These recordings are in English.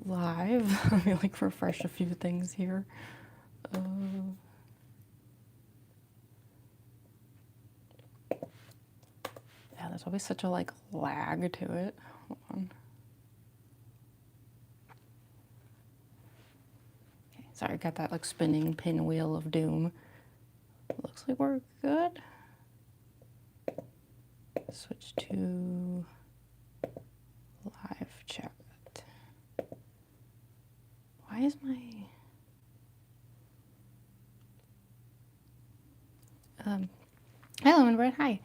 live. Let me like refresh a few things here. Yeah, there's always such a like lag to it. Hold on. Okay, sorry, I got that like spinning pinwheel of doom. Looks like we're good. Switch to live chat. Why is my hello and Brett, hi.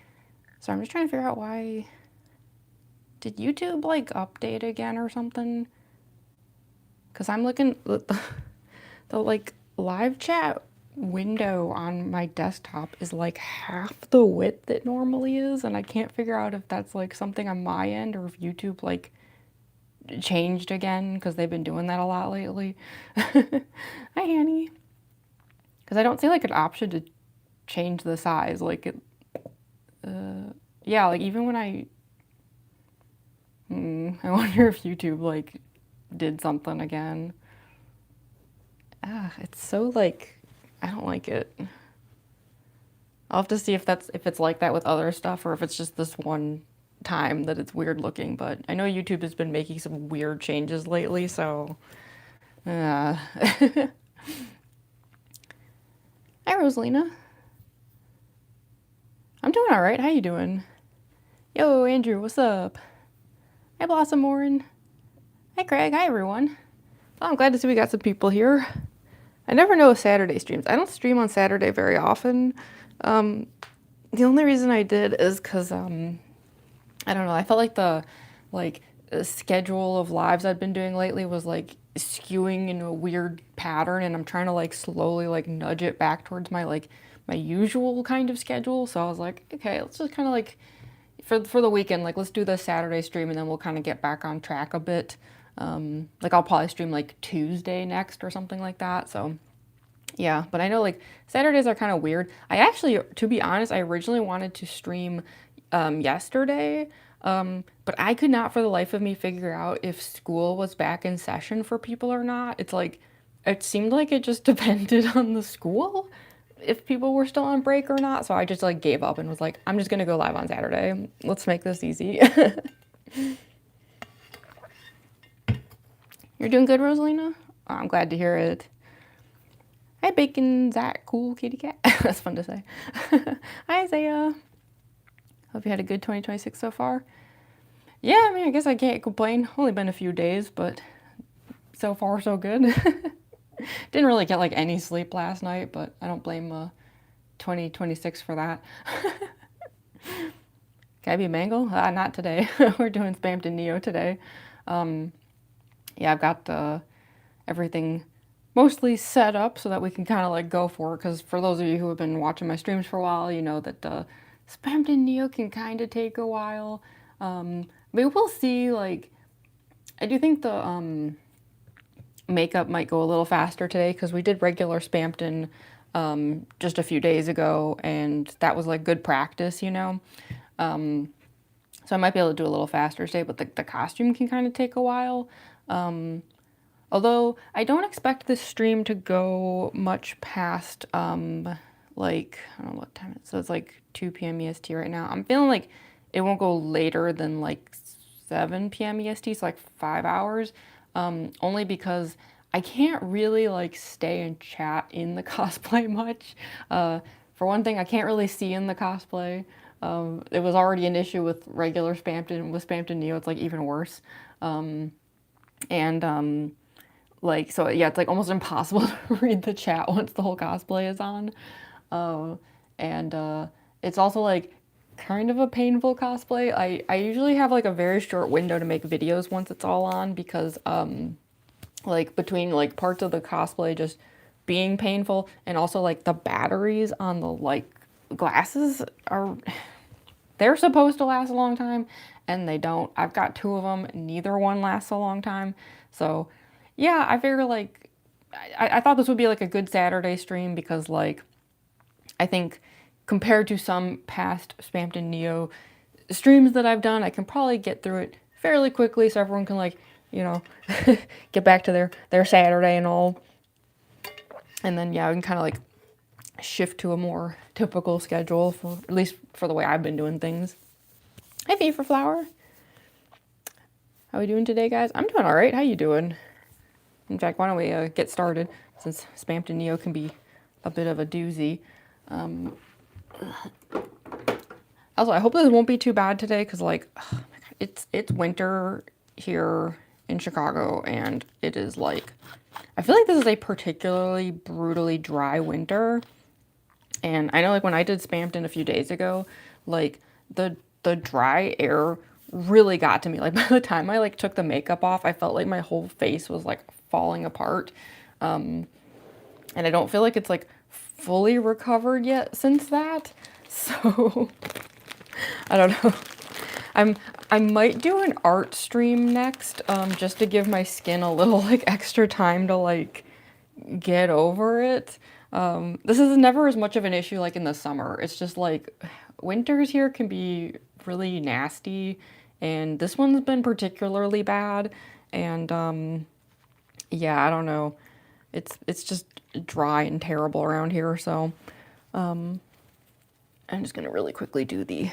So I'm just trying to figure out why did YouTube like update again or something? Cause I'm looking the like live chat window on my desktop is like half the width it normally is, and I can't figure out if that's like something on my end or if YouTube like changed again, because they've been doing that a lot lately. Hi Annie. Because I don't see like an option to change the size, like it yeah, like even when I wonder if YouTube like did something again. It's so like, I don't like it. I'll have to see if it's like that with other stuff or if it's just this one time that it's weird looking, but I know YouTube has been making some weird changes lately, so Hi Rosalina. I'm doing all right. How you doing? Yo, Andrew, what's up? Hi, Blossom Warren. Hi, Craig. Hi, everyone. Well, I'm glad to see we got some people here. I never know Saturday streams. I don't stream on Saturday very often. The only reason I did is because, I don't know, I felt like the schedule of lives I'd been doing lately was like skewing in a weird pattern, and I'm trying to like slowly like nudge it back towards my my usual kind of schedule. So I was like, okay, let's just kind of like for the weekend, like let's do the Saturday stream and then we'll kind of get back on track a bit. Like I'll probably stream like Tuesday next or something like that. So yeah, but I know like Saturdays are kind of weird. I actually, to be honest, I originally wanted to stream yesterday, but I could not for the life of me figure out if school was back in session for people or not. It's like, it seemed like it just depended on the school if people were still on break or not. So I just like gave up and was like, I'm just gonna go live on Saturday. Let's make this easy. You're doing good, Rosalina? Oh, I'm glad to hear it. Hi, Bacon, Zach, cool kitty cat. That's fun to say. Hi, Isaiah. Hope you had a good 2026 so far. Yeah, I mean, I guess I can't complain. Only been a few days, but so far so good. Didn't really get like any sleep last night, but I don't blame 2026 for that. Can I be Mangle? Not today. We're doing Spamton Neo today. Yeah, I've got everything mostly set up so that we can kind of like go for it, because for those of you who have been watching my streams for a while, you know that Spamton Neo can kind of take a while. But we'll see. Like, I do think the makeup might go a little faster today, because we did regular Spamton just a few days ago, and that was like good practice, you know. So I might be able to do a little faster today, but the costume can kind of take a while. Although I don't expect this stream to go much past like, I don't know what time it is. So it's like 2 p.m. EST right now. I'm feeling like it won't go later than like 7 p.m. EST, so like 5 hours. Only because I can't really like stay and chat in the cosplay much. For one thing, I can't really see in the cosplay. It was already an issue with regular Spamton. With Spamton Neo, it's like even worse. Like, so yeah, it's like almost impossible to read the chat once the whole cosplay is on. It's also like kind of a painful cosplay. I usually have like a very short window to make videos once it's all on, because like between like parts of the cosplay just being painful, and also like the batteries on the like glasses are, they're supposed to last a long time and they don't. I've got 2 of them, neither one lasts a long time. So yeah, I figure like I thought this would be like a good Saturday stream, because like I think compared to some past Spamton Neo streams that I've done, I can probably get through it fairly quickly, so everyone can like you know, get back to their Saturday and all. And then, yeah, we can kind of like shift to a more typical schedule, for at least for the way I've been doing things. Hi, V for Flower. How we doing today, guys? I'm doing all right. How you doing? In fact, why don't we get started, since Spamton Neo can be a bit of a doozy. Also, I hope this won't be too bad today, because like, oh my God, it's winter here in Chicago, and it is like, I feel like this is a particularly brutally dry winter. And I know, like, when I did Spamton a few days ago, like the dry air really got to me. Like, by the time I like took the makeup off, I felt like my whole face was like falling apart. And I don't feel like it's like fully recovered yet since that. So I don't know. I might do an art stream next, just to give my skin a little like extra time to like get over it. This is never as much of an issue like in the summer. It's just like winters here can be really nasty, and this one's been particularly bad. And yeah, I don't know. It's just dry and terrible around here, so I'm just gonna really quickly do the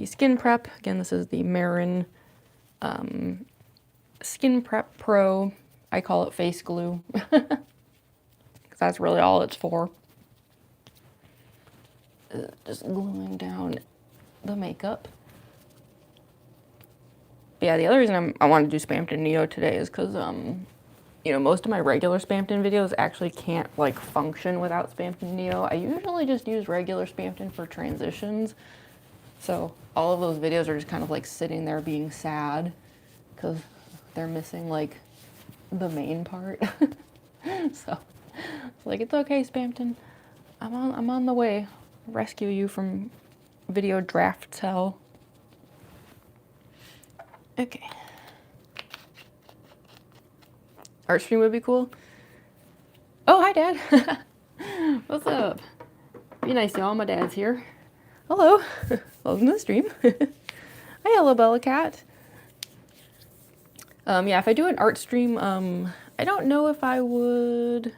skin prep. Again, this is the Marin Skin Prep Pro. I call it face glue. That's really all it's for. Just gluing down the makeup. But yeah, the other reason I wanted to do Spamton Neo today is because, you know, most of my regular Spamton videos actually can't like function without Spamton Neo. I usually just use regular Spamton for transitions. So all of those videos are just kind of like sitting there being sad because they're missing like the main part. So it's like, it's okay, Spamton. I'm on the way. Rescue you from video draft hell. Okay. Art stream would be cool. Oh, hi, Dad. What's up? Be nice, y'all. My dad's here. Hello. Welcome to the stream. Hi, hello, Bella Cat. Yeah, if I do an art stream, I don't know if I would.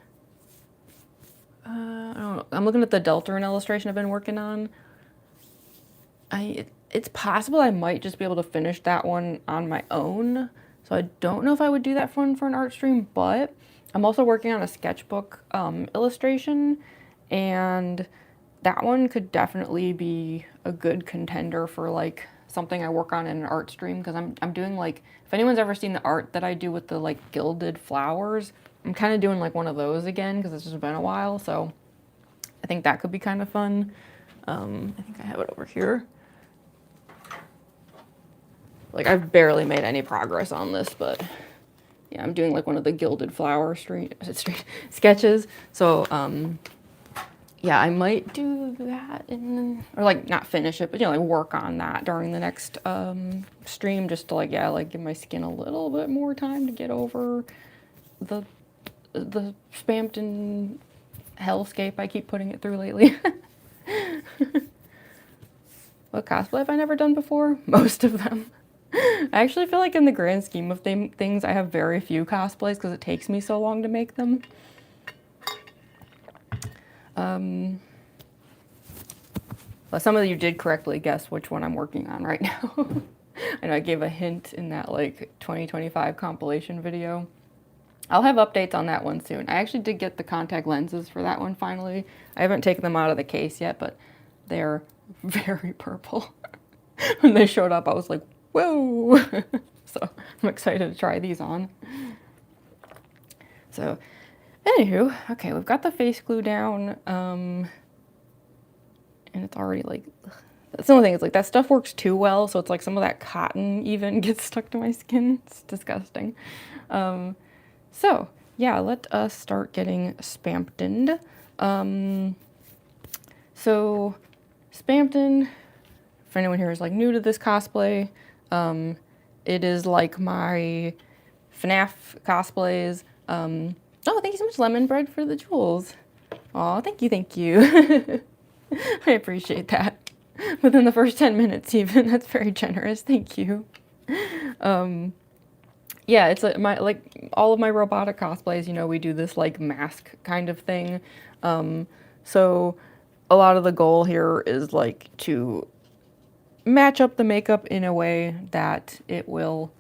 I don't know. I'm looking at the Deltarune illustration I've been working on. It's possible I might just be able to finish that one on my own. So I don't know if I would do that one for an art stream, but I'm also working on a sketchbook illustration, and that one could definitely be a good contender for like something I work on in an art stream, because I'm doing like, if anyone's ever seen the art that I do with the like gilded flowers, I'm kind of doing like one of those again because it's just been a while. So I think that could be kind of fun. I think I have it over here. Like, I've barely made any progress on this, but yeah, I'm doing like one of the gilded flower street sketches. So yeah, I might do that or like not finish it, but you know, like work on that during the next stream, just to like, yeah, like give my skin a little bit more time to get over the Spamton hellscape I keep putting it through lately. What cosplay have I never done before? Most of them. I actually feel like in the grand scheme of things, I have very few cosplays because it takes me so long to make them. Well, some of you did correctly guess which one I'm working on right now. I know I gave a hint in that like 2025 compilation video. I'll have updates on that one soon. I actually did get the contact lenses for that one finally. I haven't taken them out of the case yet, but they're very purple. When they showed up, I was like, whoa. So I'm excited to try these on. So anywho, okay, we've got the face glue down. And it's already like, that's the only thing, it's like that stuff works too well, so it's like some of that cotton even gets stuck to my skin. It's disgusting. So yeah, let us start getting Spamtoned. So Spamton, if anyone here is like new to this cosplay, it is like my FNAF cosplays. Oh, thank you so much, Lemon Bread, for the jewels. Aw, thank you. I appreciate that. Within the first 10 minutes even, that's very generous, thank you. yeah, it's like all of my robotic cosplays, you know, we do this like mask kind of thing. So a lot of the goal here is like to match up the makeup in a way that it will,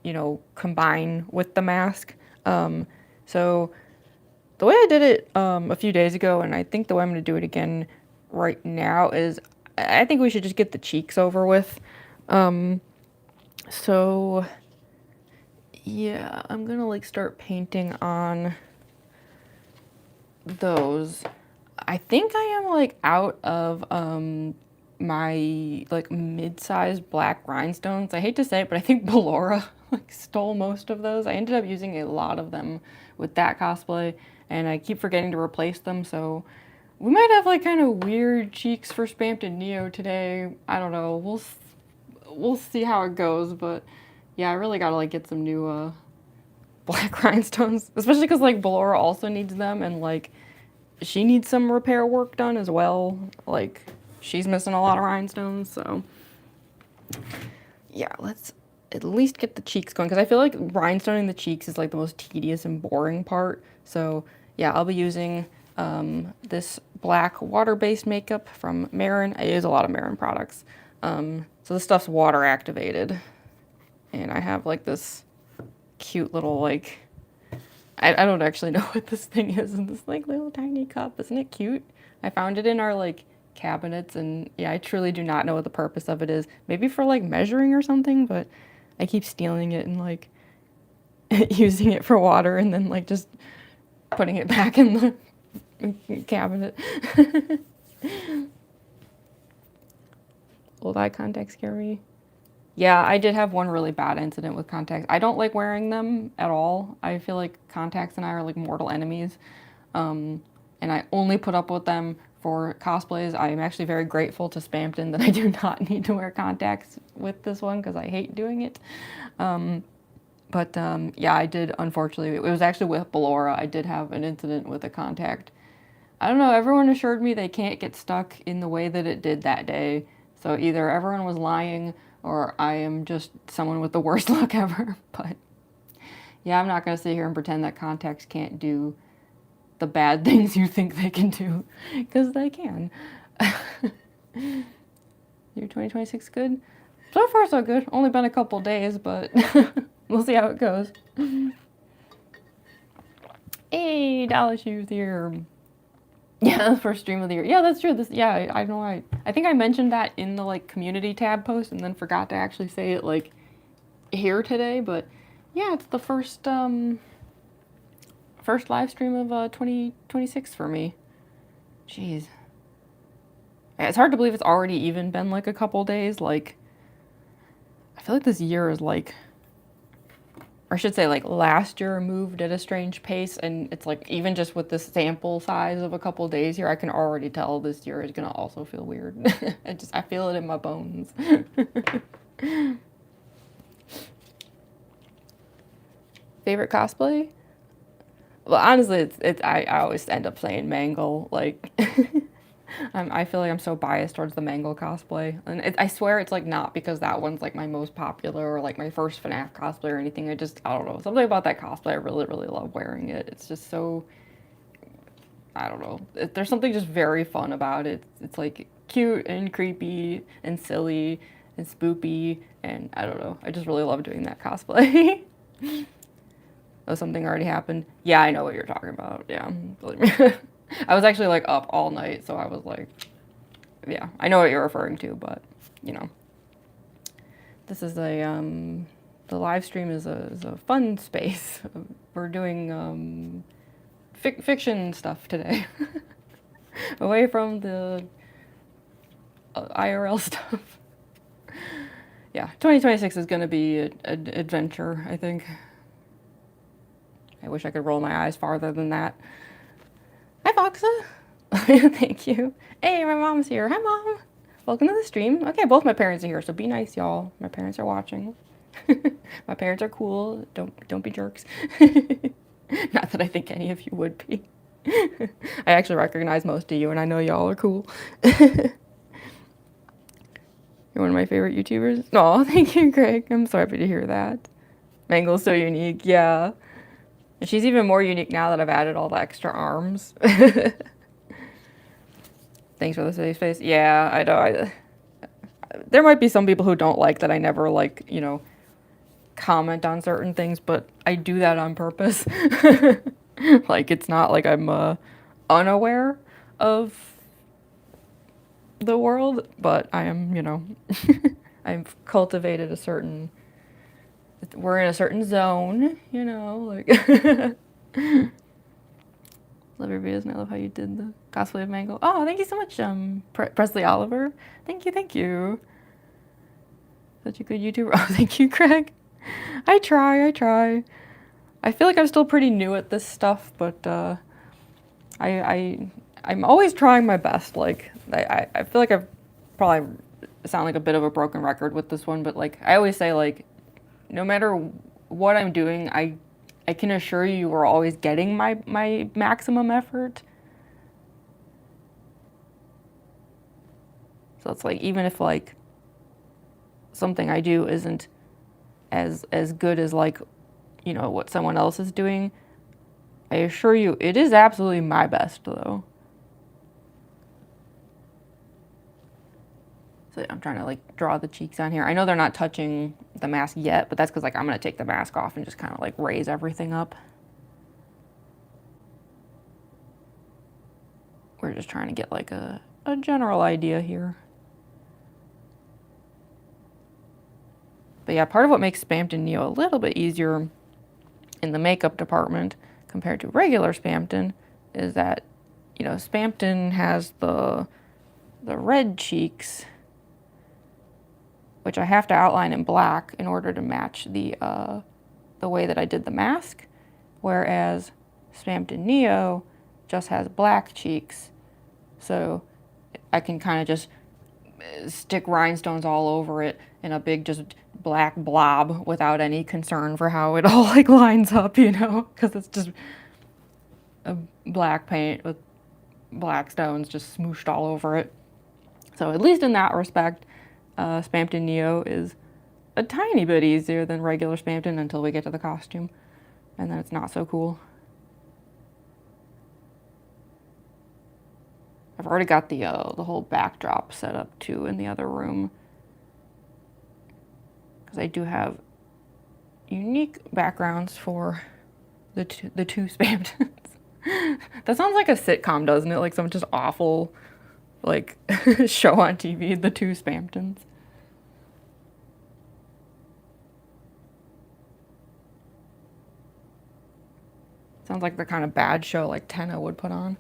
you know, combine with the mask. So the way I did it a few days ago, and I think the way I'm going to do it again right now is I think we should just get the cheeks over with. So yeah, I'm gonna like start painting on those. I think I am like out of my like mid-sized black rhinestones. I hate to say it, but I think Ballora like stole most of those. I ended up using a lot of them with that cosplay, and I keep forgetting to replace them, so we might have like kind of weird cheeks for Spamton Neo today. I don't know. We'll see how it goes, but yeah, I really gotta like get some new black rhinestones, especially because like Ballora also needs them, and like she needs some repair work done as well. Like she's missing a lot of rhinestones, so yeah, let's at least get the cheeks going because I feel like rhinestoning the cheeks is like the most tedious and boring part. So yeah, I'll be using this black water-based makeup from Marin. I use a lot of Marin products. So this stuff's water activated, and I have like this cute little like I don't actually know what this thing is in this like little tiny cup. Isn't it cute? I found it in our like cabinets, and yeah, I truly do not know what the purpose of it is. Maybe for like measuring or something, but I keep stealing it and like using it for water and then like just putting it back in the cabinet. Will eye contacts scare me? Yeah, I did have one really bad incident with contacts. I don't like wearing them at all. I feel like contacts and I are like mortal enemies. And I only put up with them for cosplays. I am actually very grateful to Spamton that I do not need to wear contacts with this one because I hate doing it. Yeah, I did, unfortunately. It was actually with Ballora. I did have an incident with a contact. I don't know, everyone assured me they can't get stuck in the way that it did that day. So either everyone was lying or I am just someone with the worst luck ever. But yeah, I'm not going to sit here and pretend that contacts can't do the bad things you think they can do, because they can. Year 2026 good? So far so good. Only been a couple days, but we'll see how it goes. Hey, Dollar Shoes here. Yeah, the first stream of the year. Yeah, that's true. I know. I think I mentioned that in the like community tab post and then forgot to actually say it like here today. But yeah, it's the first live stream of 2026 for me. Jeez, it's hard to believe it's already even been like a couple days. Like, I feel like this year is like, or I should say like last year moved at a strange pace, and it's like even just with the sample size of a couple days here, I can already tell this year is gonna also feel weird. I feel it in my bones. Favorite cosplay? Well, honestly, I always end up saying Mangle. Like, I feel like I'm so biased towards the Mangle cosplay, and I swear it's like not because that one's like my most popular or like my first FNAF cosplay or anything. I don't know, something about that cosplay. I really really love wearing it. It's just so, I don't know. There's something just very fun about it. It's like cute and creepy and silly and spoopy, and I don't know. I just really love doing that cosplay. Oh, something already happened? Yeah, I know what you're talking about. Yeah, believe me. I was actually like up all night, so I was like, yeah, I know what you're referring to, but you know, this is the live stream is a fun space. We're doing fiction stuff today, away from the IRL stuff. Yeah, 2026 is gonna be an adventure, I think. I wish I could roll my eyes farther than that. Hi, Foxa. Thank you. Hey, my mom's here. Hi, Mom. Welcome to the stream. Okay, both my parents are here, so be nice, y'all. My parents are watching. My parents are cool. Don't be jerks. Not that I think any of you would be. I actually recognize most of you, and I know y'all are cool. You're one of my favorite YouTubers. Oh, thank you, Greg. I'm so happy to hear that. Mangle's so unique, yeah. And she's even more unique now that I've added all the extra arms. Thanks for the safe space. Yeah, I know. There might be some people who don't like that I never, like, you know, comment on certain things, but I do that on purpose. Like, it's not like I'm unaware of the world, but I am, you know, I've cultivated a certain, we're in a certain zone, you know, like. Love your videos, and I love how you did the cosplay of Mango. Oh, thank you so much, Presley Oliver. Thank you, thank you. Such a good YouTuber. Oh, thank you, Craig. I try. I feel like I'm still pretty new at this stuff, but I'm always trying my best. Like, I feel like I've probably sound like a bit of a broken record with this one, but like I always say, like, no matter what I'm doing, I can assure you we're always getting my maximum effort. So it's like, even if like something I do isn't as good as, like, you know, what someone else is doing, I assure you it is absolutely my best though. So I'm trying to like draw the cheeks on here. I know they're not touching the mask yet, but that's because like I'm gonna take the mask off and just kind of like raise everything up. We're just trying to get like a general idea here. But yeah, part of what makes Spamton Neo a little bit easier in the makeup department compared to regular Spamton is that, you know, Spamton has the red cheeks, which I have to outline in black in order to match the way that I did the mask, whereas Spamton Neo just has black cheeks, so I can kind of just stick rhinestones all over it in a big just black blob without any concern for how it all like lines up, you know, because it's just a black paint with black stones just smooshed all over it. So at least in that respect, Spamton Neo is a tiny bit easier than regular Spamton until we get to the costume, and then it's not so cool. I've already got the whole backdrop set up too in the other room, because I do have unique backgrounds for the two Spamtons. That sounds like a sitcom, doesn't it? Like some just awful, like, show on TV, the two Spamtons. Sounds like the kind of bad show like Tenna would put on.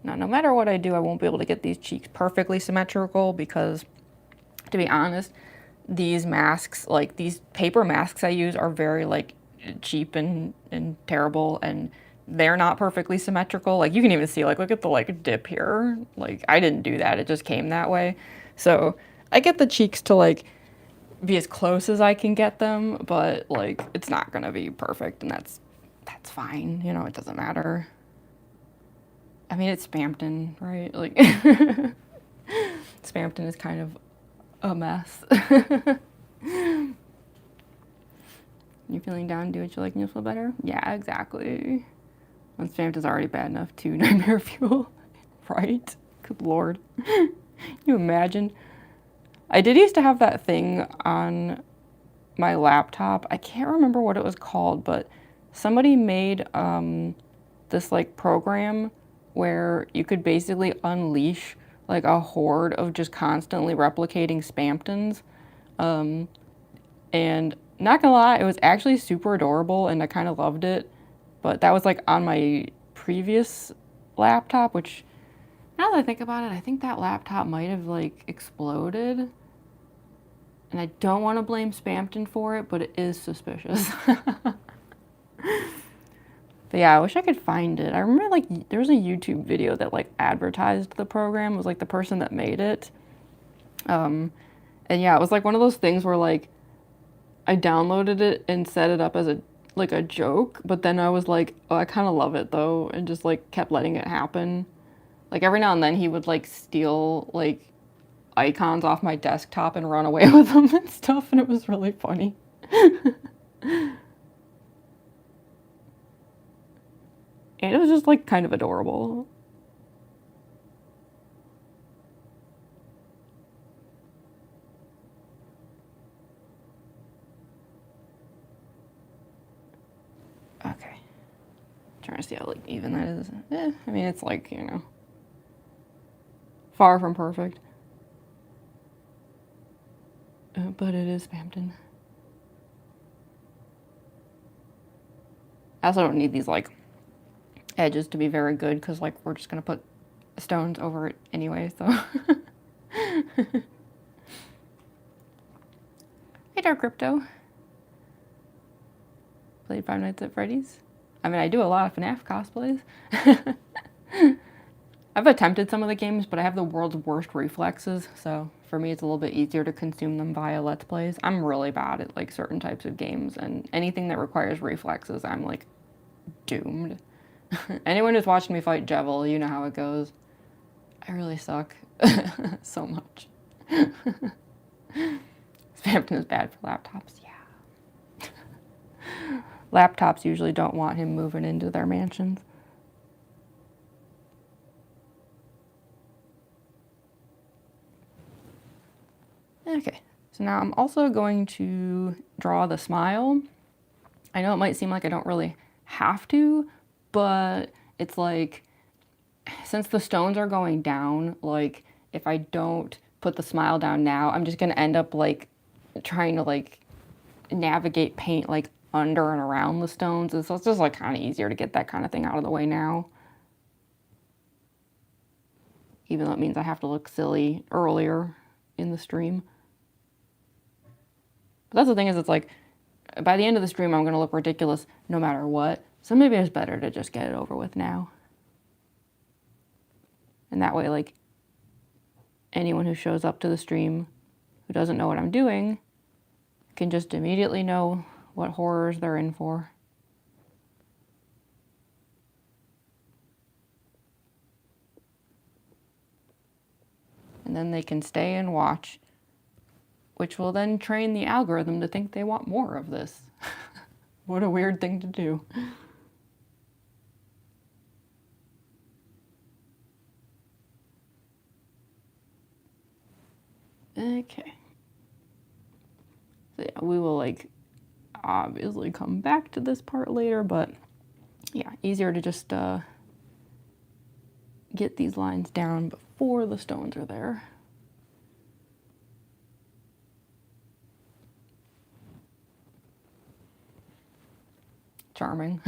Now, no matter what I do, I won't be able to get these cheeks perfectly symmetrical because, to be honest, these masks, like these paper masks I use, are very like cheap and terrible, and they're not perfectly symmetrical. Like, you can even see, like, look at the like dip here. Like, I didn't do that, it just came that way. So I get the cheeks to like be as close as I can get them, but like it's not gonna be perfect, and that's fine, you know, it doesn't matter. I mean, it's Spamton, right? Like, Spamton is kind of a mess. You feeling down? Do what you like and you'll feel better? Yeah, exactly. When Spamton's already bad enough to nightmare fuel, right? Good lord. You imagine? I did used to have that thing on my laptop. I can't remember what it was called, but somebody made this like program where you could basically unleash like a horde of just constantly replicating Spamtons. And not gonna lie, it was actually super adorable and I kind of loved it. But that was like on my previous laptop, which, now that I think about it, I think that laptop might have like exploded. And I don't want to blame Spamton for it, but it is suspicious. But yeah, I wish I could find it. I remember like there was a YouTube video that like advertised the program. It was like the person that made it. And yeah, it was like one of those things where like I downloaded it and set it up as a like a joke, but then I was like, oh, I kind of love it though, and just like kept letting it happen. Like every now and then he would like steal like icons off my desktop and run away with them and stuff, and it was really funny. And it was just like kind of adorable. Okay. Trying to see how like even that is. I mean, it's like, you know, far from perfect. But it is Spamton. I also don't need these like edges to be very good because like we're just gonna put stones over it anyway, so. Hey Dark Crypto. Played Five Nights at Freddy's. I mean, I do a lot of FNAF cosplays. I've attempted some of the games, but I have the world's worst reflexes, so for me it's a little bit easier to consume them via Let's Plays. I'm really bad at like certain types of games, and anything that requires reflexes, I'm like doomed. Anyone who's watched me fight Jevil, you know how it goes. I really suck so much. Spamton is bad for laptops, yeah. Laptops usually don't want him moving into their mansions. Okay, so now I'm also going to draw the smile. I know it might seem like I don't really have to, but it's like, since the stones are going down, like if I don't put the smile down now, I'm just gonna end up like trying to like navigate paint like under and around the stones. And so it's just like kind of easier to get that kind of thing out of the way now. Even though it means I have to look silly earlier in the stream. But that's the thing, is it's like, by the end of the stream, I'm going to look ridiculous no matter what. So maybe it's better to just get it over with now. And that way, like, anyone who shows up to the stream who doesn't know what I'm doing can just immediately know what horrors they're in for. And then they can stay and watch, which will then train the algorithm to think they want more of this. What a weird thing to do. Okay. So yeah, we will like obviously come back to this part later, but yeah, easier to just get these lines down before the stones are there. Charming.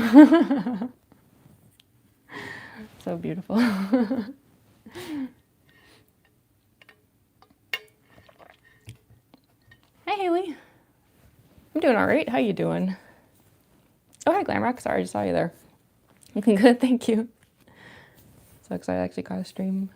So beautiful. Hi, Haley. I'm doing all right. How you doing? Oh, hi, Glamrock. Sorry, I just saw you there. Looking good, thank you. So excited, I actually caught a stream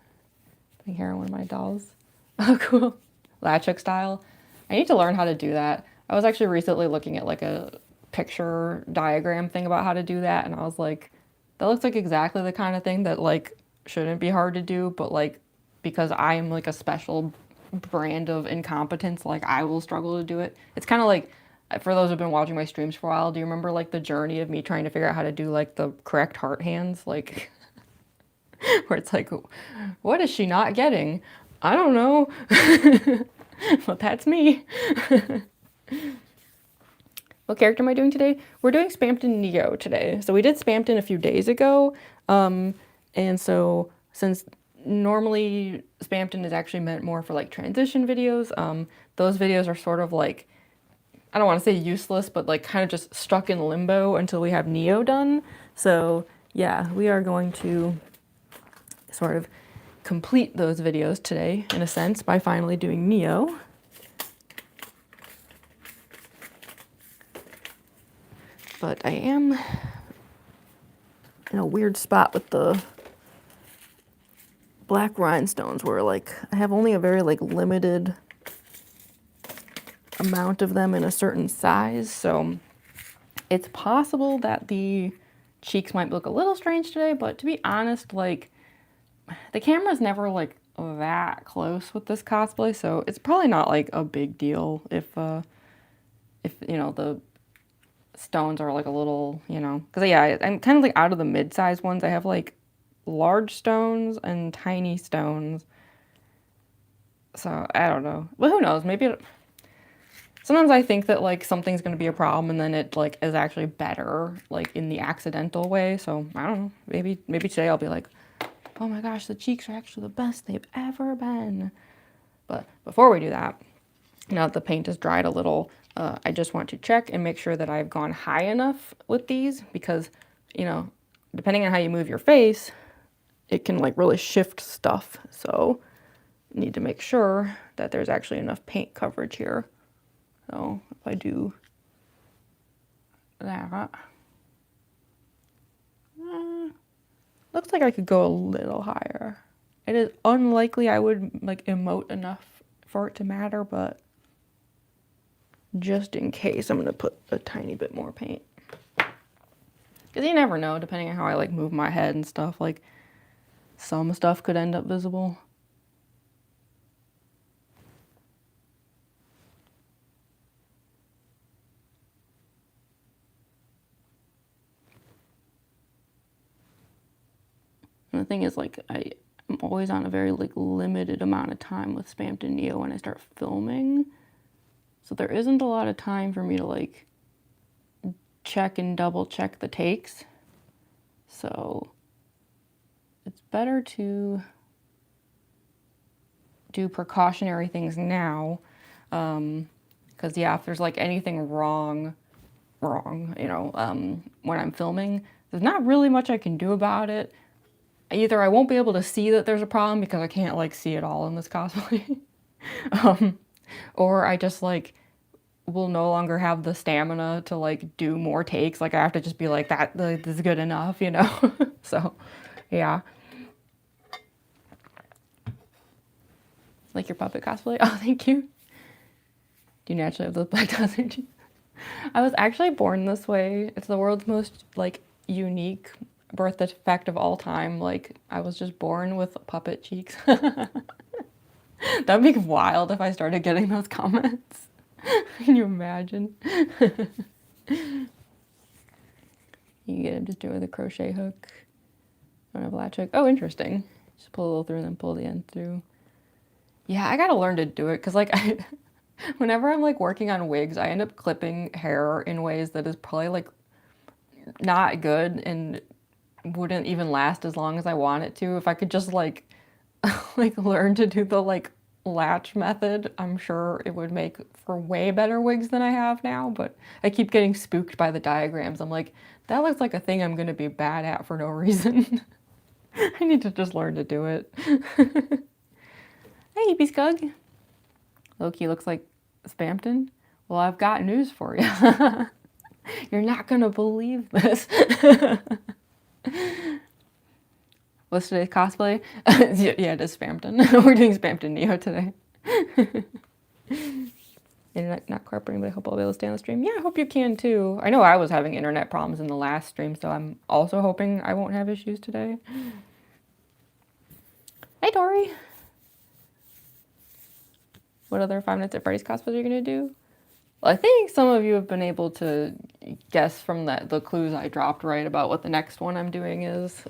putting hair on one of my dolls. Oh, cool. Latch hook style. I need to learn how to do that. I was actually recently looking at like a picture diagram thing about how to do that, and I was like, that looks like exactly the kind of thing that like shouldn't be hard to do, but like because I'm like a special brand of incompetence, like I will struggle to do it. It's kind of like, for those who've been watching my streams for a while, do you remember like the journey of me trying to figure out how to do like the correct heart hands, like where it's like, what is she not getting? I don't know. But that's me. What character am I doing today? We're doing Spamton Neo today. So we did Spamton a few days ago. And so since normally Spamton is actually meant more for like transition videos, those videos are sort of like, I don't want to say useless, but like kind of just stuck in limbo until we have Neo done. So yeah, we are going to sort of complete those videos today, in a sense, by finally doing Neo. But I am in a weird spot with the black rhinestones where like I have only a very like limited amount of them in a certain size, so it's possible that the cheeks might look a little strange today, but to be honest, like the camera's never like that close with this cosplay, so it's probably not like a big deal if you know the stones are like a little, you know, because yeah, I'm kind of like out of the mid-size ones. I have like large stones and tiny stones, so I don't know. Well, who knows? Maybe sometimes I think that like something's gonna be a problem and then it like is actually better like in the accidental way. So I don't know. Maybe today I'll be like, oh my gosh, the cheeks are actually the best they've ever been. But before we do that, now that the paint is dried a little, I just want to check and make sure that I've gone high enough with these because, you know, depending on how you move your face, it can like really shift stuff. So I need to make sure that there's actually enough paint coverage here. So if I do that, looks like I could go a little higher. It is unlikely I would like emote enough for it to matter, but just in case, I'm gonna put a tiny bit more paint. Because you never know, depending on how I like move my head and stuff, like some stuff could end up visible. And the thing is, like, I'm always on a very like limited amount of time with Spamton Neo when I start filming. So there isn't a lot of time for me to like check and double check the takes. So it's better to do precautionary things now. Because yeah, if there's like anything wrong, you know, when I'm filming, there's not really much I can do about it. Either I won't be able to see that there's a problem because I can't like see it all in this cosplay. Or I just like will no longer have the stamina to like do more takes. Like I have to just be like that, this is good enough, you know? So yeah. Like your puppet cosplay? Oh, thank you. Do you naturally have those black dots? I was actually born this way. It's the world's most like unique birth defect of all time. Like I was just born with puppet cheeks. That'd be wild if I started getting those comments. Can you imagine? You get him just doing the crochet hook. I don't have a latch hook. Oh, interesting. Just pull a little through and then pull the end through. Yeah, I gotta learn to do it because like whenever I'm like working on wigs, I end up clipping hair in ways that is probably like not good and wouldn't even last as long as I want it to. If I could just like like learn to do the like latch method, I'm sure it would make for way better wigs than I have now, but I keep getting spooked by the diagrams. I'm like, that looks like a thing I'm gonna be bad at for no reason. I need to just learn to do it. Hey, Scug. Loki looks like Spamton. Well, I've got news for you. You're not gonna believe this. What's today's cosplay? Yeah, it is Spamton. We're doing Spamton Neo today. Internet not cooperating, but I hope I'll be able to stay on the stream. Yeah, I hope you can too. I know I was having internet problems in the last stream, so I'm also hoping I won't have issues today. Hey, Tori. What other 5 Nights at Freddy's cosplays are you gonna do? Well, I think some of you have been able to guess from the clues I dropped right about what the next one I'm doing is.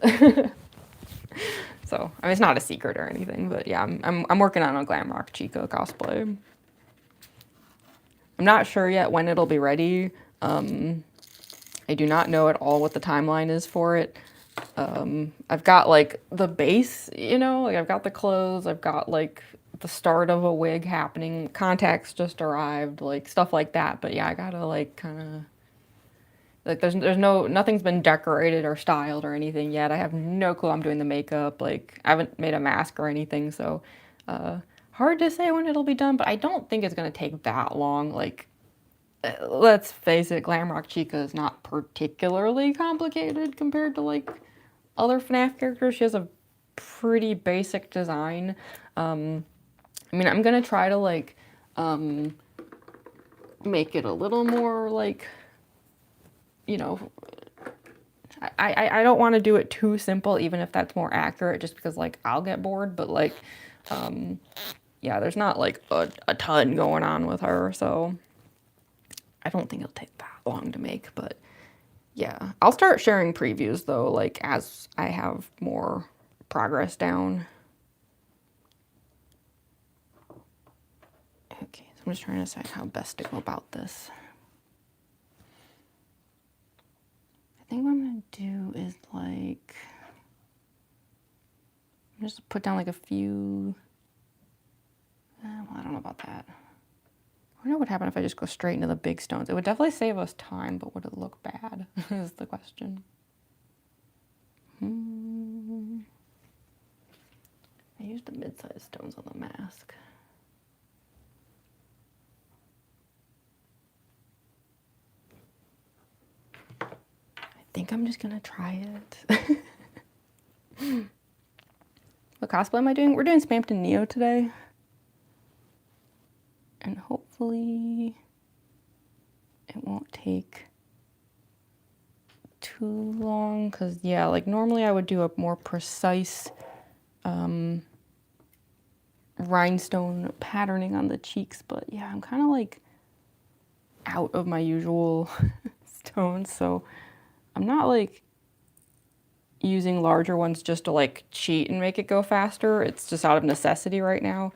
So, I mean, it's not a secret or anything, but yeah, I'm working on a Glamrock Chica cosplay. I'm not sure yet when it'll be ready. I do not know at all what the timeline is for it. I've got like the base, you know, like I've got the clothes, I've got like the start of a wig happening, contacts just arrived, like stuff like that. But yeah, I gotta like kind of like there's nothing's been decorated or styled or anything yet. I have no clue I'm doing the makeup. Like I haven't made a mask or anything, so hard to say when it'll be done. But I don't think it's gonna take that long. Like let's face it, Glamrock Chica is not particularly complicated compared to like other FNAF characters. She has a pretty basic design. I mean, I'm gonna try to like make it a little more like, you know, I don't want to do it too simple, even if that's more accurate, just because like I'll get bored. But like, yeah, there's not like a ton going on with her, so I don't think it'll take that long to make. But yeah, I'll start sharing previews though, like as I have more progress down. Okay, so I'm just trying to decide how best to go about this. I think what I'm gonna do is like, just put down like a few, well, I don't know about that. I wonder what would happen if I just go straight into the big stones. It would definitely save us time, but would it look bad is the question. I used the mid-sized stones on the mask. I think I'm just gonna try it. What cosplay am I doing? We're doing Spamton Neo today. And hopefully it won't take too long, because yeah, like normally I would do a more precise rhinestone patterning on the cheeks, but yeah, I'm kind of like out of my usual stones, so I'm not like using larger ones just to like cheat and make it go faster. It's just out of necessity right now.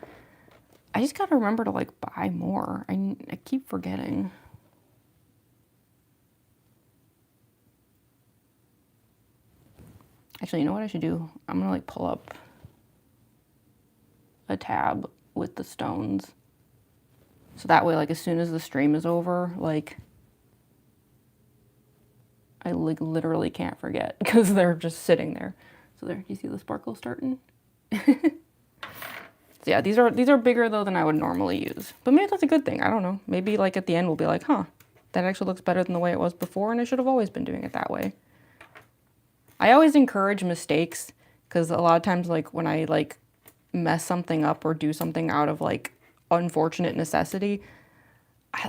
I just gotta remember to like buy more. I keep forgetting. Actually, you know what I should do? I'm gonna like pull up a tab with the stones. So that way, like as soon as the stream is over, like I like literally can't forget because they're just sitting there. So there, you see the sparkle starting? So yeah, these are bigger though than I would normally use. But maybe that's a good thing. I don't know. Maybe like at the end we'll be like, huh, that actually looks better than the way it was before, and I should have always been doing it that way. I always encourage mistakes, because a lot of times like when I like mess something up or do something out of like unfortunate necessity,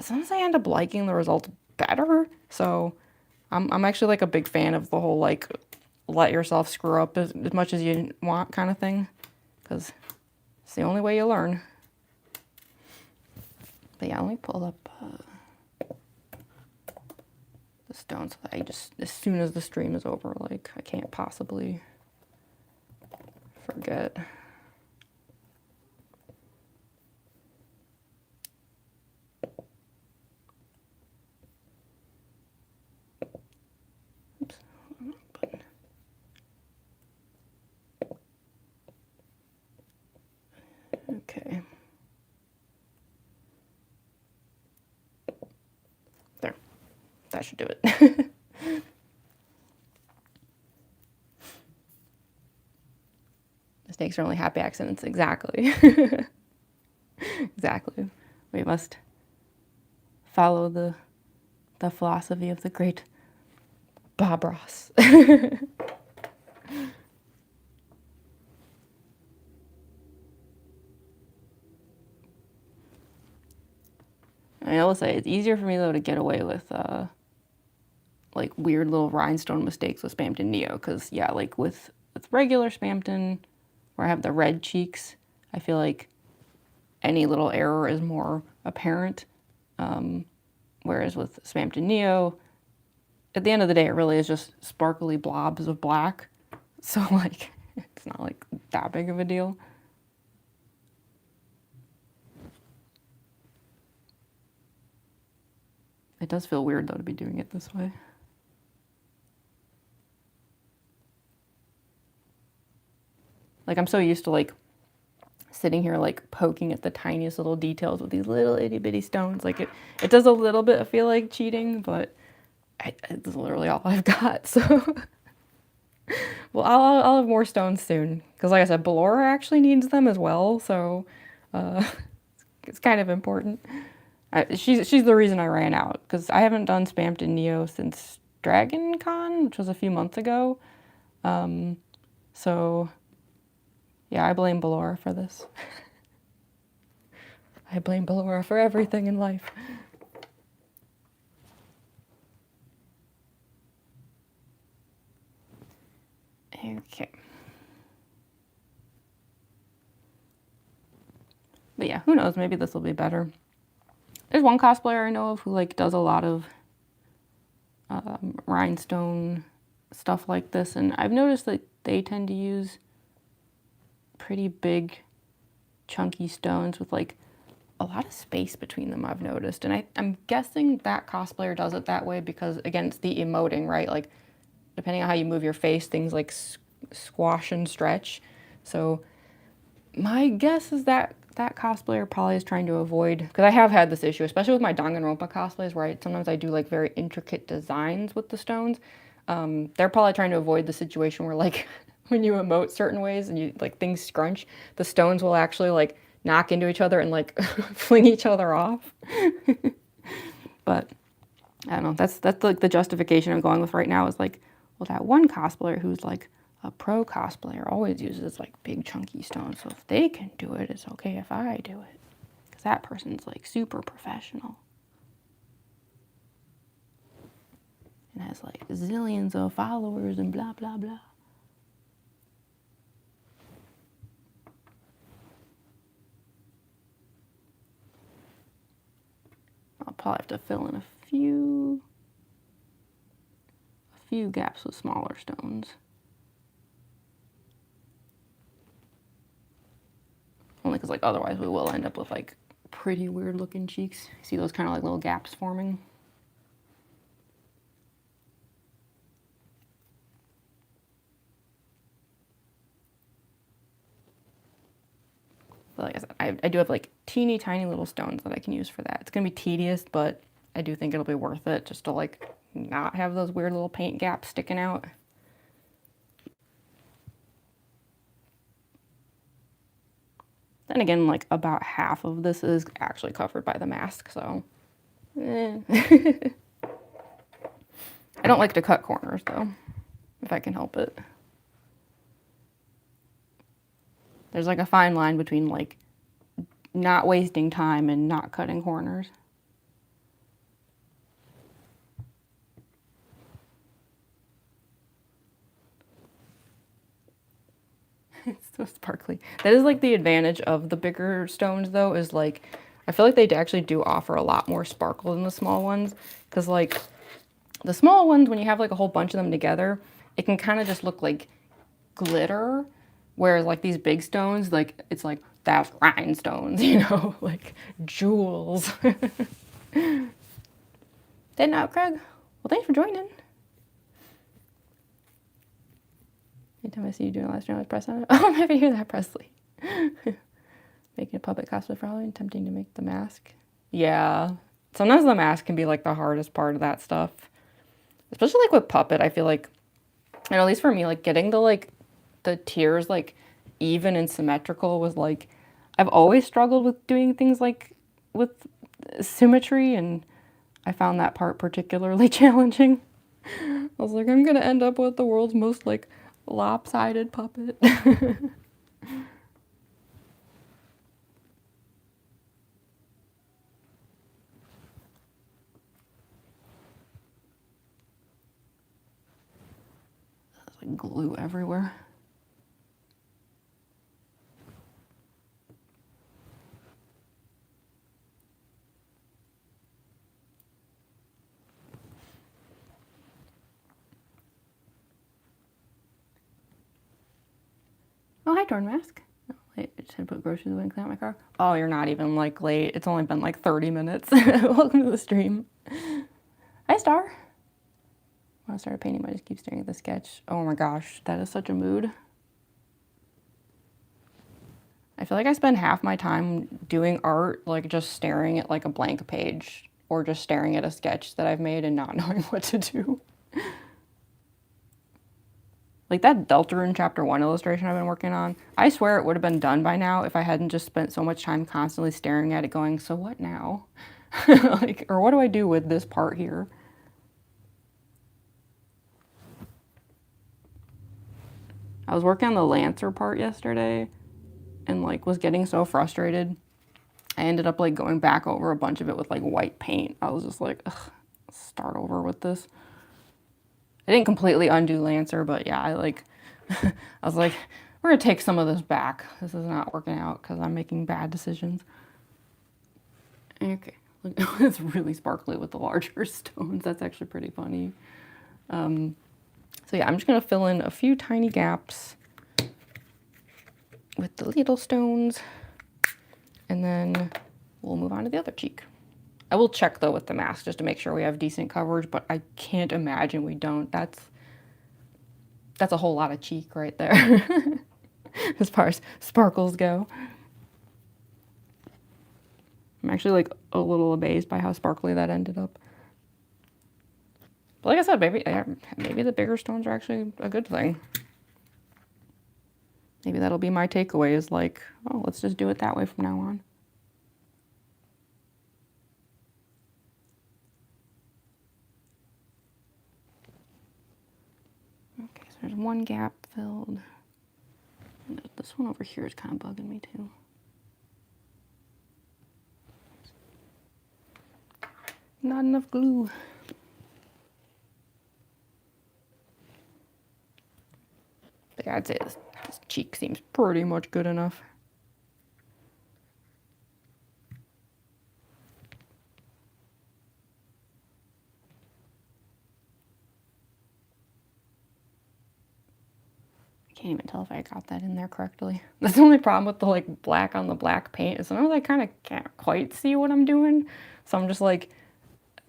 sometimes I end up liking the result better. So I'm actually like a big fan of the whole like let yourself screw up as much as you want kind of thing, because it's the only way you learn. But yeah, let me pull up the stones so that I just, as soon as the stream is over, like I can't possibly forget. Oops. Okay. There. That should do it. Mistakes are only happy accidents. Exactly. Exactly. We must follow the philosophy of the great Bob Ross. I will say it's easier for me though to get away with like weird little rhinestone mistakes with Spamton Neo, because yeah, like with regular Spamton, where I have the red cheeks, I feel like any little error is more apparent. Whereas with Spamton Neo, at the end of the day, it really is just sparkly blobs of black. So like, it's not like that big of a deal. It does feel weird though to be doing it this way. Like I'm so used to like sitting here like poking at the tiniest little details with these little itty bitty stones. Like it does a little bit feel like cheating, but it's literally all I've got. So, well, I'll have more stones soon, because like I said, Ballora actually needs them as well. So, it's kind of important. She's the reason I ran out, because I haven't done Spamton Neo since Dragon Con, which was a few months ago. So, yeah, I blame Ballora for this. I blame Ballora for everything in life. who knows, maybe this will be better. There's one cosplayer I know of who like does a lot of rhinestone stuff like this, and I've noticed that they tend to use pretty big chunky stones with like a lot of space between them, I've noticed. And I'm guessing that cosplayer does it that way because, again, it's the emoting, right? Like, depending on how you move your face, things like squash and stretch. So my guess is that that cosplayer probably is trying to avoid, because I have had this issue, especially with my Danganronpa cosplays, where sometimes I do like very intricate designs with the stones. They're probably trying to avoid the situation where like when you emote certain ways and you like things scrunch, the stones will actually like knock into each other and like fling each other off. But I don't know, that's like the justification I'm going with right now is like, well, that one cosplayer who's like a pro cosplayer always uses like big chunky stones, so if they can do it, it's okay if I do it, because that person's like super professional and has like zillions of followers and blah blah blah. I'll probably have to fill in a few gaps with smaller stones. Only because like otherwise we will end up with like pretty weird looking cheeks. See those kind of like little gaps forming? But like I said, I do have like teeny tiny little stones that I can use for that. It's gonna be tedious, but I do think it'll be worth it just to like not have those weird little paint gaps sticking out. Then again, like about half of this is actually covered by the mask, so I don't like to cut corners though, if I can help it. There's like a fine line between like not wasting time and not cutting corners. It's so sparkly. That is like the advantage of the bigger stones though, is like, I feel like they actually do offer a lot more sparkle than the small ones. Because like the small ones, when you have like a whole bunch of them together, it can kind of just look like glitter. Whereas like these big stones, like it's like that's rhinestones, you know, like jewels. Didn't know, Craig. Well, thanks for joining. Anytime I see you doing a live stream, I press on it. Oh, I'm happy to hear that, Presley. Making a puppet cosplay for Halloween, attempting to make the mask. Yeah. Sometimes the mask can be like the hardest part of that stuff. Especially like with puppet, I feel like, and at least for me, like getting the tears like even and symmetrical was like, I've always struggled with doing things like with symmetry, and I found that part particularly challenging. I was like, I'm gonna end up with the world's most like lopsided puppet. There's like glue everywhere. Oh, hi, Torn Mask. Oh, wait, I just had to put groceries away and clean out my car. Oh, you're not even like late. It's only been like 30 minutes. Welcome to the stream. Hi, Star. When I started painting, I just keep staring at the sketch. Oh my gosh, that is such a mood. I feel like I spend half my time doing art, like just staring at like a blank page or just staring at a sketch that I've made and not knowing what to do. Like that Deltarune chapter 1 illustration I've been working on, I swear it would have been done by now if I hadn't just spent so much time constantly staring at it going, so what now? Like, or what do I do with this part here? I was working on the Lancer part yesterday and like was getting so frustrated. I ended up like going back over a bunch of it with like white paint. I was just like, ugh, start over with this. I didn't completely undo Lancer, but yeah, I was like, we're gonna take some of this back. This is not working out because I'm making bad decisions. Okay, it's really sparkly with the larger stones. That's actually pretty funny. So yeah, I'm just gonna fill in a few tiny gaps with the little stones, and then we'll move on to the other cheek. I will check though with the mask just to make sure we have decent coverage, but I can't imagine we don't. That's a whole lot of cheek right there as far as sparkles go. I'm actually like a little amazed by how sparkly that ended up. But like I said, maybe the bigger stones are actually a good thing. Maybe that'll be my takeaway, is like, oh, let's just do it that way from now on. Okay, so there's one gap filled. And this one over here is kind of bugging me too. Not enough glue. But yeah, I'd say this cheek seems pretty much good enough. I can't even tell if I got that in there correctly. That's the only problem with the like black on the black paint, is sometimes I kind of can't quite see what I'm doing. So I'm just like,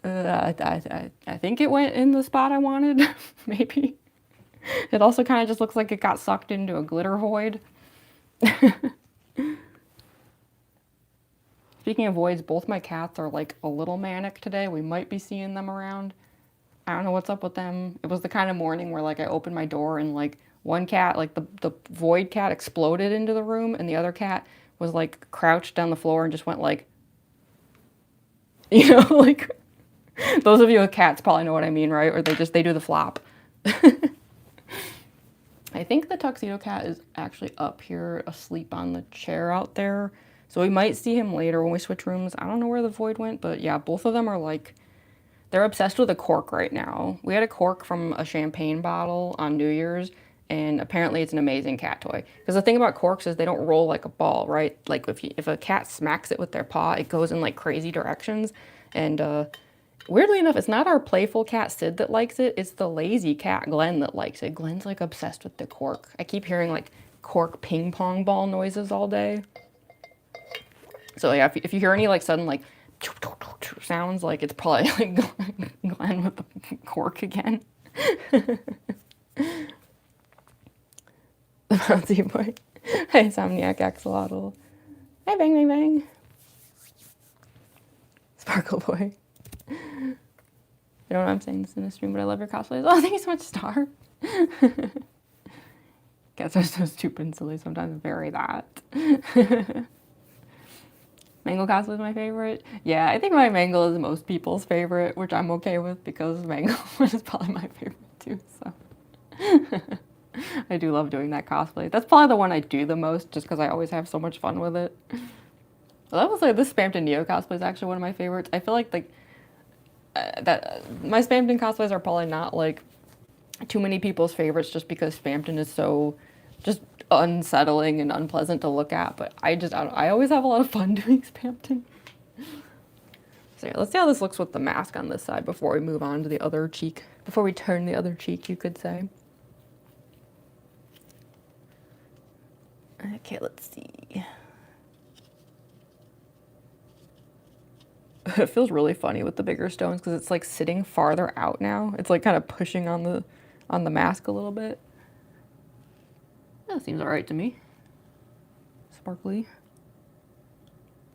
I think it went in the spot I wanted, maybe. It also kind of just looks like it got sucked into a glitter void. Speaking of voids, both my cats are like a little manic today. We might be seeing them around. I don't know what's up with them. It was the kind of morning where like I opened my door and like one cat, like the void cat, exploded into the room, and the other cat was like crouched on the floor and just went like, you know, like those of you with cats probably know what I mean, right? Or they do the flop. I think the tuxedo cat is actually up here asleep on the chair out there. So we might see him later when we switch rooms. I don't know where the void went, but yeah, both of them are like, they're obsessed with a cork right now. We had a cork from a champagne bottle on New Year's, and apparently it's an amazing cat toy. Because the thing about corks is they don't roll like a ball, right? Like if a cat smacks it with their paw, it goes in like crazy directions. And weirdly enough, it's not our playful cat Sid that likes it, it's the lazy cat Glenn that likes it. Glenn's like obsessed with the cork. I keep hearing like cork ping pong ball noises all day. So yeah, if you hear any like sudden like sounds, like it's probably like Glenn with the cork again. The bouncy boy. Hey, Insomniac Axolotl. Hey, Bang Bang Bang. Sparkle Boy. You know what I'm saying this in a stream, but I love your cosplays. Oh, thank you so much, Star. Cats are so stupid and silly, sometimes very that. Mangle cosplay is my favorite. Yeah, I think my Mangle is most people's favorite, which I'm okay with because Mangle is probably my favorite too, so. I do love doing that cosplay. That's probably the one I do the most just because I always have so much fun with it. I will say this Spamton Neo cosplay is actually one of my favorites. I feel like my Spamton cosplays are probably not like too many people's favorites just because Spamton is so just unsettling and unpleasant to look at, but I always have a lot of fun doing Spamton. So yeah, let's see how this looks with the mask on this side before we move on to the other cheek. Before we turn the other cheek, you could say. Okay, let's see. It feels really funny with the bigger stones because it's like sitting farther out now. It's like kind of pushing on the mask a little bit. That seems all right to me. Sparkly.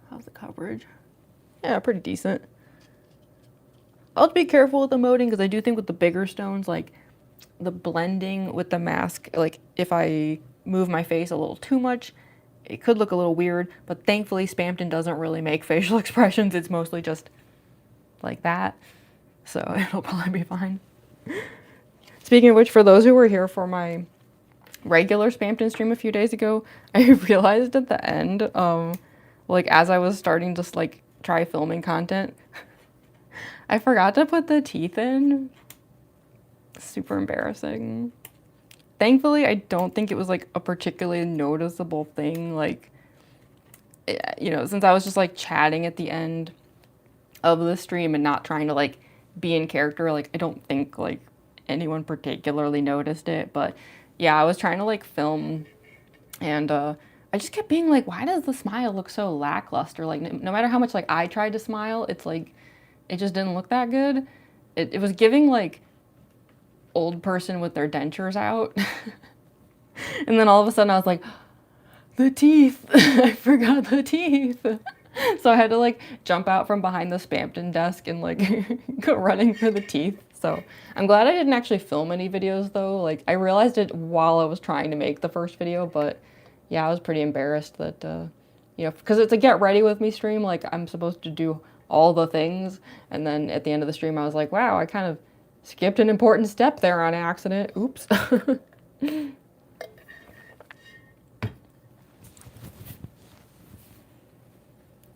How's the coverage? Yeah, pretty decent. I'll be careful with emoting because I do think with the bigger stones, like the blending with the mask, like if I move my face a little too much, it could look a little weird, but thankfully Spamton doesn't really make facial expressions. It's mostly just like that. So it'll probably be fine. Speaking of which, for those who were here for my regular Spamton stream a few days ago, I realized at the end, like as I was starting to like try filming content, I forgot to put the teeth in. Super embarrassing. Thankfully, I don't think it was like a particularly noticeable thing. Like, you know, since I was just like chatting at the end, of the stream and not trying to like be in character. Like I don't think like anyone particularly noticed it, but yeah, I was trying to like film and I just kept being like, why does the smile look so lackluster? Like no matter how much like I tried to smile, it's like it just didn't look that good. It was giving like old person with their dentures out. And then all of a sudden I was like, the teeth. I forgot the teeth. So I had to like jump out from behind the Spamton desk and like go running for the teeth. So I'm glad I didn't actually film any videos though. Like I realized it while I was trying to make the first video, but yeah, I was pretty embarrassed that, you know, because it's a get ready with me stream. Like I'm supposed to do all the things. And then at the end of the stream, I was like, wow, I kind of skipped an important step there on accident. Oops.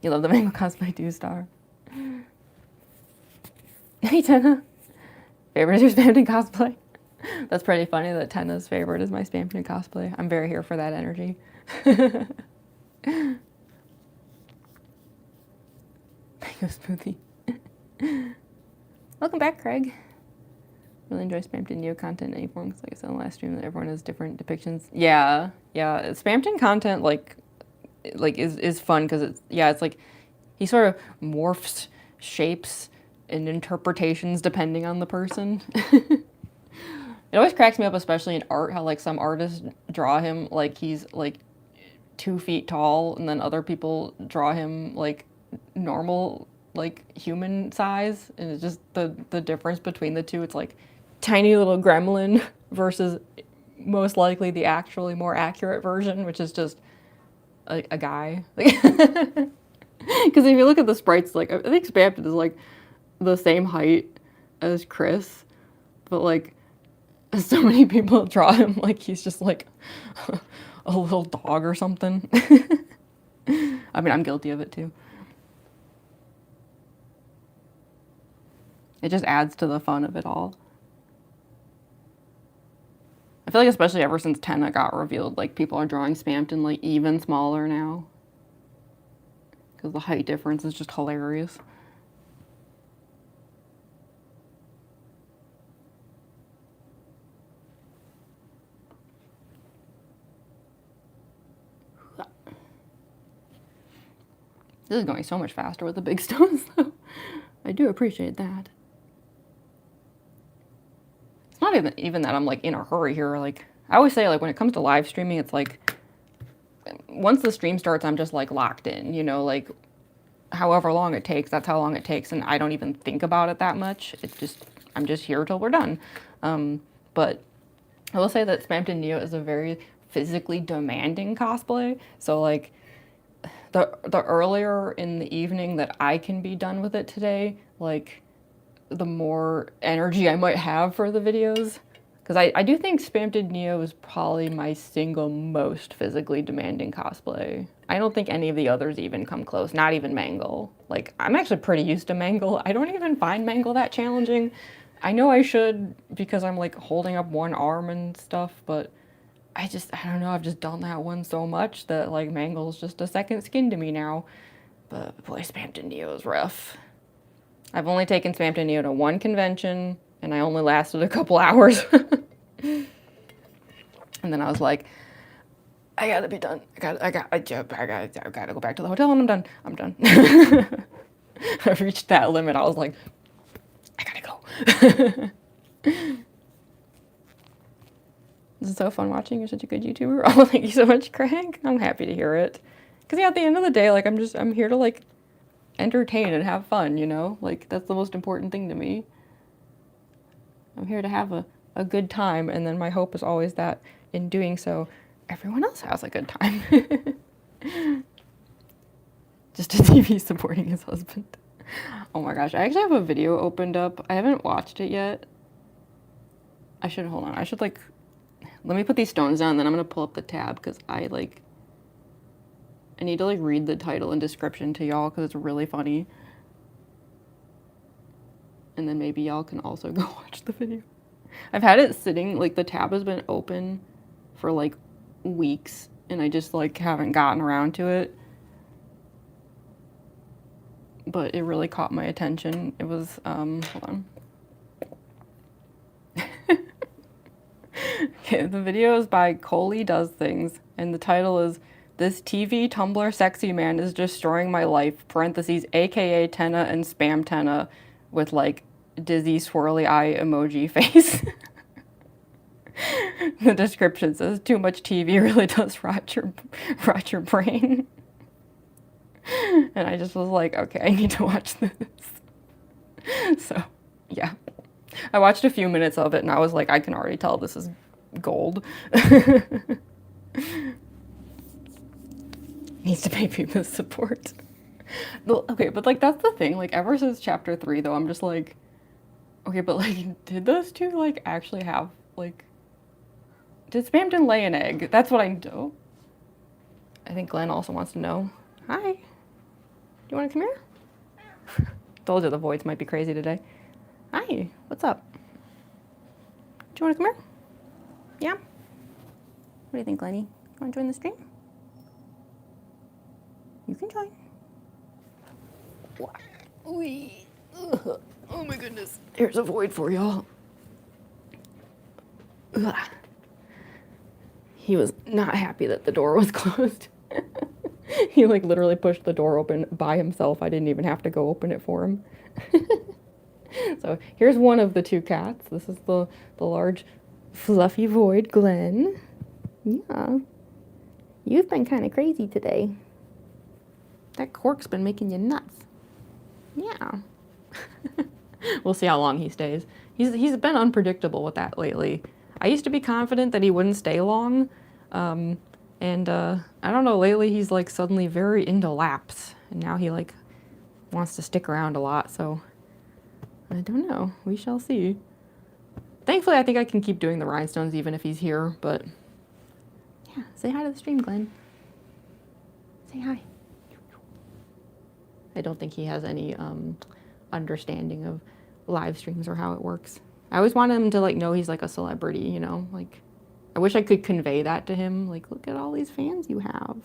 You love the Mango Cosplay 2-star. Hey, Tenna. Favorite is your Spamton cosplay? That's pretty funny that Tenna's favorite is my Spamton cosplay. I'm very here for that energy. Mango smoothie. Welcome back, Craig. Really enjoy Spamton Neo content in any form, because like I said in the last stream, that everyone has different depictions. Yeah, yeah. Spamton content like is fun because it's like he sort of morphs shapes and interpretations depending on the person. It always cracks me up, especially in art, how like some artists draw him like he's like 2 feet tall, and then other people draw him like normal, like human size, and it's just the difference between the two. It's like tiny little gremlin versus most likely the actually more accurate version, which is just a guy. Because if you look at the sprites, like I think Spamton is like the same height as Chris, but like so many people draw him like he's just like a little dog or something. I mean, I'm guilty of it too. It just adds to the fun of it all. I feel like especially ever since Tenna got revealed, like people are drawing Spamton like even smaller now. Because the height difference is just hilarious. This is going so much faster with the big stones though. I do appreciate that. It's not even that I'm like in a hurry here. Like I always say, like when it comes to live streaming, it's like once the stream starts, I'm just like locked in, you know, like however long it takes, that's how long it takes, and I don't even think about it that much. It's just I'm just here till we're done. But I will say that Spamton Neo is a very physically demanding cosplay. So like the earlier in the evening that I can be done with it today, like the more energy I might have for the videos. Because I do think Spamton Neo is probably my single most physically demanding cosplay. I don't think any of the others even come close, not even Mangle. Like, I'm actually pretty used to Mangle. I don't even find Mangle that challenging. I know I should because I'm like holding up one arm and stuff, but I don't know, I've just done that one so much that like Mangle's just a second skin to me now. But boy, Spamton Neo is rough. I've only taken Spamton Neo to one convention, and I only lasted a couple hours. And then I was like, I gotta be done. I gotta go back to the hotel, and I'm done. I reached that limit. I was like, I gotta go. This is so fun watching. You're such a good YouTuber. Oh, thank you so much, Craig. I'm happy to hear it. Because yeah, at the end of the day, like I'm here to like entertain and have fun, you know? Like that's the most important thing to me. I'm here to have a good time, and then my hope is always that in doing so, everyone else has a good time. Just a TV supporting his husband. Oh my gosh, I actually have a video opened up. I haven't watched it yet. Hold on, I should like, let me put these stones down, then I'm gonna pull up the tab, because I need to like read the title and description to y'all, because it's really funny. And then maybe y'all can also go watch the video. I've had it sitting, like the tab has been open for like weeks, and I just like haven't gotten around to it. but it really caught my attention. It was, hold on. Okay, the video is by Coley Does Things, and the title is "This TV Tumblr Sexy Man is Destroying My Life," parentheses, AKA Tenna and Spam Tenna, with like dizzy swirly eye emoji face. The description says, "Too much TV really does rot your brain." And I just was like, okay, I need to watch this. So, yeah. I watched a few minutes of it and I was like, I can already tell this is gold. Needs to pay people support. Okay, but like that's the thing. Like ever since chapter 3 though, I'm just like, okay, but like did those two like actually have like, did Spamton lay an egg? That's what I know. I think Glenn also wants to know. Hi. Do you want to come here? Told you the voids might be crazy today. Hi, what's up? Do you want to come here? Yeah? What do you think, Glenny? You want to join the stream? You can join. Oh my goodness. Here's a void for y'all. He was not happy that the door was closed. He like literally pushed the door open by himself. I didn't even have to go open it for him. So here's one of the two cats. This is the large fluffy void, Glenn. Yeah. You've been kind of crazy today. That cork's been making you nuts. Yeah. We'll see how long he stays. He's been unpredictable with that lately. I used to be confident that he wouldn't stay long. I don't know, lately he's like suddenly very into laps. And now he like wants to stick around a lot, so I don't know. We shall see. Thankfully, I think I can keep doing the rhinestones even if he's here, but yeah, say hi to the stream, Glenn. Say hi. I don't think he has any understanding of live streams or how it works. I always want him to like know he's like a celebrity, you know? Like, I wish I could convey that to him. Like, look at all these fans you have.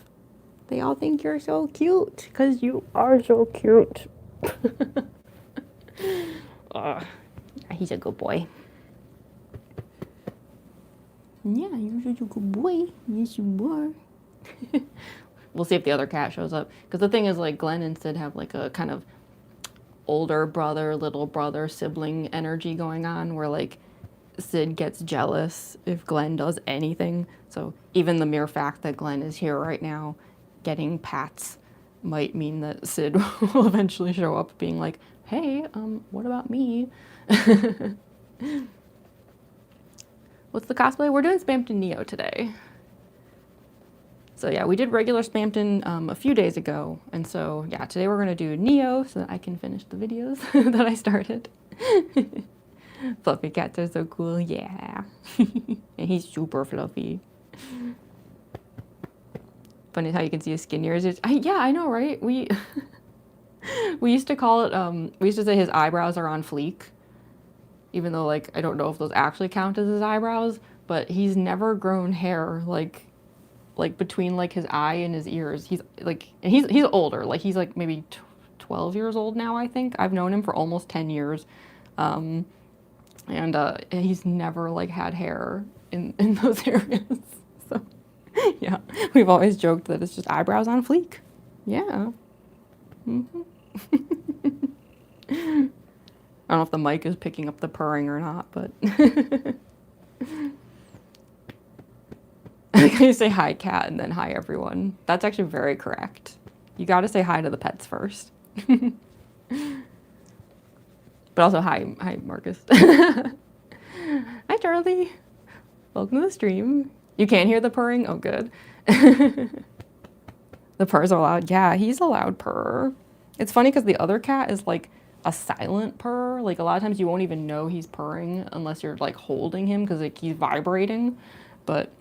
They all think you're so cute, because you are so cute. He's a good boy. Yeah, you're such a good boy. Yes, you are. We'll see if the other cat shows up. Because the thing is, like, Glenn and Sid have, like, a kind of older brother, little brother, sibling energy going on, where, like, Sid gets jealous if Glenn does anything. So even the mere fact that Glenn is here right now getting pats might mean that Sid will eventually show up being like, hey, what about me? What's the cosplay? We're doing Spamton Neo today. So yeah, we did regular Spamton a few days ago. And so yeah, today we're gonna do Neo so that I can finish the videos that I started. Fluffy cats are so cool, yeah. And he's super fluffy. Funny how you can see his skin ears. Yeah, I know, right? We used to call it, we used to say his eyebrows are on fleek. Even though, like, I don't know if those actually count as his eyebrows, but he's never grown hair, like between, like, his eye and his ears. He's, like, and he's older. Like, he's, like, maybe 12 years old now, I think. I've known him for almost 10 years. And he's never, like, had hair in those areas. So, yeah, we've always joked that it's just eyebrows on fleek. Yeah. Mm-hmm. I don't know if the mic is picking up the purring or not, but I like how you say hi, cat, and then hi, everyone. That's actually very correct. You got to say hi to the pets first. But also, hi, Marcus. Hi, Charlie. Welcome to the stream. You can't hear the purring? Oh, good. The purrs are loud. Yeah, he's a loud purr. It's funny because the other cat is like a silent purr. Like a lot of times you won't even know he's purring unless you're like holding him because like he's vibrating. But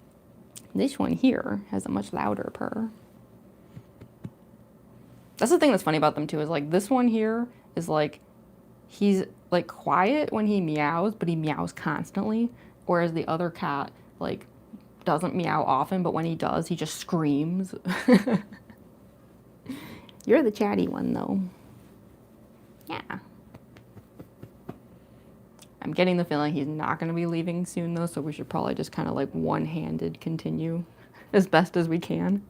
this one here has a much louder purr. That's the thing that's funny about them too, is like this one here is like, he's like quiet when he meows, but he meows constantly. Whereas the other cat like doesn't meow often, but when he does, he just screams. You're the chatty one though. Yeah. I'm getting the feeling he's not going to be leaving soon, though, so we should probably just kind of like one-handed continue as best as we can.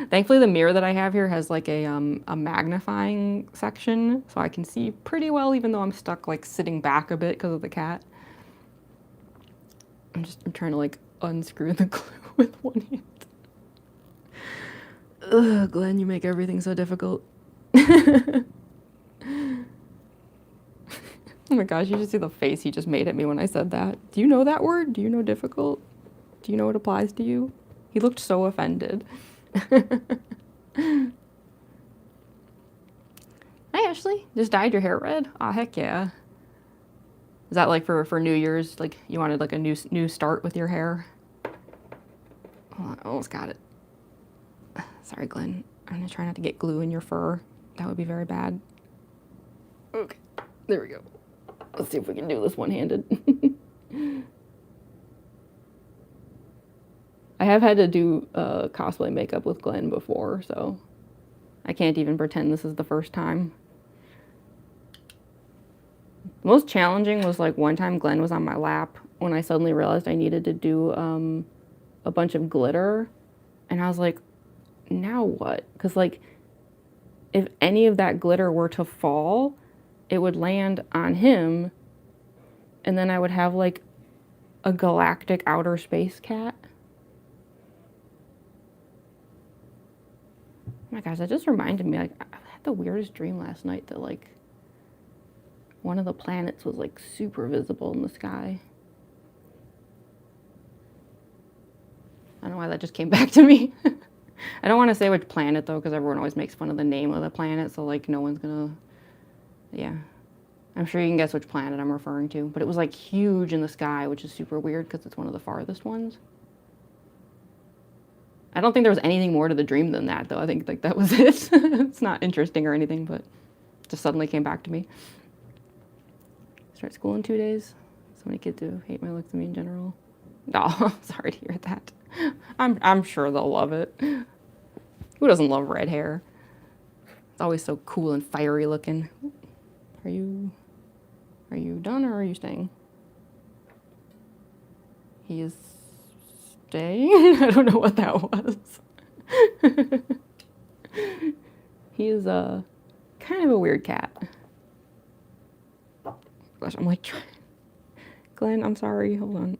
Thankfully, the mirror that I have here has like a magnifying section, so I can see pretty well, even though I'm stuck like sitting back a bit because of the cat. I'm trying to like unscrew the glue with one hand. Ugh, Glenn, you make everything so difficult. Oh my gosh, you should see the face he just made at me when I said that. Do you know that word? Do you know difficult? Do you know it applies to you? He looked so offended. Hi, Ashley. Just dyed your hair red? Aw, heck yeah. Is that like for New Year's? Like you wanted like a new start with your hair? Oh, I almost got it. Sorry, Glenn. I'm gonna try not to get glue in your fur. That would be very bad. Okay, there we go. Let's see if we can do this one-handed. I have had to do cosplay makeup with Glenn before, so I can't even pretend this is the first time. The most challenging was like one time Glenn was on my lap when I suddenly realized I needed to do a bunch of glitter, and I was like, now what? Because like if any of that glitter were to fall, it would land on him, and then I would have like a galactic outer space cat. Oh my gosh, that just reminded me, like, I had the weirdest dream last night that like one of the planets was like super visible in the sky. I don't know why that just came back to me. I don't want to say which planet though, because everyone always makes fun of the name of the planet, so like no one's gonna, yeah. I'm sure you can guess which planet I'm referring to, but it was like huge in the sky, which is super weird because it's one of the farthest ones. I don't think there was anything more to the dream than that, though. I think like that was it. It's not interesting or anything, but it just suddenly came back to me. Start school in 2 days. So many kids do hate my looks and me in general. Oh, sorry to hear that. I'm sure they'll love it. Who doesn't love red hair? It's always so cool and fiery looking. Are you done or are you staying? He is staying? I don't know what that was. He is kind of a weird cat. Gosh, I'm like, Glenn, I'm sorry, hold on.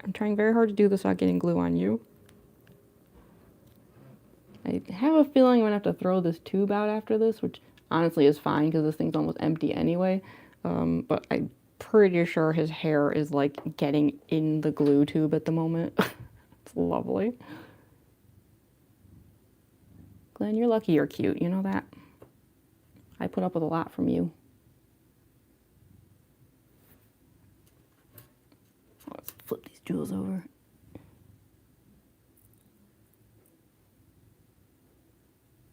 I'm trying very hard to do this without getting glue on you. I have a feeling I'm gonna have to throw this tube out after this, which honestly is fine because this thing's almost empty anyway. But I'm pretty sure his hair is like getting in the glue tube at the moment. It's lovely. Glenn, you're lucky you're cute, you know that? I put up with a lot from you. Let's flip these jewels over.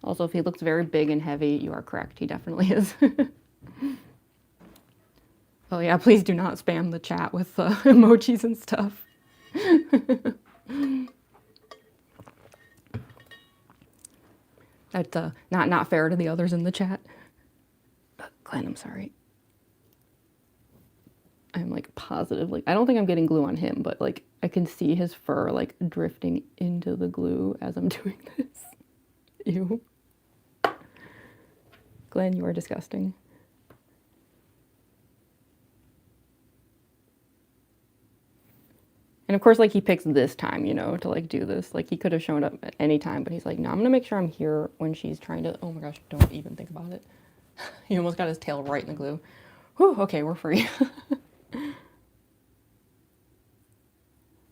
Also, if he looks very big and heavy, you are correct. He definitely is. Oh yeah, please do not spam the chat with emojis and stuff. That's not fair to the others in the chat. Glenn, I'm sorry. I'm like positive, like I don't think I'm getting glue on him, but like I can see his fur like drifting into the glue as I'm doing this. Ew. Glenn, you are disgusting. And of course, like he picks this time, you know, to like do this. Like he could have shown up at any time, but he's like, no, I'm gonna make sure I'm here when she's trying to, oh my gosh, don't even think about it. He almost got his tail right in the glue. Whew, okay, we're free.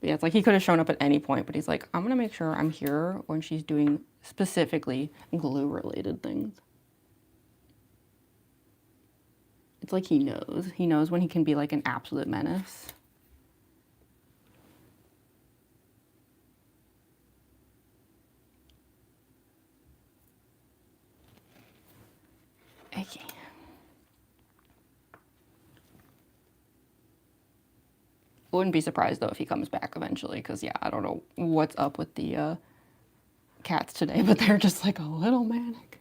Yeah, it's like he could have shown up at any point, but he's like, I'm gonna make sure I'm here when she's doing specifically glue-related things. It's like he knows. He knows when he can be like an absolute menace. Okay. Wouldn't be surprised though if he comes back eventually, because yeah, I don't know what's up with the cats today, but they're just like a little manic.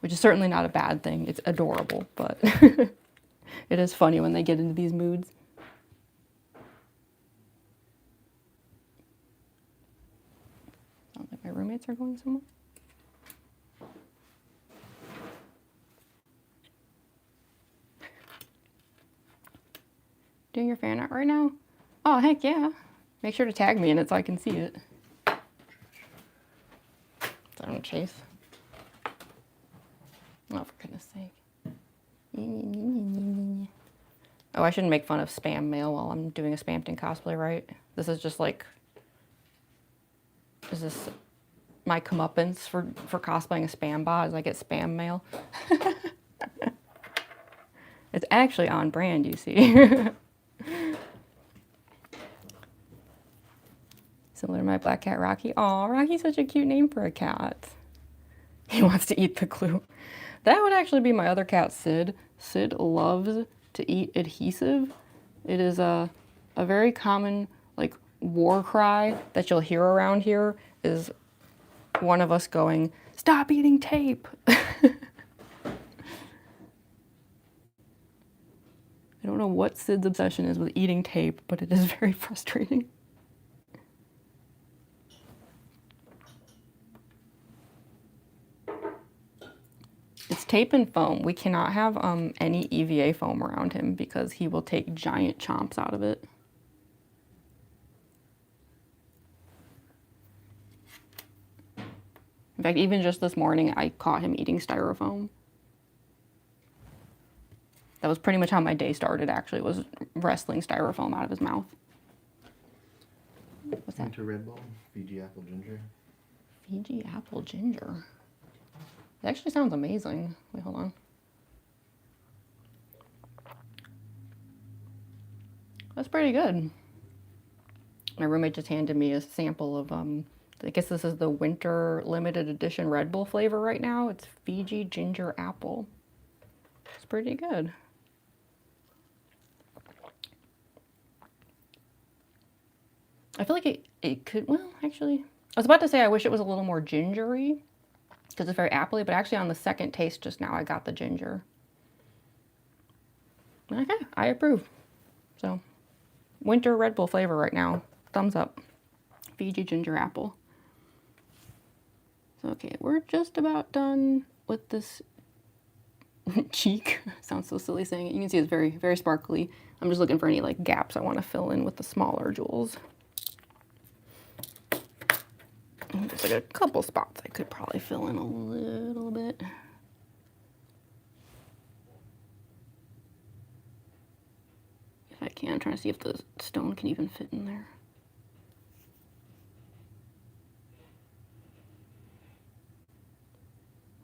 which is certainly not a bad thing. It's adorable, but it is funny when they get into these moods. Sounds like my roommates are going somewhere. Doing your fan art right now? Oh, heck yeah. Make sure to tag me in it so I can see it. So I don't chase. Oh, for goodness sake. Oh, I shouldn't make fun of spam mail while I'm doing a Spamton cosplay, right? This is just like... Is this my comeuppance for cosplaying a spam bot as I get spam mail? It's actually on brand, you see. Similar to my black cat, Rocky. Aw, Rocky's such a cute name for a cat. He wants to eat the glue. That would actually be my other cat, Sid. Sid loves to eat adhesive. It is a very common, like, war cry that you'll hear around here is one of us going, "Stop eating tape." I don't know what Sid's obsession is with eating tape, but it is very frustrating. It's tape and foam. We cannot have any EVA foam around him because he will take giant chomps out of it. In fact, even just this morning, I caught him eating styrofoam. That was pretty much how my day started, actually, was wrestling styrofoam out of his mouth. What's that? Winter Red Bull, Fiji Apple Ginger. Fiji Apple Ginger. It actually sounds amazing. Wait, hold on. That's pretty good. My roommate just handed me a sample of, I guess this is the winter limited edition Red Bull flavor right now. It's Fiji Ginger Apple. It's pretty good. I feel like it could, well, actually, I was about to say I wish it was a little more gingery because it's very appley, but actually on the second taste just now, I got the ginger. Okay, I approve. So, winter Red Bull flavor right now. Thumbs up. Fiji Ginger Apple. So, okay, we're just about done with this cheek. Sounds so silly saying it. You can see it's very, very sparkly. I'm just looking for any like gaps I want to fill in with the smaller jewels. There's like a couple spots I could probably fill in a little bit. If I can, I'm trying to see if the stone can even fit in there.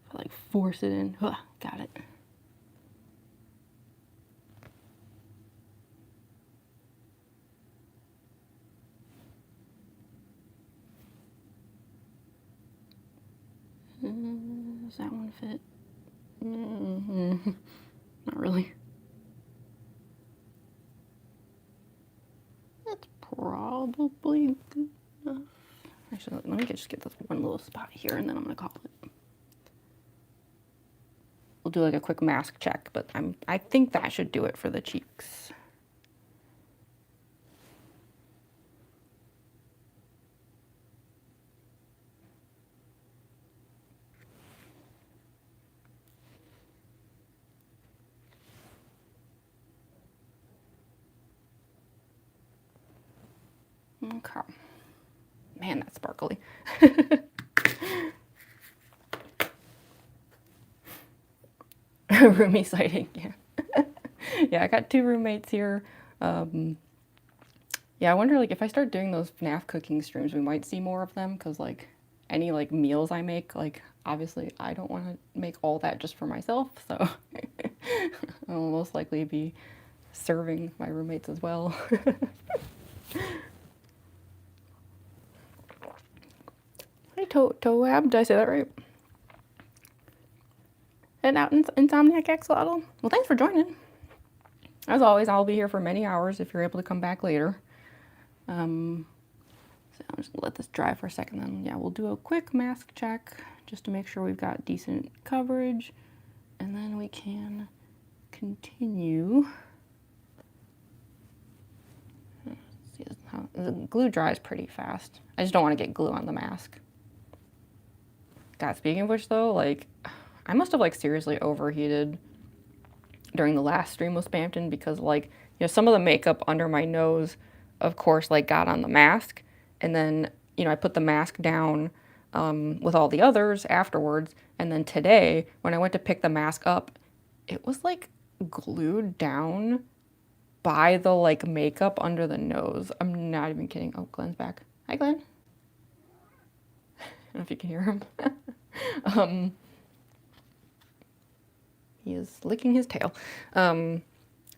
If I like force it in, got it. Does that one fit? Not really. That's probably good enough. Actually, let me just get this one little spot here and then I'm gonna call it. We'll do like a quick mask check, but I think that should do it for the cheeks. Okay. Man, that's sparkly. Roomie sighting, yeah. Yeah, I got 2 roommates here. Yeah, I wonder like if I start doing those FNAF cooking streams, we might see more of them because like any like meals I make, like obviously I don't want to make all that just for myself, so I'll most likely be serving my roommates as well. Hey, Toab, did I say that right? And out Insomniac Axolotl. Well, thanks for joining. As always, I'll be here for many hours if you're able to come back later. So I'm just gonna let this dry for a second, then yeah, we'll do a quick mask check just to make sure we've got decent coverage, and then we can continue. See how the glue dries pretty fast. I just don't want to get glue on the mask. God, speaking of which though, like, I must have like seriously overheated during the last stream with Spamton, because like, you know, some of the makeup under my nose, of course, like got on the mask, and then, you know, I put the mask down with all the others afterwards, and then today when I went to pick the mask up, it was like glued down by the like makeup under the nose. I'm not even kidding. Oh, Glenn's back. Hi, Glenn. I don't know if you can hear him. He is licking his tail.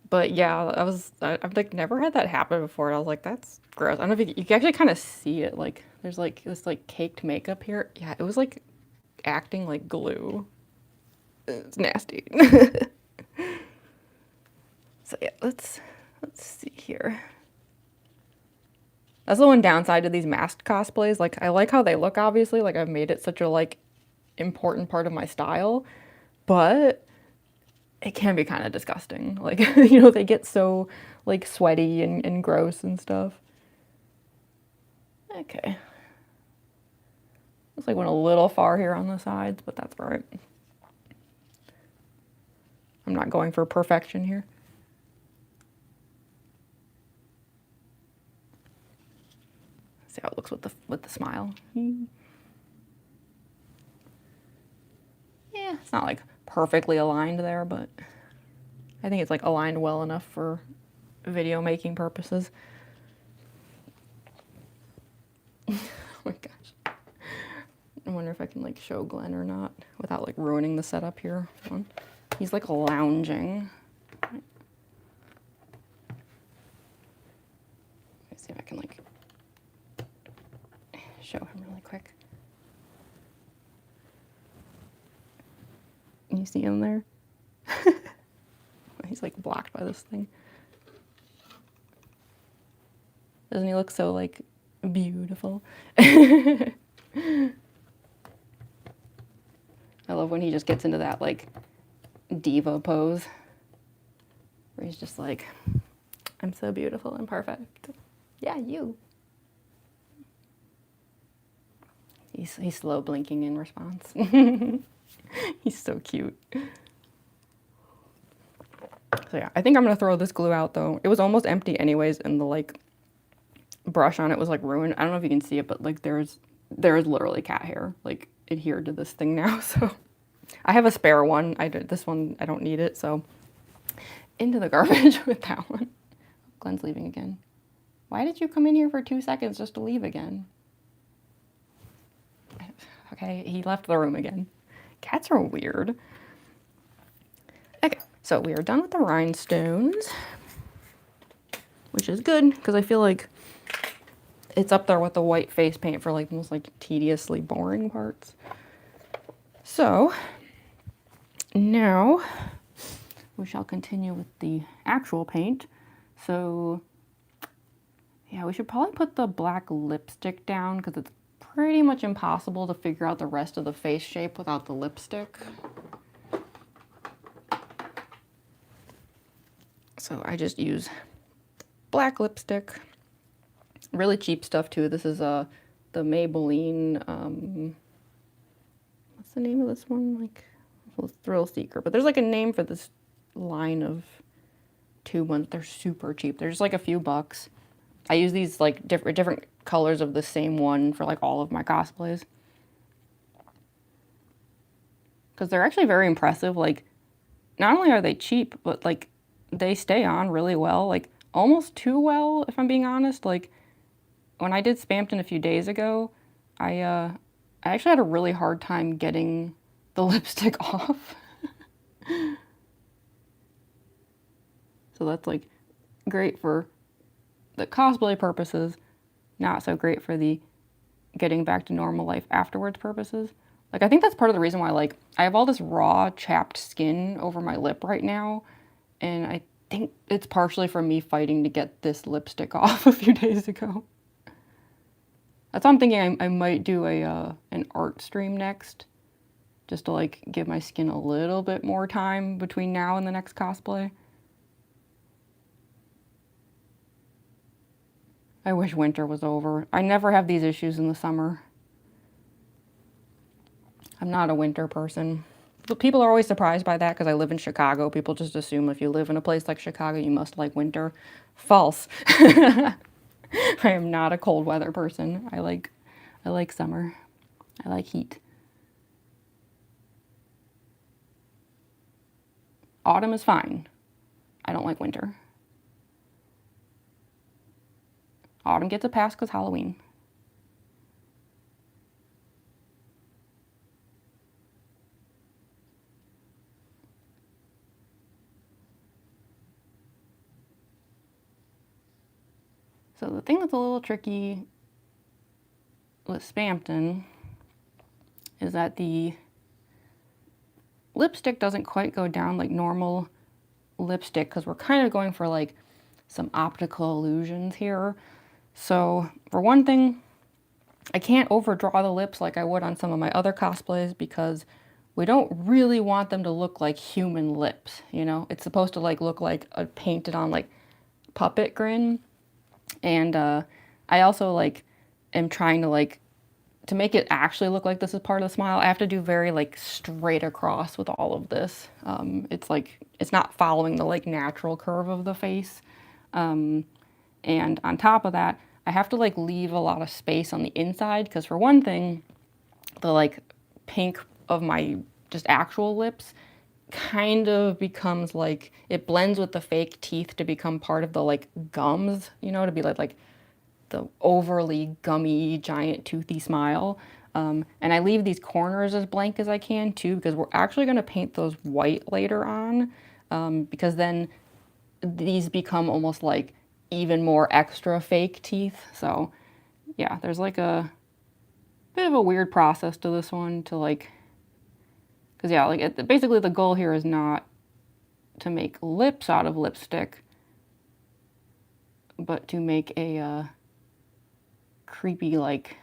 But yeah, I've like never had that happen before. I was like, that's gross. I don't know if you can actually kind of see it. Like there's like this like caked makeup here. Yeah, it was like acting like glue. It's nasty. So yeah, let's see here. That's the one downside to these masked cosplays. Like I like how they look, obviously. Like I've made it such a like important part of my style, but it can be kind of disgusting. Like, you know, they get so like sweaty and gross and stuff. Okay. Looks like went a little far here on the sides, but that's all right. I'm not going for perfection here. See how it looks with the smile. Yeah, it's not like perfectly aligned there, but I think it's like aligned well enough for video making purposes. Oh my gosh. I wonder if I can like show Glenn or not without like ruining the setup here. He's like lounging. Let's see if I can like show him really quick. You see him there? He's like blocked by this thing. Doesn't he look so like beautiful? I love when he just gets into that like diva pose where he's just like, I'm so beautiful and perfect. Yeah, you. He's slow blinking in response. He's so cute. So yeah, I think I'm gonna throw this glue out though. It was almost empty anyways, and the like brush on it was like ruined. I don't know if you can see it, but like there's literally cat hair like adhered to this thing now. So I have a spare one. This one I don't need it, so into the garbage with that one. Glenn's leaving again. Why did you come in here for 2 seconds just to leave again? Okay, he left the room again. Cats are weird. Okay, so we are done with the rhinestones, which is good because I feel like it's up there with the white face paint for like the most like tediously boring parts. So now we shall continue with the actual paint. So yeah, we should probably put the black lipstick down because it's pretty much impossible to figure out the rest of the face shape without the lipstick. So I just use black lipstick. Really cheap stuff too. This is the Maybelline, what's the name of this one? Like, Thrill Seeker. But there's like a name for this line of tube ones. They're super cheap. They're just like a few bucks. I use these like different colors of the same one for like all of my cosplays. Because they're actually very impressive. Like, not only are they cheap, but like they stay on really well. Like, almost too well, if I'm being honest. Like, when I did Spamton a few days ago, I actually had a really hard time getting the lipstick off. So that's like great for the cosplay purposes, not so great for the getting back to normal life afterwards purposes. Like, I think that's part of the reason why, like, I have all this raw, chapped skin over my lip right now, and I think it's partially from me fighting to get this lipstick off a few days ago. That's why I'm thinking I might do an art stream next, just to like give my skin a little bit more time between now and the next cosplay. I wish winter was over. I never have these issues in the summer. I'm not a winter person. But people are always surprised by that because I live in Chicago. People just assume if you live in a place like Chicago, you must like winter. False. I am not a cold weather person. I like summer. I like heat. Autumn is fine. I don't like winter. Autumn gets a pass because Halloween. So the thing that's a little tricky with Spamton is that the lipstick doesn't quite go down like normal lipstick because we're kind of going for like some optical illusions here. So for one thing, I can't overdraw the lips like I would on some of my other cosplays because we don't really want them to look like human lips, you know? It's supposed to like look like a painted on like puppet grin. And I also like am trying to like, to make it actually look like this is part of the smile, I have to do very like straight across with all of this. It's like, it's not following the like natural curve of the face. And on top of that, I have to like leave a lot of space on the inside because for one thing, the like pink of my just actual lips kind of becomes like, it blends with the fake teeth to become part of the like gums, you know, to be like the overly gummy, giant, toothy smile. And I leave these corners as blank as I can too, because we're actually going to paint those white later on, because then these become almost like even more extra fake teeth. So yeah, there's like a bit of a weird process to this one to like, because yeah, like basically the goal here is not to make lips out of lipstick, but to make a creepy, like,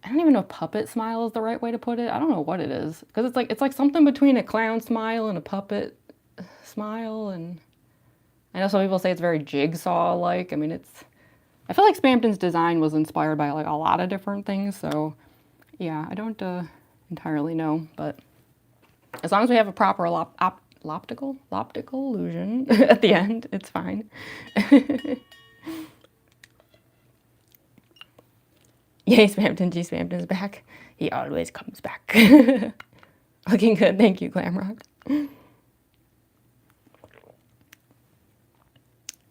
I don't even know if puppet smile is the right way to put it. I don't know what it is, because it's like something between a clown smile and a puppet smile. And I know some people say it's very jigsaw-like. I mean, I feel like Spamton's design was inspired by like a lot of different things. So yeah, I don't entirely know, but as long as we have a proper optical illusion at the end, it's fine. Yay, Spamton. G Spamton's back. He always comes back. Looking good. Thank you, Glamrock. I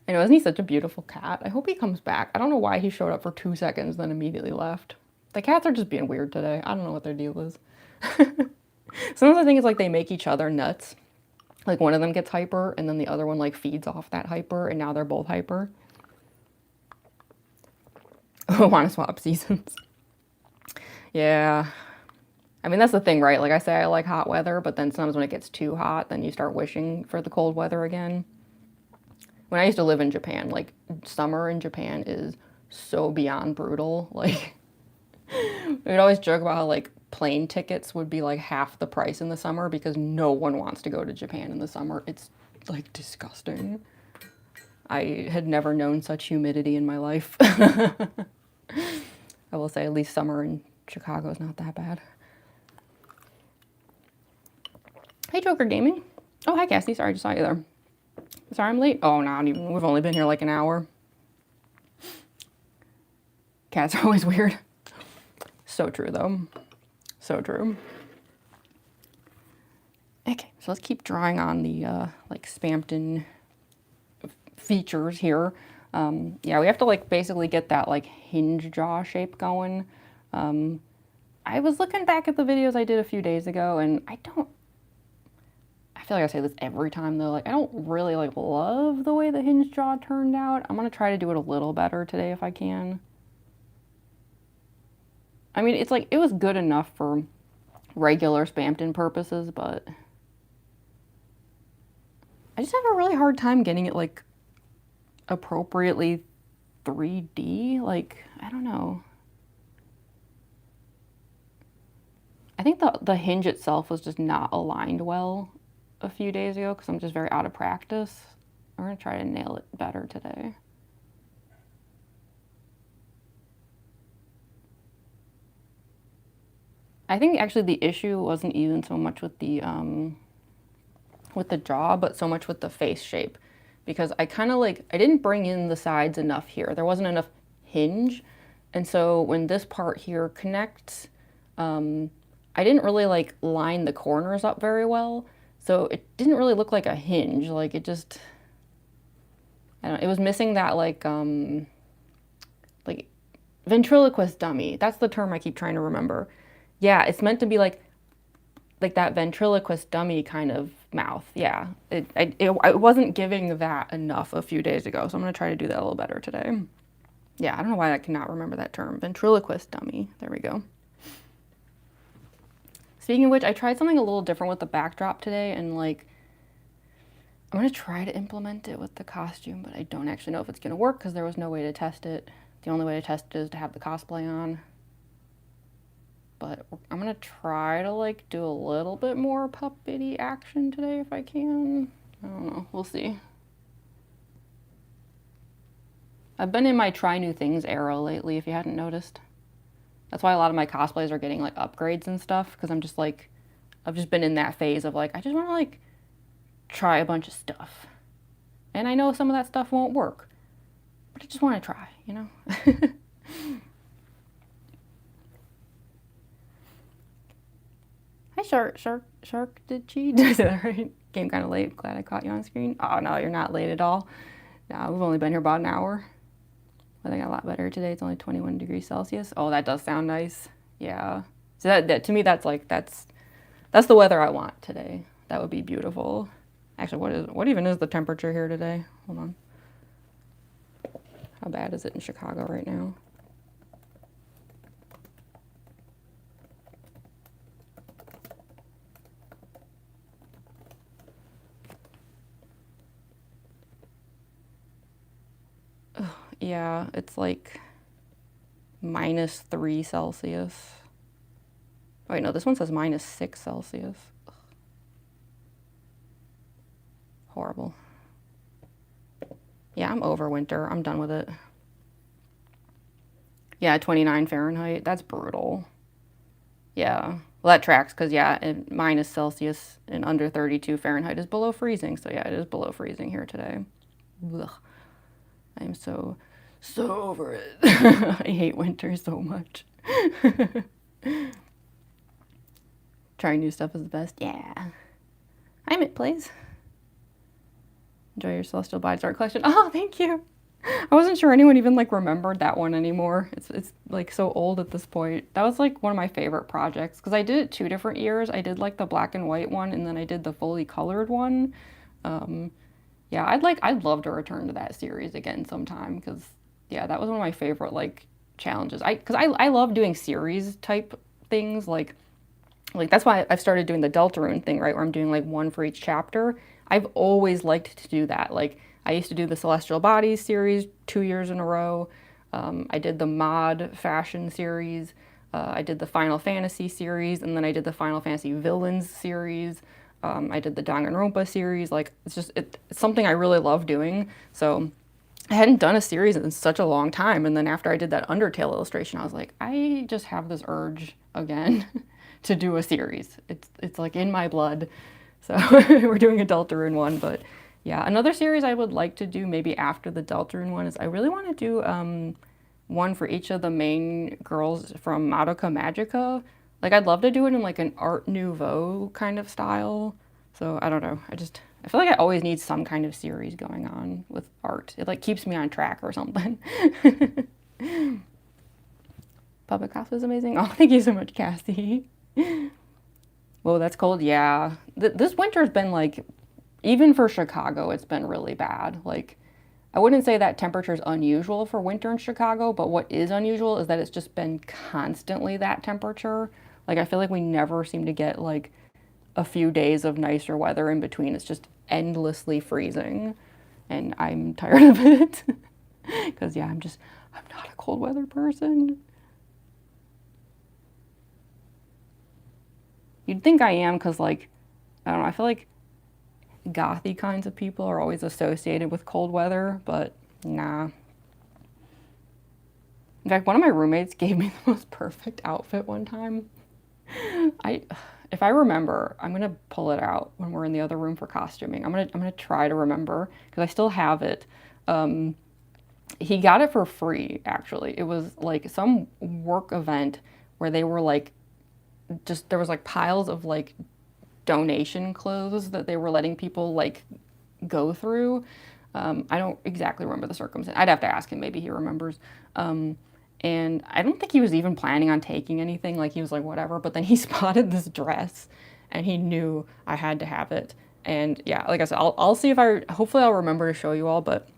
know, isn't he such a beautiful cat? I hope he comes back. I don't know why he showed up for 2 seconds, then immediately left. The cats are just being weird today. I don't know what their deal is. Sometimes I think it's like they make each other nuts. Like one of them gets hyper, and then the other one like feeds off that hyper, and now they're both hyper. Want to swap seasons. Yeah. I mean, that's the thing, right? Like I say, I like hot weather, but then sometimes when it gets too hot, then you start wishing for the cold weather again. When I used to live in Japan, like summer in Japan is so beyond brutal. Like we'd always joke about how like plane tickets would be like half the price in the summer because no one wants to go to Japan in the summer. It's like disgusting. I had never known such humidity in my life. I will say at least summer in Chicago is not that bad. Hey, Joker Gaming. Oh, hi, Cassie. Sorry, I just saw you there. Sorry I'm late. Oh, not even. We've only been here like an hour. Cats are always weird. So true, though. So true. Okay, so let's keep drawing on the like Spamton features here. Yeah, we have to like basically get that like hinge jaw shape going. I was looking back at the videos I did a few days ago, and I feel like I say this every time though, like I don't really like love the way the hinge jaw turned out. I'm gonna try to do it a little better today if I can. I mean, it's like, it was good enough for regular Spamton purposes, but I just have a really hard time getting it like appropriately 3D. Like, I don't know. I think the hinge itself was just not aligned well a few days ago because I'm just very out of practice. I'm going to try to nail it better today. I think actually the issue wasn't even so much with the jaw, but so much with the face shape, because I kind of like, I didn't bring in the sides enough here. There wasn't enough hinge. And so when this part here connects, I didn't really like line the corners up very well. So it didn't really look like a hinge. Like it just, I don't know, it was missing that like ventriloquist dummy. That's the term I keep trying to remember. Yeah, it's meant to be like that ventriloquist dummy kind of mouth. Yeah, it wasn't giving that enough a few days ago, so I'm gonna try to do that a little better today. Yeah, I don't know why I cannot remember that term. Ventriloquist dummy. There we go. Speaking of which, I tried something a little different with the backdrop today, and like, I'm gonna try to implement it with the costume, but I don't actually know if it's gonna work because there was no way to test it. The only way to test it is to have the cosplay on. But I'm gonna try to like do a little bit more puppety action today if I can. I don't know, we'll see. I've been in my try new things era lately, if you hadn't noticed. That's why a lot of my cosplays are getting like upgrades and stuff, because I'm just like, I've just been in that phase of like, I just wanna like try a bunch of stuff. And I know some of that stuff won't work, but I just wanna try, you know? Hi, Shark, did she? Did I say that right? Came kind of late. Glad I caught you on screen. Oh, no, you're not late at all. No, we've only been here about an hour. I think a lot better today. It's only 21 degrees Celsius. Oh, that does sound nice. Yeah. So that to me, that's like, that's the weather I want today. That would be beautiful. Actually, what even is the temperature here today? Hold on. How bad is it in Chicago right now? Yeah, it's like -3 Celsius. Oh, wait, no, this one says -6 Celsius. Ugh. Horrible. Yeah, I'm over winter. I'm done with it. Yeah, 29 Fahrenheit. That's brutal. Yeah. Well, that tracks because, yeah, -Celsius and under 32 Fahrenheit is below freezing. So, yeah, it is below freezing here today. Ugh. I'm so over it. I hate winter so much. Trying new stuff is the best. Yeah. Hi, Mitt, please. Enjoy your Celestial Bodies art collection. Oh, thank you. I wasn't sure anyone even like remembered that one anymore. It's like so old at this point. That was like one of my favorite projects because I did it 2 different years. I did like the black and white one, and then I did the fully colored one. Yeah, I'd love to return to that series again sometime because yeah, that was one of my favorite like challenges. I love doing series type things like that's why I've started doing the Deltarune thing, right, where I'm doing like one for each chapter. I've always liked to do that. Like I used to do the Celestial Bodies series 2 years in a row. I did the mod fashion series. I did the Final Fantasy series, and then I did the Final Fantasy Villains series. I did the Danganronpa series. Like it's something I really love doing. So I hadn't done a series in such a long time. And then after I did that Undertale illustration, I was like, I just have this urge again to do a series. It's like in my blood. So we're doing a Deltarune one, but yeah, another series I would like to do maybe after the Deltarune one is I really want to do one for each of the main girls from Madoka Magica. Like I'd love to do it in like an Art Nouveau kind of style. So I don't know. I feel like I always need some kind of series going on with art. It like keeps me on track or something. Public House is amazing. Oh, thank you so much, Cassie. Whoa, that's cold. Yeah. This winter's been like, even for Chicago, it's been really bad. Like, I wouldn't say that temperature's unusual for winter in Chicago, but what is unusual is that it's just been constantly that temperature. Like, I feel like we never seem to get like a few days of nicer weather in between. It's just endlessly freezing, and I'm tired of it. Because, yeah, I'm not a cold weather person. You'd think I am because, like, I don't know, I feel like gothy kinds of people are always associated with cold weather, but nah. In fact, one of my roommates gave me the most perfect outfit one time. If I remember, I'm gonna pull it out when we're in the other room for costuming. I'm gonna try to remember because I still have it. He got it for free, actually. It was like some work event where they were like, just there was like piles of like donation clothes that they were letting people like go through. I don't exactly remember the circumstance. I'd have to ask him. Maybe he remembers. And I don't think he was even planning on taking anything. Like he was like, whatever. But then he spotted this dress and he knew I had to have it. And yeah, like I said, I'll see if hopefully I'll remember to show you all, but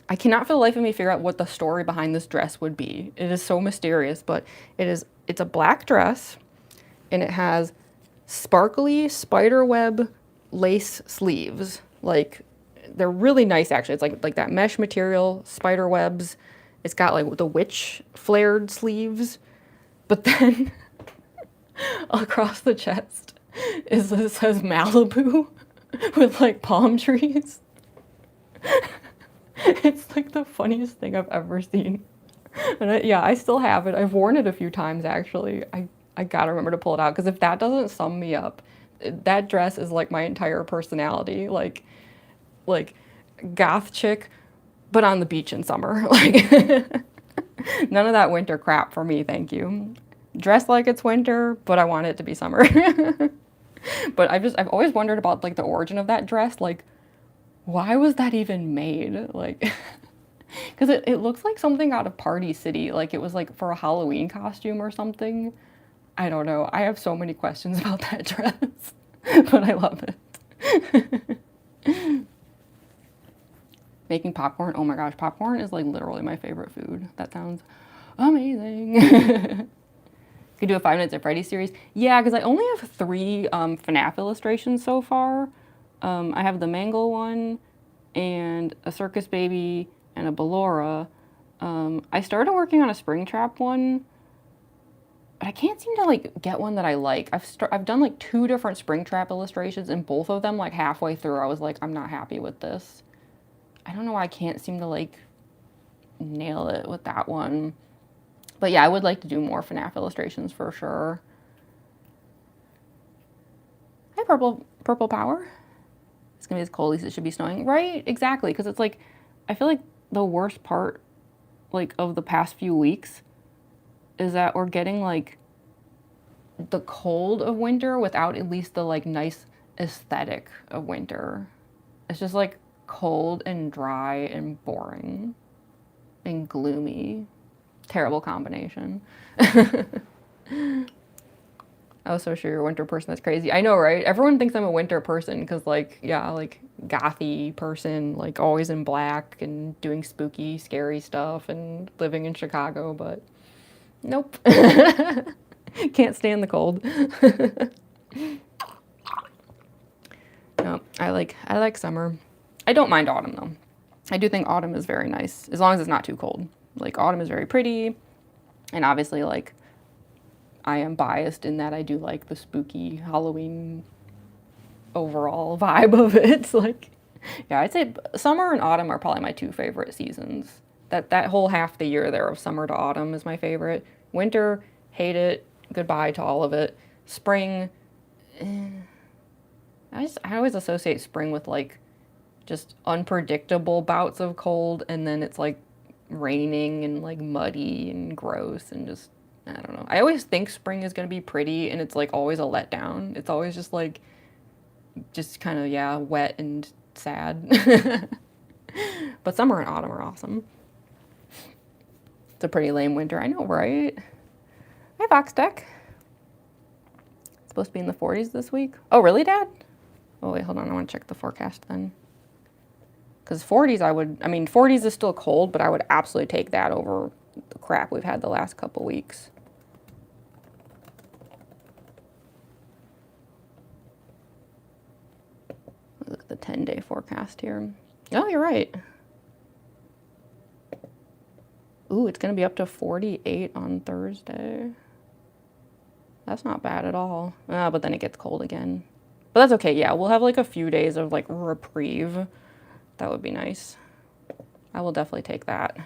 I cannot for the life of me figure out what the story behind this dress would be. It is so mysterious, but it's a black dress and it has sparkly spiderweb lace sleeves. Like they're really nice actually. It's like that mesh material, spider webs. It's got like the witch flared sleeves. But then across the chest it says Malibu with like palm trees. It's like the funniest thing I've ever seen. And I still have it. I've worn it a few times actually. I gotta remember to pull it out because if that doesn't sum me up, that dress is like my entire personality. Like goth chick, but on the beach in summer. Like none of that winter crap for me, thank you. Dress like it's winter, but I want it to be summer. But I've always wondered about like the origin of that dress. Like, why was that even made? Like, because it looks like something out of Party City. Like it was like for a Halloween costume or something. I don't know. I have so many questions about that dress, but I love it. Making popcorn. Oh my gosh, popcorn is like literally my favorite food. That sounds amazing. Could do a 5 Nights at Freddy's series. Yeah, because I only have 3 FNAF illustrations so far. I have the Mangle one, and a Circus Baby, and a Ballora. I started working on a Springtrap one, but I can't seem to like get one that I like. I've done like 2 different Springtrap illustrations, and both of them like halfway through I was like, I'm not happy with this. I don't know why I can't seem to like nail it with that one. But yeah, I would like to do more FNAF illustrations for sure. Hi, Purple Power. It's gonna be as cold as it should be snowing. Right, exactly, because it's like, I feel like the worst part like of the past few weeks is that we're getting like the cold of winter without at least the like nice aesthetic of winter. It's just like cold and dry and boring and gloomy. Terrible combination. I was so sure you're a winter person. That's crazy. I know, right? Everyone thinks I'm a winter person because, like, yeah, like gothy person, like always in black and doing spooky, scary stuff and living in Chicago, but nope. Can't stand the cold. No, I like summer. I don't mind autumn though. I do think autumn is very nice as long as it's not too cold. Like autumn is very pretty, and obviously like I am biased in that I do like the spooky Halloween overall vibe of it. Like, yeah, I'd say summer and autumn are probably my 2 favorite seasons. That whole half the year there of summer to autumn is my favorite. Winter, hate it. Goodbye to all of it. Spring, I always associate spring with like just unpredictable bouts of cold, and then it's like raining and like muddy and gross and just, I don't know. I always think spring is gonna be pretty, and it's like always a letdown. It's always just like, just kind of, yeah, wet and sad. But summer and autumn are awesome. It's a pretty lame winter, I know, right? Hi, Vox Deck. It's supposed to be in the 40s this week. Oh, really, Dad? Oh, wait, hold on. I want to check the forecast then. Because 40s, 40s is still cold, but I would absolutely take that over the crap we've had the last couple weeks. Look at the 10-day forecast here. Oh, you're right. Ooh, it's going to be up to 48 on Thursday. That's not bad at all. But then it gets cold again. But that's okay. Yeah, we'll have like a few days of like reprieve. That would be nice. I will definitely take that.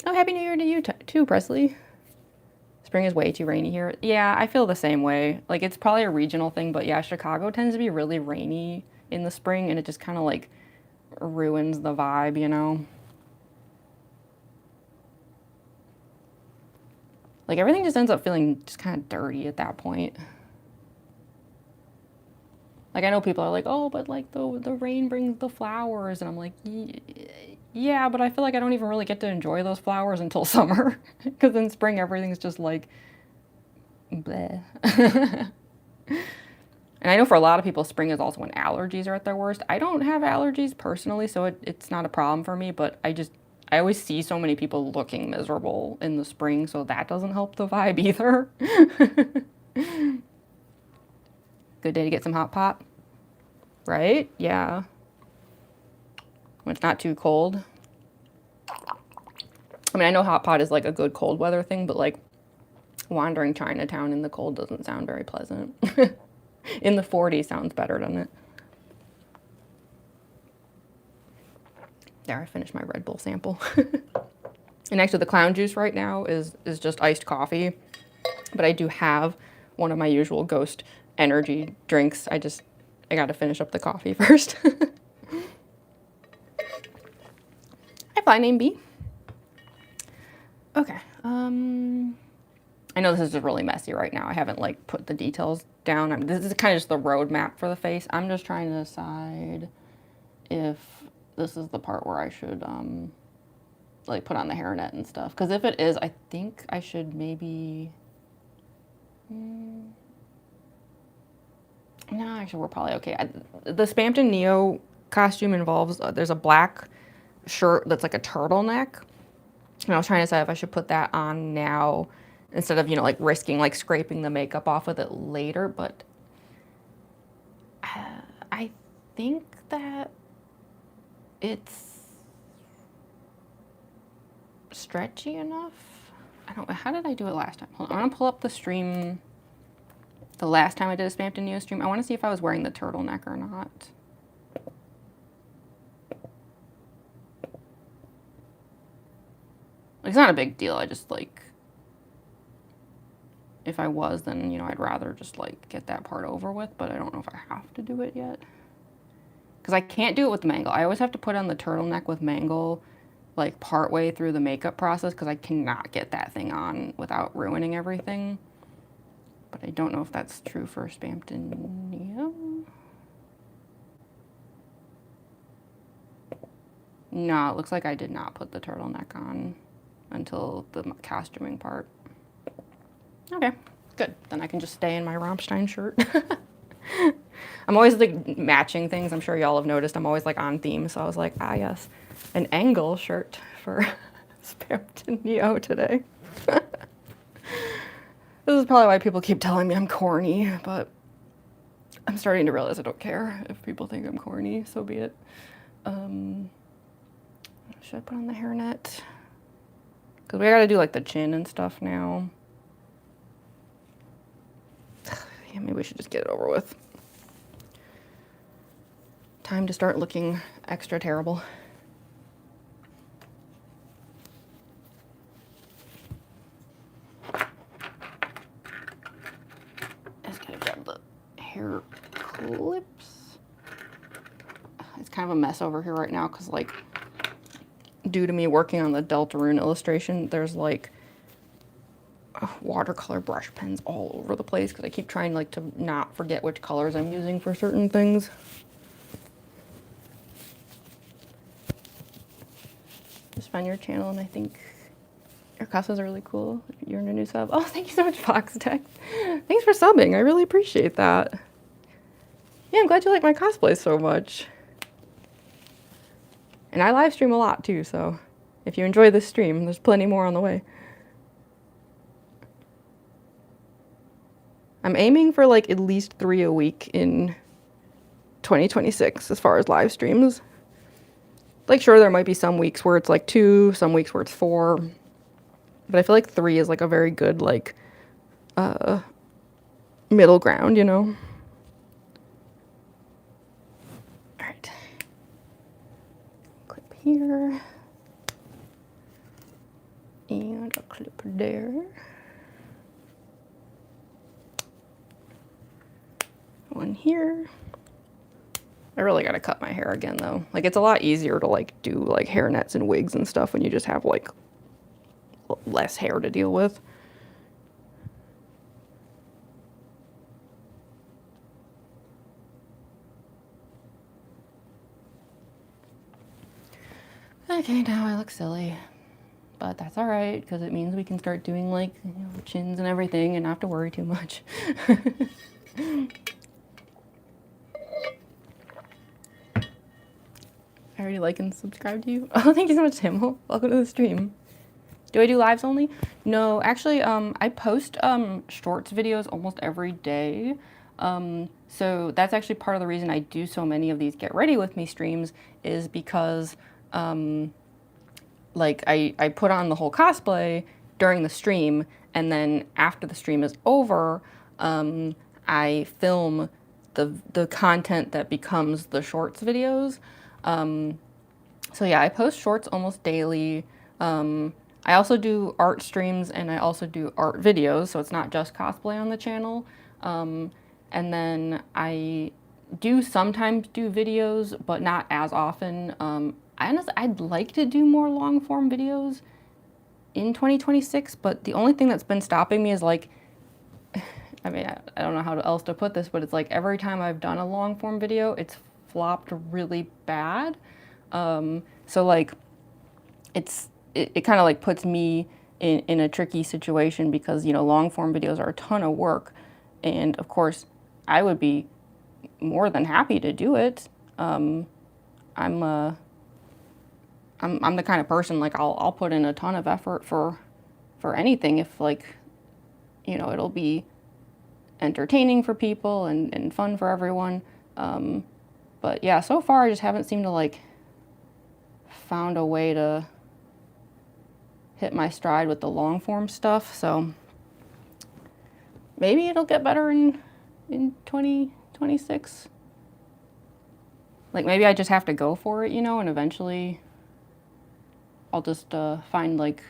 Oh, Happy New Year to you too, Presley. Spring is way too rainy here. Yeah, I feel the same way. Like, it's probably a regional thing, but yeah, Chicago tends to be really rainy in the spring, and it just kind of like ruins the vibe, you know? Like, everything just ends up feeling just kind of dirty at that point. Like, I know people are like, oh, but like the rain brings the flowers. And I'm like, yeah, but I feel like I don't even really get to enjoy those flowers until summer. Because in spring, everything's just like, bleh. And I know for a lot of people, spring is also when allergies are at their worst. I don't have allergies personally, so it's not a problem for me, but I always see so many people looking miserable in the spring, so that doesn't help the vibe either. Good day to get some hot pop, right? Yeah. When it's not too cold. I mean, I know hot pot is like a good cold weather thing, but like wandering Chinatown in the cold doesn't sound very pleasant. In the 40s sounds better, doesn't it? There, I finished my Red Bull sample. And actually the clown juice right now is just iced coffee. But I do have one of my usual Ghost energy drinks. I gotta finish up the coffee first. Hi, Fly Name B. Okay, I know this is just really messy right now. I haven't like put the details down. This is kind of just the roadmap for the face. I'm just trying to decide if this is the part where I should like put on the hairnet and stuff. Because if it is, I think I should maybe. No, actually, we're probably okay. The Spamton Neo costume involves there's a black shirt that's like a turtleneck. And I was trying to decide if I should put that on now instead of, you know, like risking like scraping the makeup off with it later. But I think that it's stretchy enough. I don't know. How did I do it last time? Hold on. I'm going to pull up the stream. The last time I did a Spamton Neo stream. I want to see if I was wearing the turtleneck or not. It's not a big deal. I just like, if I was, then, you know, I'd rather just like get that part over with, but I don't know if I have to do it yet. Because I can't do it with mangle. I always have to put on the turtleneck with mangle like partway through the makeup process because I cannot get that thing on without ruining everything. But I don't know if that's true for Spamton Neo. No, it looks like I did not put the turtleneck on until the costuming part. Okay, good. Then I can just stay in my Rammstein shirt. I'm always like matching things. I'm sure y'all have noticed I'm always like on theme. So I was like, ah yes, an angle shirt for Spamton Neo today. This is probably why people keep telling me I'm corny, but I'm starting to realize I don't care if people think I'm corny, so be it. Should I put on the hairnet? Because we gotta do like the chin and stuff now. Yeah, maybe we should just get it over with. Time to start looking extra terrible. Just gotta grab the hair clips. It's kind of a mess over here right now because like due to me working on the Deltarune illustration, there's like watercolor brush pens all over the place because I keep trying like to not forget which colors I'm using for certain things. Just found your channel and I think your costumes are really cool. You're in a new sub. Oh, thank you so much, Fox Tech. Thanks for subbing. I really appreciate that. Yeah, I'm glad you like my cosplay so much. And I live stream a lot too, so if you enjoy this stream, there's plenty more on the way. I'm aiming for like at least 3 a week in 2026 as far as live streams. Like sure, there might be some weeks where it's like 2, some weeks where it's 4. But I feel like 3 is like a very good like middle ground, you know? All right. Clip here. And a clip there. One here. I really gotta cut my hair again though. Like it's a lot easier to like do like hair nets and wigs and stuff when you just have like less hair to deal with. Okay, now I look silly. But that's all right, because it means we can start doing like, you know, chins and everything and not have to worry too much. I already like and subscribe to you. Oh, thank you so much, Tim. Welcome to the stream. Do I do lives only? No, actually, I post shorts videos almost every day. So that's actually part of the reason I do so many of these Get Ready With Me streams is because like I put on the whole cosplay during the stream, and then after the stream is over, I film the content that becomes the shorts videos. So yeah, I post shorts almost daily. I also do art streams and I also do art videos, so it's not just cosplay on the channel. And then I do sometimes do videos, but not as often. I'd like to do more long form videos in 2026, but the only thing that's been stopping me is like, I mean, I don't know how else to put this, but it's like every time I've done a long form video, it's flopped really bad. So like, it kind of like puts me in a tricky situation because, you know, long form videos are a ton of work. And of course, I would be more than happy to do it. I'm the kind of person, like, I'll put in a ton of effort for anything if, like, you know, it'll be entertaining for people and fun for everyone. But yeah, so far I just haven't seemed to, like, found a way to hit my stride with the long form stuff. So maybe it'll get better in 2026. Like, maybe I just have to go for it, you know, and eventually I'll just find like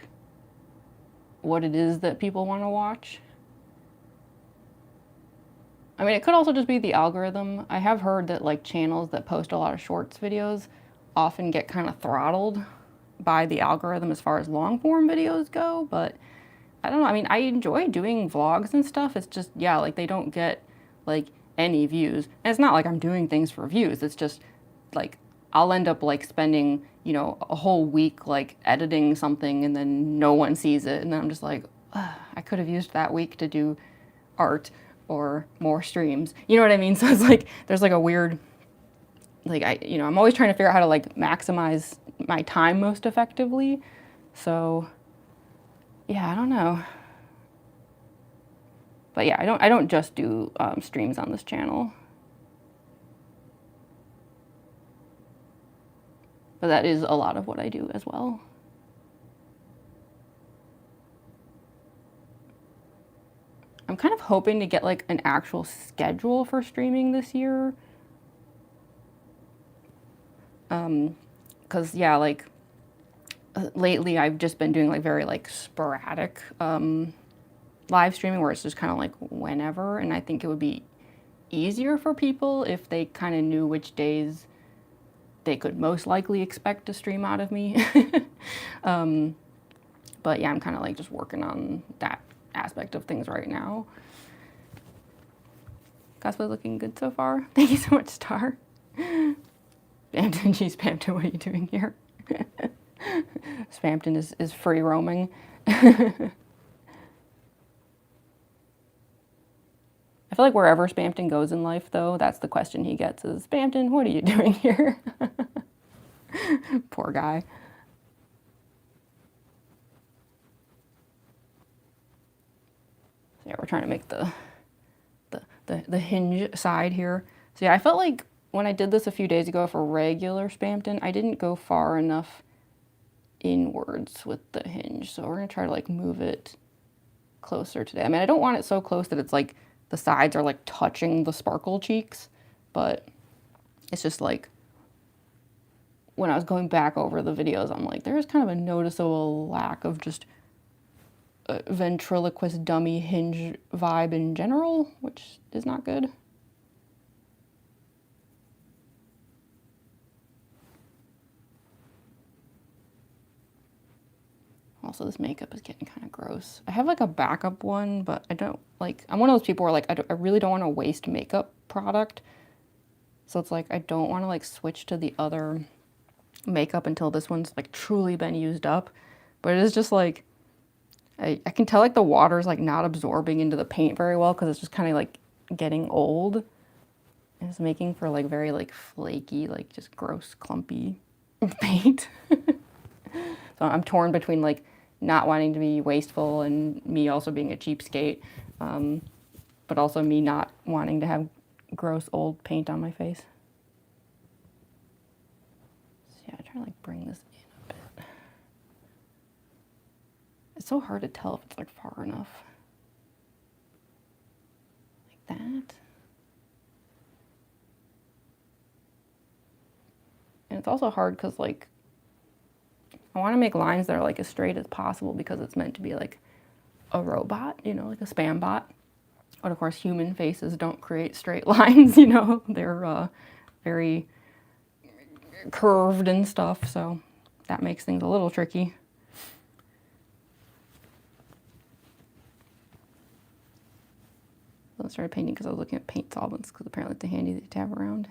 what it is that people want to watch. I mean, it could also just be the algorithm. I have heard that like channels that post a lot of shorts videos often get kind of throttled by the algorithm as far as long form videos go, but I don't know. I mean, I enjoy doing vlogs and stuff. It's just, yeah, like they don't get like any views. And it's not like I'm doing things for views. It's just like I'll end up like spending, you know, a whole week like editing something and then no one sees it. And then I'm just like, I could have used that week to do art or more streams. You know what I mean? So it's like, there's like a weird, like I'm always trying to figure out how to like maximize my time most effectively. So yeah, I don't know. But yeah, I don't just do streams on this channel. But that is a lot of what I do as well. I'm kind of hoping to get like an actual schedule for streaming this year. 'Cause yeah, like lately I've just been doing like very like sporadic live streaming where it's just kind of like whenever, and I think it would be easier for people if they kind of knew which days they could most likely expect to stream out of me. But yeah, I'm kind of like just working on that aspect of things right now. Cosplay looking good so far. Thank you so much, Star. Spamton, geez, Spamton, what are you doing here? Spamton is free roaming. I feel like wherever Spamton goes in life, though, that's the question he gets is, Spamton, what are you doing here? Poor guy. So yeah, we're trying to make the hinge side here. So yeah, I felt like when I did this a few days ago for regular Spamton, I didn't go far enough inwards with the hinge. So we're gonna try to like move it closer today. I mean, I don't want it so close that it's like the sides are like touching the sparkle cheeks, but it's just like when I was going back over the videos, I'm like, there's kind of a noticeable lack of just a ventriloquist dummy hinge vibe in general, which is not good. Also, this makeup is getting kind of gross. I have like a backup one, but I don't like, I'm one of those people where like, I really don't want to waste makeup product. So it's like, I don't want to like switch to the other makeup until this one's like truly been used up. But it is just like, I can tell like the water's like not absorbing into the paint very well because it's just kind of like getting old. And it's making for like very like flaky, like just gross, clumpy paint. So I'm torn between like not wanting to be wasteful and me also being a cheapskate, but also me not wanting to have gross old paint on my face. So yeah, I try to like bring this in a bit. It's so hard to tell if it's like far enough. Like that. And it's also hard because like I want to make lines that are like as straight as possible because it's meant to be like a robot, you know, like a spam bot. But of course, human faces don't create straight lines, you know, they're very curved and stuff, so that makes things a little tricky. I started painting because I was looking at paint solvents because apparently they're handy to have around.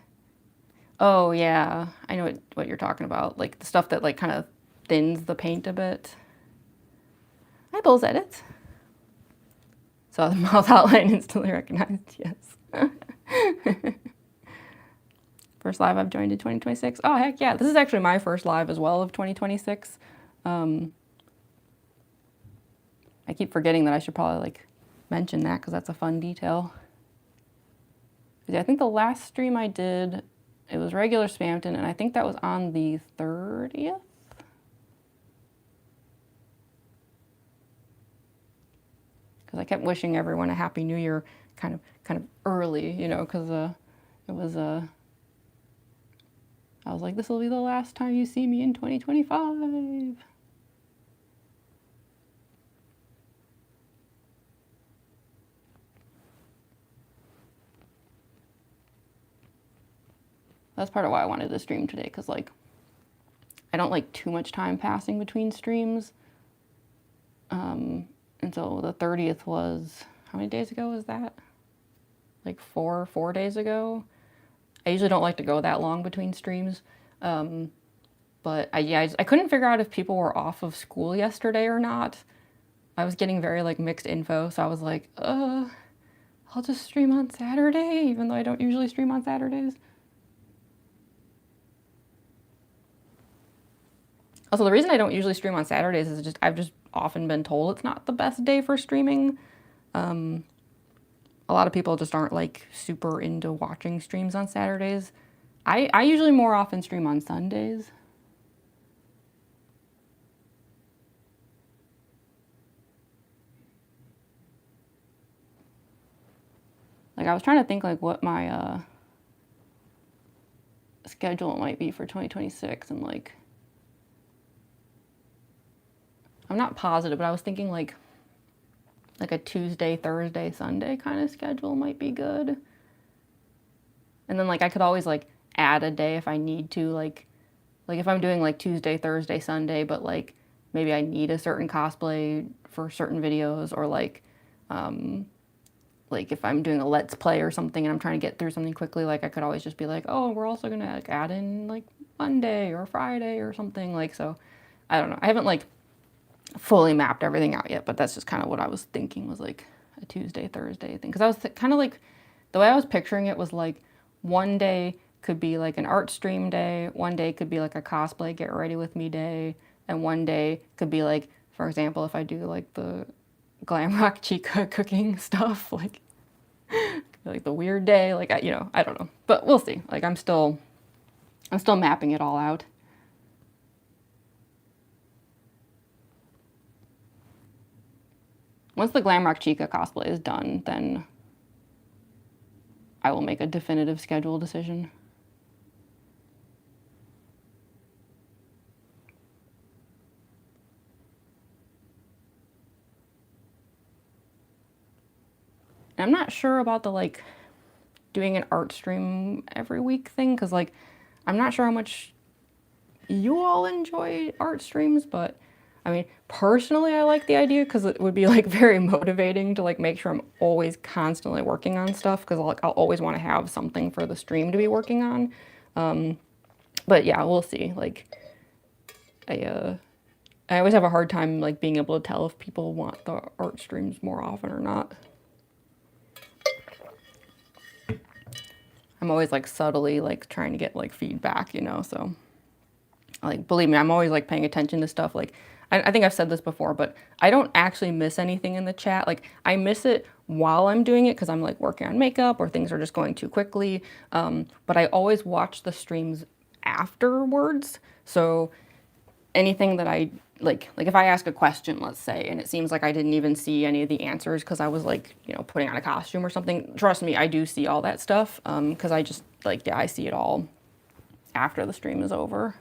Oh yeah, I know what you're talking about, like the stuff that like kind of thins the paint a bit. Hi, Bulls Edits. So the mouth outline instantly recognized, yes. First live I've joined in 2026. Oh, heck yeah. This is actually my first live as well of 2026. I keep forgetting that I should probably like mention that because that's a fun detail. Yeah, I think the last stream I did, it was regular Spamton, and I think that was on the 30th. Because I kept wishing everyone a Happy New Year kind of early, you know, because it was I was like, this will be the last time you see me in 2025. That's part of why I wanted to stream today, because like I don't like too much time passing between streams. And so the 30th was, how many days ago was that? Like four days ago. I usually don't like to go that long between streams. But I couldn't figure out if people were off of school yesterday or not. I was getting very like mixed info, so I was like, I'll just stream on Saturday, even though I don't usually stream on Saturdays. Also, the reason I don't usually stream on Saturdays is just I've just often been told it's not the best day for streaming. A lot of people just aren't like super into watching streams on Saturdays. I usually more often stream on Sundays. Like I was trying to think like what my schedule might be for 2026, and like I'm not positive, but I was thinking like a Tuesday, Thursday, Sunday kind of schedule might be good. And then like I could always like add a day if I need to, like if I'm doing like Tuesday, Thursday, Sunday, but like maybe I need a certain cosplay for certain videos, or like if I'm doing a let's play or something and I'm trying to get through something quickly, like I could always just be like, oh, we're also gonna like add in like Monday or Friday or something. Like, so I don't know, I haven't like fully mapped everything out yet, but that's just kind of what I was thinking, was like a Tuesday, Thursday thing. Because I was kind of like, the way I was picturing it was like one day could be like an art stream day, one day could be like a cosplay get ready with me day, and one day could be like, for example, if I do like the glam rock chica cooking stuff, like the weird day, like I don't know, but we'll see. Like I'm still mapping it all out. Once the Glamrock Chica cosplay is done, then I will make a definitive schedule decision. And I'm not sure about the like doing an art stream every week thing, because like I'm not sure how much you all enjoy art streams, but I mean, personally, I like the idea because it would be like very motivating to like make sure I'm always constantly working on stuff, because like I'll always want to have something for the stream to be working on. But yeah, we'll see. Like I always have a hard time like being able to tell if people want the art streams more often or not. I'm always like subtly like trying to get like feedback, you know, so like believe me, I'm always like paying attention to stuff. Like I think I've said this before, but I don't actually miss anything in the chat. Like I miss it while I'm doing it because I'm like working on makeup or things are just going too quickly. But I always watch the streams afterwards. So anything that I like if I ask a question, let's say, and it seems like I didn't even see any of the answers because I was like, you know, putting on a costume or something. Trust me, I do see all that stuff because I just like, yeah, I see it all after the stream is over.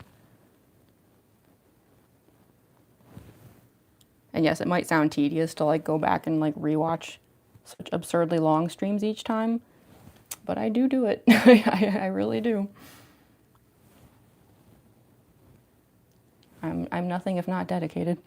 And yes, it might sound tedious to like go back and like rewatch such absurdly long streams each time, but I do it. I really do. I'm nothing if not dedicated.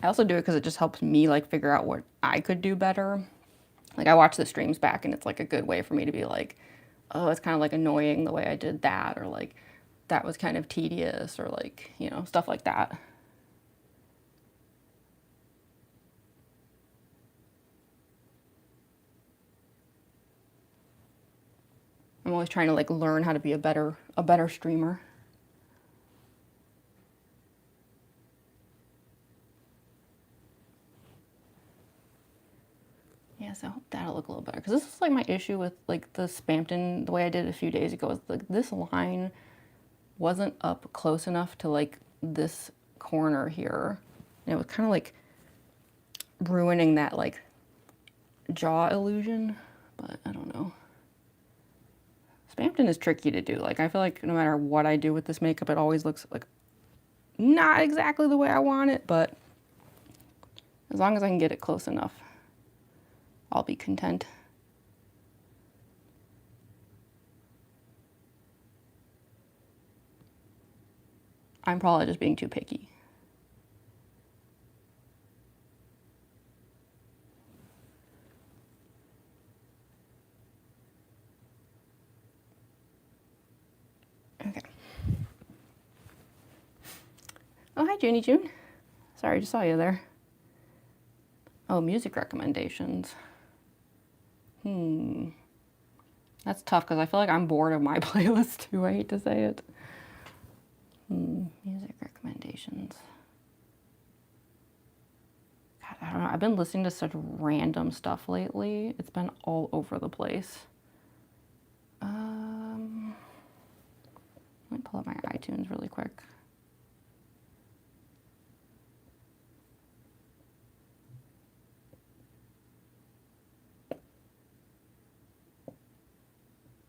I also do it because it just helps me like figure out what I could do better. Like I watch the streams back and it's like a good way for me to be like, oh, it's kind of like annoying the way I did that, or like that was kind of tedious, or like, you know, stuff like that. I'm always trying to like learn how to be a better streamer. Yes, I hope that'll look a little better. Because this is like my issue with like the Spamton, the way I did it a few days ago, is like this line wasn't up close enough to like this corner here. And it was kind of like ruining that like jaw illusion, but I don't know. Spamton is tricky to do. Like I feel like no matter what I do with this makeup, it always looks like not exactly the way I want it, but as long as I can get it close enough, I'll be content. I'm probably just being too picky. Okay. Oh, hi, Junie June. Sorry, I just saw you there. Oh, music recommendations. That's tough because I feel like I'm bored of my playlist too. I hate to say it. Music recommendations. God, I don't know. I've been listening to such random stuff lately. It's been all over the place. Let me pull up my iTunes really quick.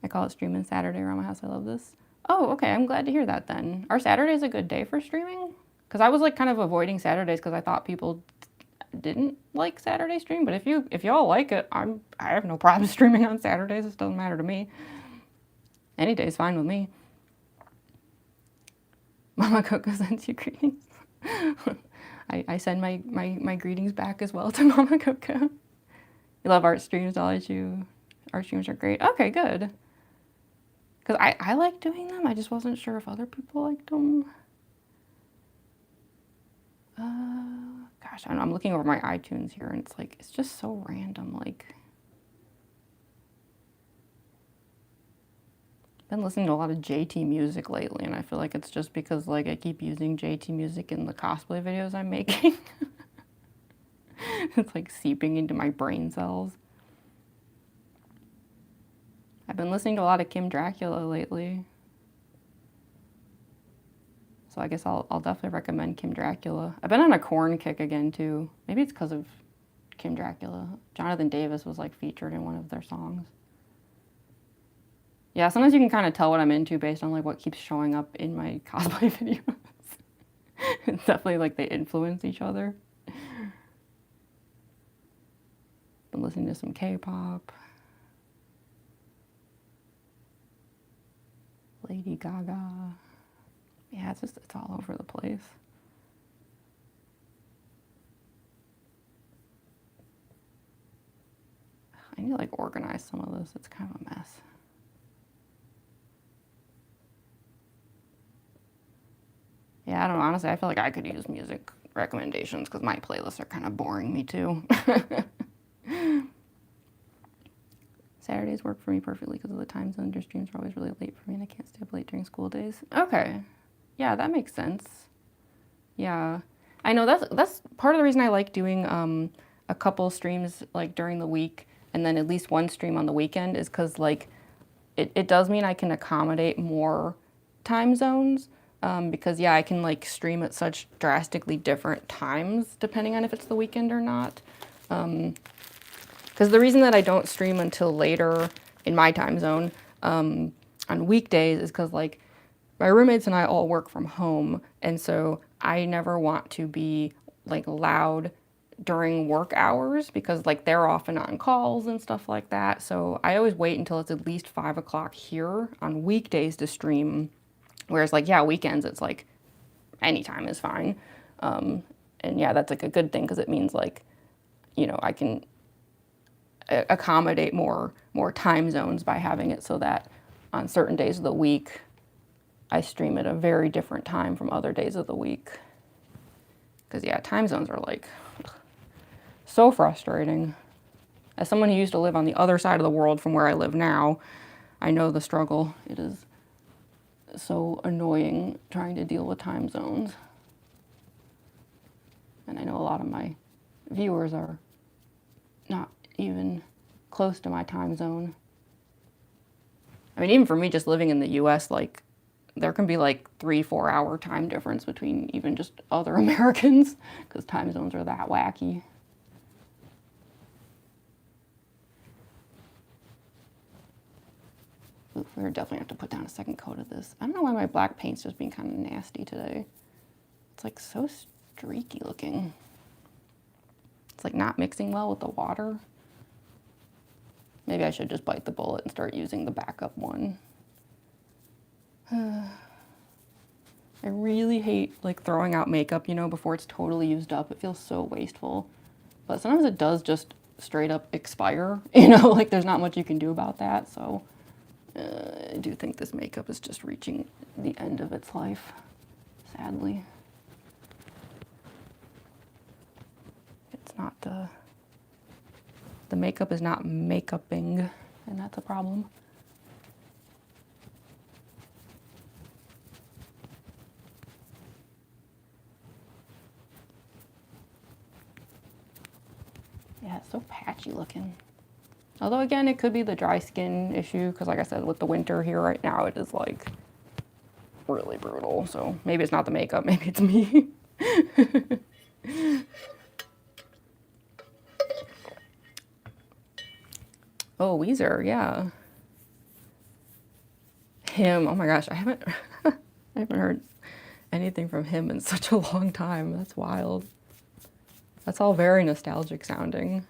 I call it streaming Saturday around my house. I love this. Oh, okay. I'm glad to hear that then. Are Saturdays a good day for streaming? Because I was like kind of avoiding Saturdays because I thought people didn't like Saturday stream. But if y'all like it, I have no problem streaming on Saturdays. It doesn't matter to me. Any day's fine with me. Mama Coco sends you greetings. I send my greetings back as well to Mama Coco. You love art streams, I'll let you. Art streams are great. Okay, good. Because I like doing them. I just wasn't sure if other people liked them. Gosh, I don't know. I'm looking over my iTunes here and it's like, it's just so random. Like, I've been listening to a lot of JT music lately and I feel like it's just because like I keep using JT music in the cosplay videos I'm making. It's like seeping into my brain cells. I've been listening to a lot of Kim Dracula lately. So I guess I'll definitely recommend Kim Dracula. I've been on a Korn kick again too. Maybe it's because of Kim Dracula. Jonathan Davis was like featured in one of their songs. Yeah, sometimes you can kind of tell what I'm into based on like what keeps showing up in my cosplay videos. It's definitely like they influence each other. Been listening to some K-pop. Lady Gaga. Yeah, it's all over the place. I need to like organize some of this. It's kind of a mess. Yeah, I don't know. Honestly, I feel like I could use music recommendations because my playlists are kind of boring me too. Saturdays work for me perfectly because of the time zone. Your streams are always really late for me and I can't stay up late during school days. Okay. Yeah, that makes sense. Yeah. I know that's part of the reason I like doing a couple streams like during the week and then at least one stream on the weekend is because like it does mean I can accommodate more time zones because yeah, I can like stream at such drastically different times depending on if it's the weekend or not. Because the reason that I don't stream until later in my time zone on weekdays is because like my roommates and I all work from home, and so I never want to be like loud during work hours because like they're often on calls and stuff like that. So I always wait until it's at least 5 o'clock here on weekdays to stream. Whereas like, yeah, weekends, it's like anytime is fine. And yeah, that's like a good thing because it means like, you know, I can accommodate more time zones by having it so that on certain days of the week, I stream at a very different time from other days of the week. Because yeah, time zones are like so frustrating. As someone who used to live on the other side of the world from where I live now, I know the struggle. It is so annoying trying to deal with time zones. And I know a lot of my viewers are not even close to my time zone. I mean, even for me just living in the US, like there can be like 3-4 hour time difference between even just other Americans because time zones are that wacky. Ooh, we're definitely have to put down a second coat of this. I don't know why my black paint's just being kind of nasty today. It's like so streaky looking. It's like not mixing well with the water. Maybe I should just bite the bullet and start using the backup one. I really hate like throwing out makeup, you know, before it's totally used up. It feels so wasteful. But sometimes it does just straight up expire, you know, like there's not much you can do about that. So I do think this makeup is just reaching the end of its life, sadly. It's not the makeup is not makeuping, and that's a problem. Yeah, it's so patchy looking. Although again, it could be the dry skin issue, because like I said, with the winter here right now, it is like really brutal. So maybe it's not the makeup, maybe it's me. Oh, Weezer, yeah. Him, oh my gosh, I haven't heard anything from him in such a long time. That's wild. That's all very nostalgic sounding.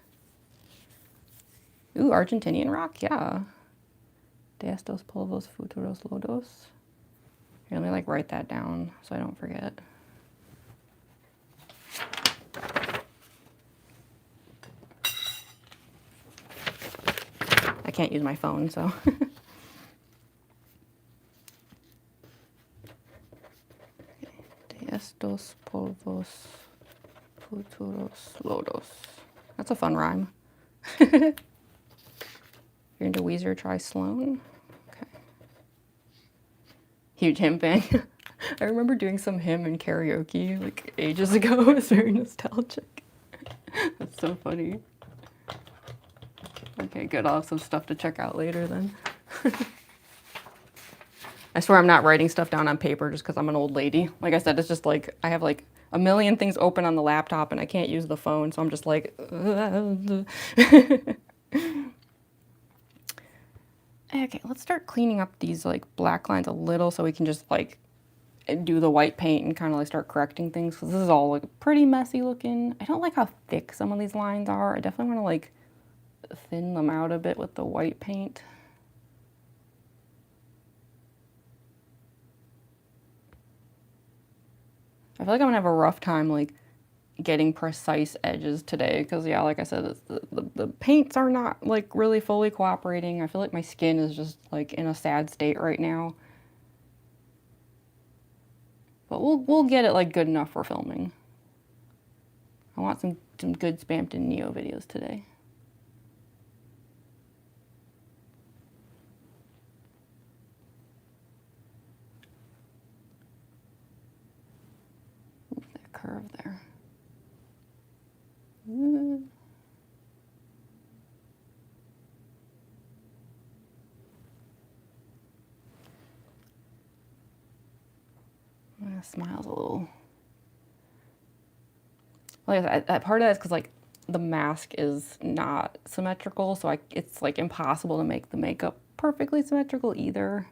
Ooh, Argentinian rock, yeah. De estos polvos futuros lodos. Here, let me like write that down so I don't forget. I can't use my phone, so. De estos polvos futuros lodos. That's a fun rhyme. You're into Weezer, try Sloan. Okay. Huge hymn fan. I remember doing some hymn in karaoke like ages ago. It was very nostalgic. That's so funny. Okay, good. I'll have some stuff to check out later then. I swear I'm not writing stuff down on paper just because I'm an old lady. Like I said, it's just like I have like a million things open on the laptop and I can't use the phone, so I'm just like... Okay, let's start cleaning up these like black lines a little so we can just like do the white paint and kind of like start correcting things, because this is all like pretty messy looking. I don't like how thick some of these lines are. I definitely want to like thin them out a bit with the white paint. I feel like I'm gonna have a rough time like getting precise edges today, because yeah, like I said, the paints are not like really fully cooperating. I feel like my skin is just like in a sad state right now. But we'll get it like good enough for filming. I want some good Spamton Neo videos today. Move that curve there. Smile's a little... Like I said, part of that is because like the mask is not symmetrical, so it's like impossible to make the makeup perfectly symmetrical either.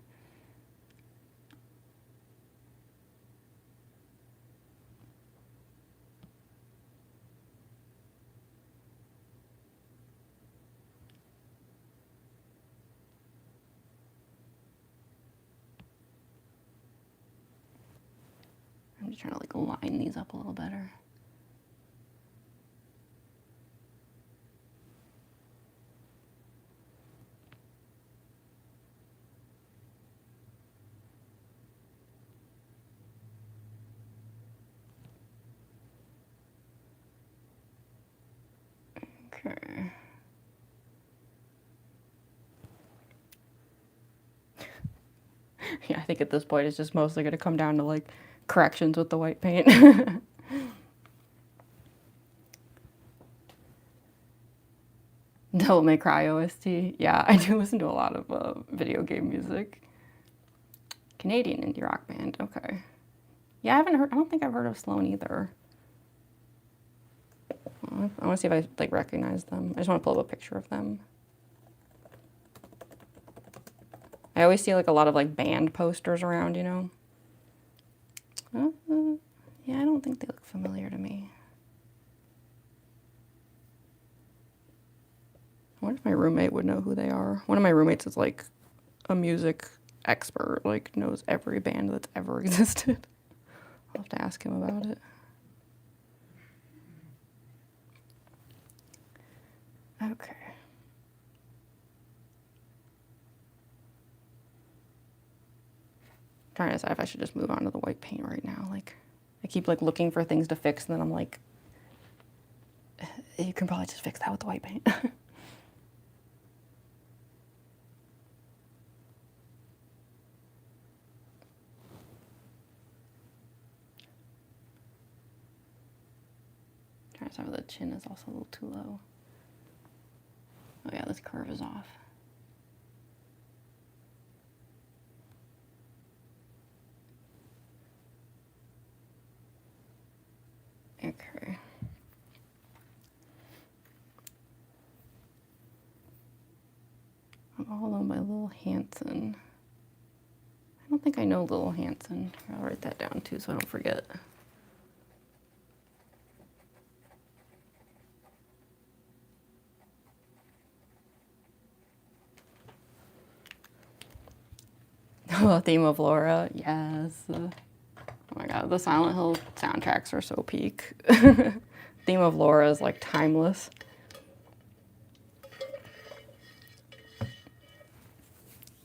I'm just trying to like line these up a little better. Okay. Yeah, I think at this point it's just mostly going to come down to like corrections with the white paint. Devil May Cry OST. Yeah, I do listen to a lot of video game music. Canadian indie rock band. Okay. Yeah, I don't think I've heard of Sloan either. I want to see if I like recognize them. I just want to pull up a picture of them. I always see like a lot of like band posters around, you know. Yeah, I don't think they look familiar to me. I wonder if my roommate would know who they are. One of my roommates is like a music expert, like knows every band that's ever existed. I'll have to ask him about it. Okay. Trying to decide if I should just move on to the white paint right now. Like, I keep like looking for things to fix, and then I'm like, you can probably just fix that with the white paint. Trying to decide if the chin is also a little too low. Oh yeah, this curve is off. Okay. I'm all alone by Lil Hanson. I don't think I know Lil Hanson. I'll write that down too so I don't forget. Oh, Theme of Laura, yes. Oh my god, the Silent Hill soundtracks are so peak. Theme of Laura is like timeless.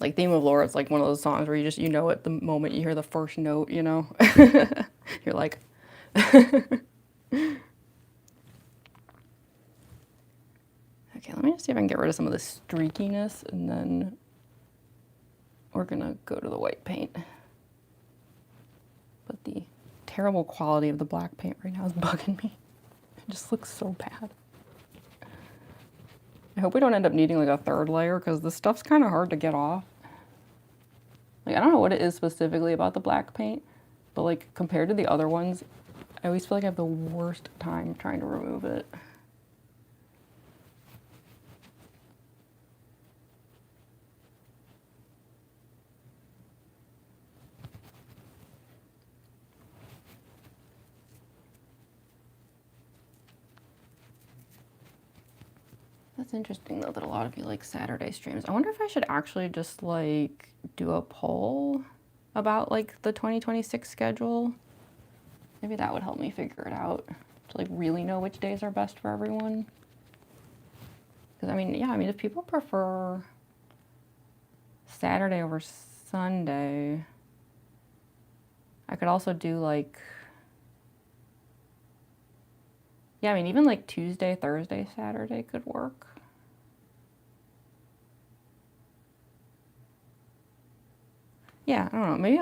Like Theme of Laura is like one of those songs where you know it the moment you hear the first note, you know? You're like... Okay, let me just see if I can get rid of some of the streakiness, and then we're gonna go to the white paint. But the terrible quality of the black paint right now is bugging me. It just looks so bad. I hope we don't end up needing like a third layer because this stuff's kind of hard to get off. Like, I don't know what it is specifically about the black paint, but like compared to the other ones, I always feel like I have the worst time trying to remove it. That's interesting though that a lot of you like Saturday streams. I wonder if I should actually just like do a poll about like the 2026 schedule. Maybe that would help me figure it out to like really know which days are best for everyone. Because I mean, yeah, I mean if people prefer Saturday over Sunday, I could also do like, yeah, I mean even like Tuesday, Thursday, Saturday could work. Yeah, I don't know. Maybe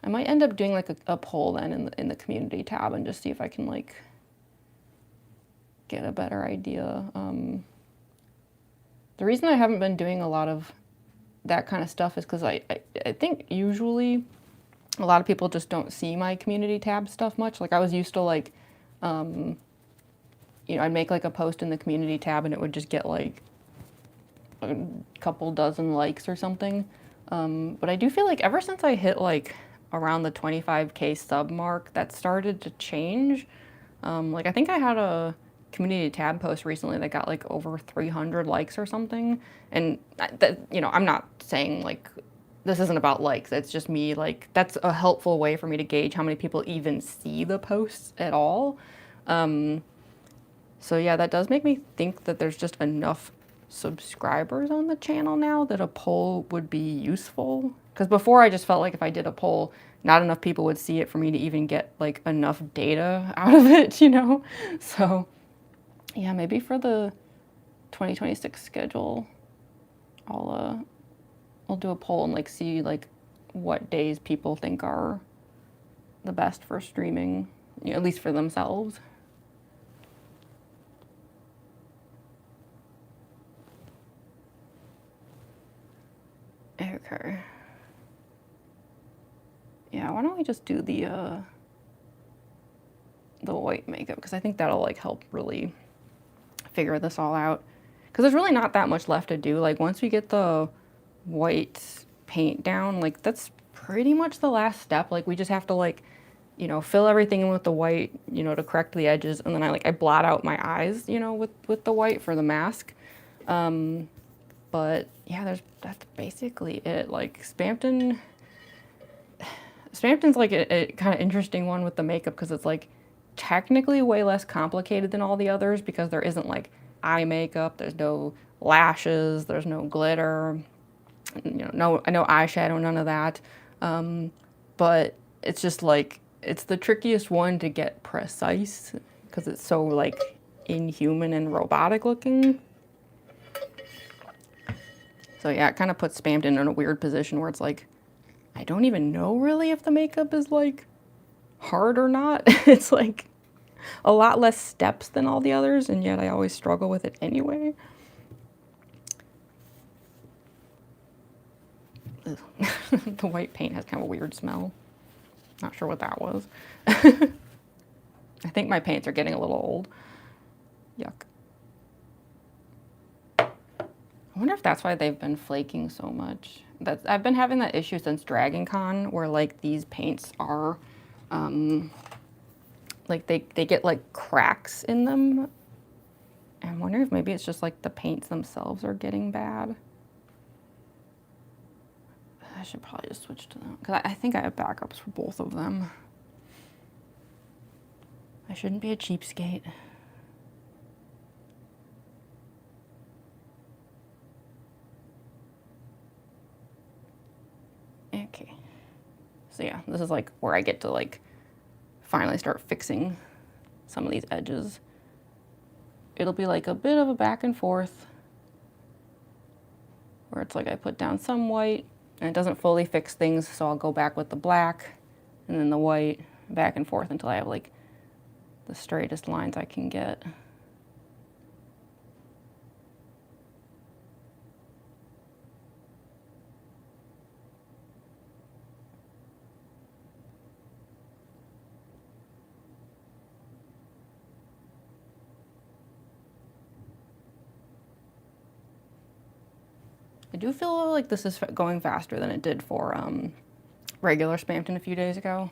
I might end up doing like a poll then in the community tab and just see if I can like get a better idea. The reason I haven't been doing a lot of that kind of stuff is because I think usually a lot of people just don't see my community tab stuff much. Like I was used to like, you know, I'd make like a post in the community tab and it would just get like a couple dozen likes or something. But I do feel like ever since I hit like around the 25K sub mark, that started to change. Like I think I had a community tab post recently that got like over 300 likes or something. And that, you know, I'm not saying like, this isn't about likes. It's just me like, that's a helpful way for me to gauge how many people even see the posts at all. So yeah, that does make me think that there's just enough subscribers on the channel now that a poll would be useful. Because before I just felt like if I did a poll, not enough people would see it for me to even get like enough data out of it, you know? So yeah, maybe for the 2026 schedule, I'll do a poll and like see like what days people think are the best for streaming, you know, at least for themselves. Okay. Yeah, why don't we just do the white makeup, because I think that'll like help really figure this all out. Because there's really not that much left to do. Like once we get the white paint down, like that's pretty much the last step. Like we just have to like, you know, fill everything in with the white, you know, to correct the edges, and then I blot out my eyes, you know, with the white for the mask. But yeah, that's basically it. Like Spamton's like a kind of interesting one with the makeup because it's like technically way less complicated than all the others because there isn't like eye makeup, there's no lashes, there's no glitter, you know, no eyeshadow, none of that. But it's just like, it's the trickiest one to get precise because it's so like inhuman and robotic looking. So yeah, it kind of puts Spamton in a weird position where it's like, I don't even know really if the makeup is like hard or not. It's like a lot less steps than all the others, and yet I always struggle with it anyway. The white paint has kind of a weird smell. Not sure what that was. I think my paints are getting a little old. Yuck. I wonder if that's why they've been flaking so much. I've been having that issue since Dragon Con where like these paints are like they get like cracks in them. I'm wondering if maybe it's just like the paints themselves are getting bad. I should probably just switch to them because I think I have backups for both of them. I shouldn't be a cheapskate. Okay. So yeah, this is like where I get to like finally start fixing some of these edges. It'll be like a bit of a back and forth where it's like I put down some white and it doesn't fully fix things, so I'll go back with the black and then the white, back and forth until I have like the straightest lines I can get. I do feel like this is going faster than it did for regular Spamton a few days ago,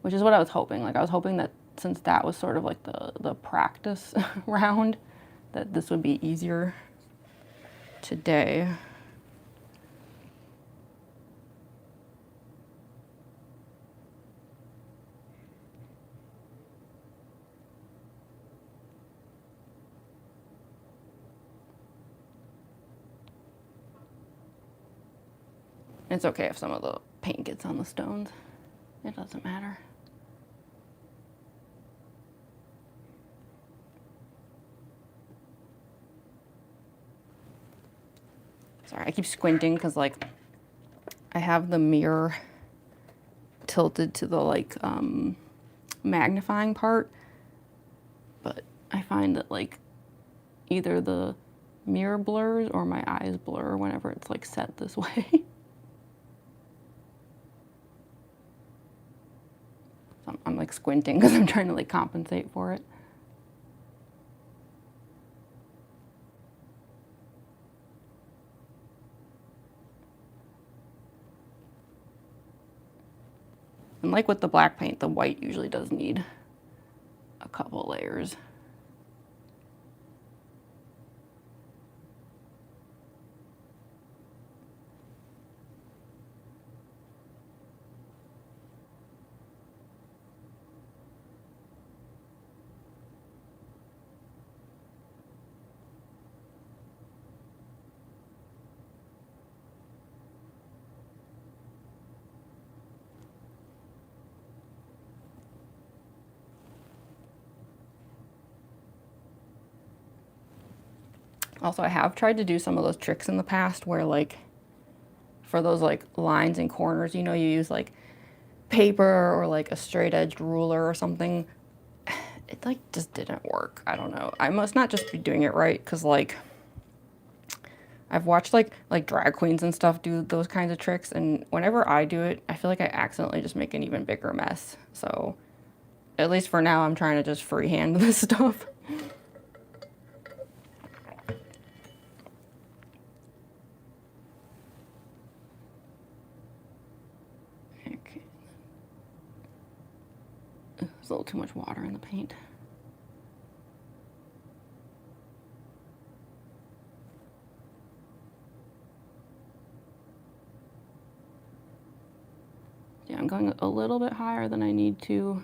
which is what I was hoping. Like I was hoping that since that was sort of like the practice round, that this would be easier today. It's okay if some of the paint gets on the stones. It doesn't matter. Sorry, I keep squinting because like I have the mirror tilted to the like magnifying part, but I find that like either the mirror blurs or my eyes blur whenever it's like set this way. So I'm like squinting because I'm trying to like compensate for it. And like with the black paint, the white usually does need a couple layers. Also, I have tried to do some of those tricks in the past where like, for those like lines and corners, you know, you use like paper or like a straight edged ruler or something. It like just didn't work. I don't know. I must not just be doing it right because like I've watched like drag queens and stuff do those kinds of tricks, and whenever I do it, I feel like I accidentally just make an even bigger mess. So at least for now, I'm trying to just freehand this stuff. Okay. There's a little too much water in the paint. Yeah, I'm going a little bit higher than I need to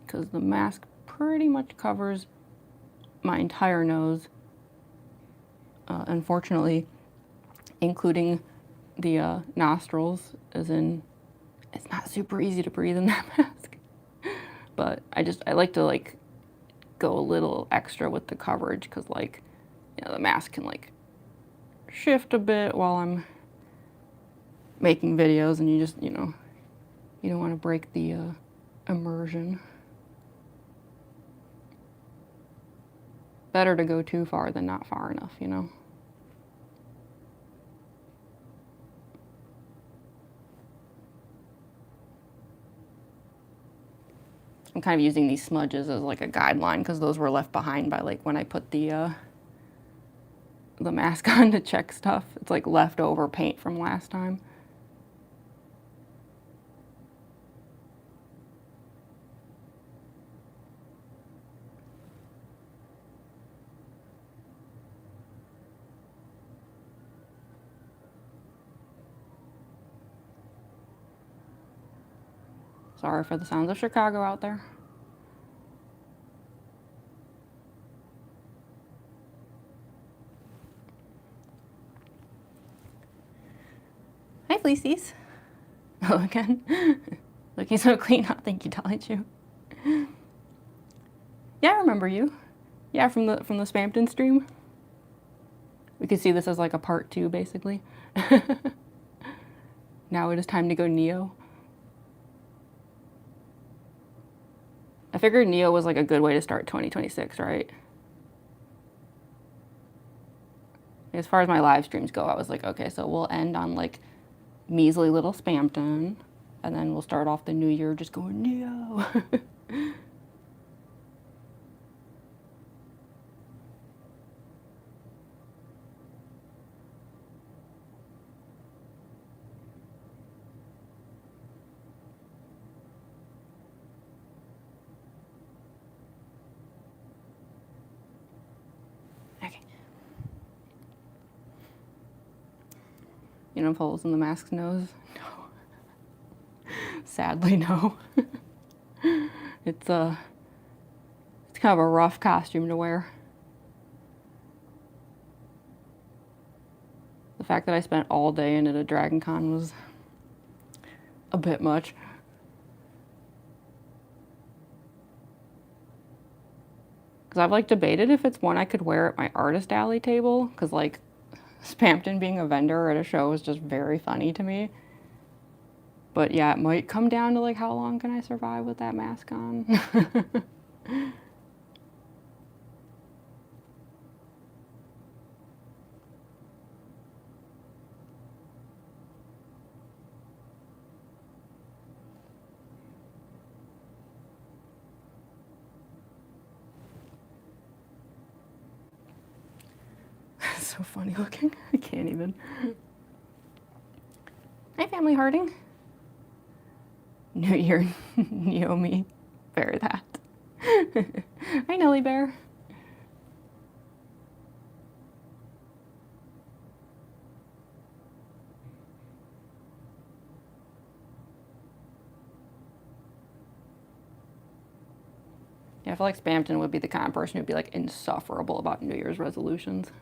because the mask pretty much covers my entire nose. Unfortunately, including the nostrils, as in it's not super easy to breathe in that mask. But I like to like go a little extra with the coverage because like, you know, the mask can like shift a bit while I'm making videos, and you just, you know, you don't want to break the immersion. Better to go too far than not far enough, you know? I'm kind of using these smudges as like a guideline because those were left behind by like when I put the mask on to check stuff. It's like leftover paint from last time. Sorry for the sounds of Chicago out there. Hi, Fleecies. Oh, again. Looking so clean. Oh, thank you, Dolly Chew. Yeah, I remember you. Yeah, from the Spamton stream. We could see this as like a part 2, basically. Now it is time to go Neo. I figured Neo was like a good way to start 2026, right? As far as my live streams go, I was like, okay, so we'll end on like measly little Spamton, and then we'll start off the new year just going Neo. Speaking of holes in the mask's nose, no. Sadly, no. It's kind of a rough costume to wear. The fact that I spent all day in it at Dragon Con was a bit much. Because I've like debated if it's one I could wear at my artist alley table, because like Spamton being a vendor at a show is just very funny to me. But yeah, it might come down to like how long can I survive with that mask on. So funny looking. I can't even. Hi, Family Harding. New Year, Naomi. Bear that. Hi, Nelly Bear. Yeah, I feel like Spamton would be the kind of person who'd be like insufferable about New Year's resolutions.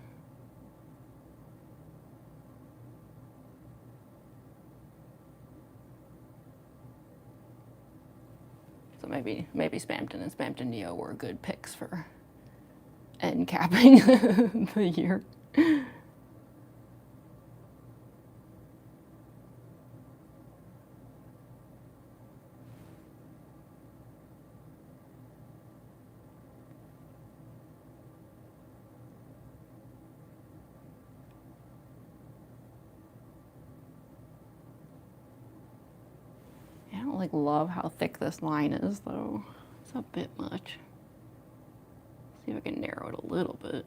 So maybe Spamton and Spamton Neo were good picks for end capping the year. I don't like love how thick this line is though. It's a bit much. See if I can narrow it a little bit.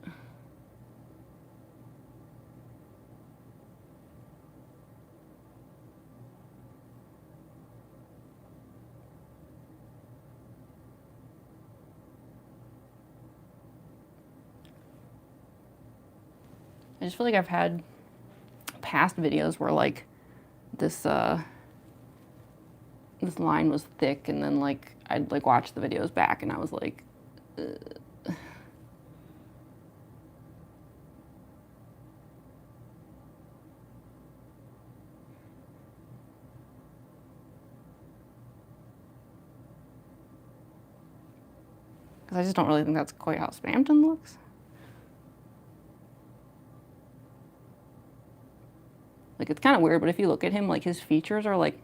I just feel like I've had past videos where like this this line was thick, and then like I'd like watch the videos back and I was like, ugh. Because I just don't really think that's quite how Spamton looks. Like it's kind of weird, but if you look at him, like his features are like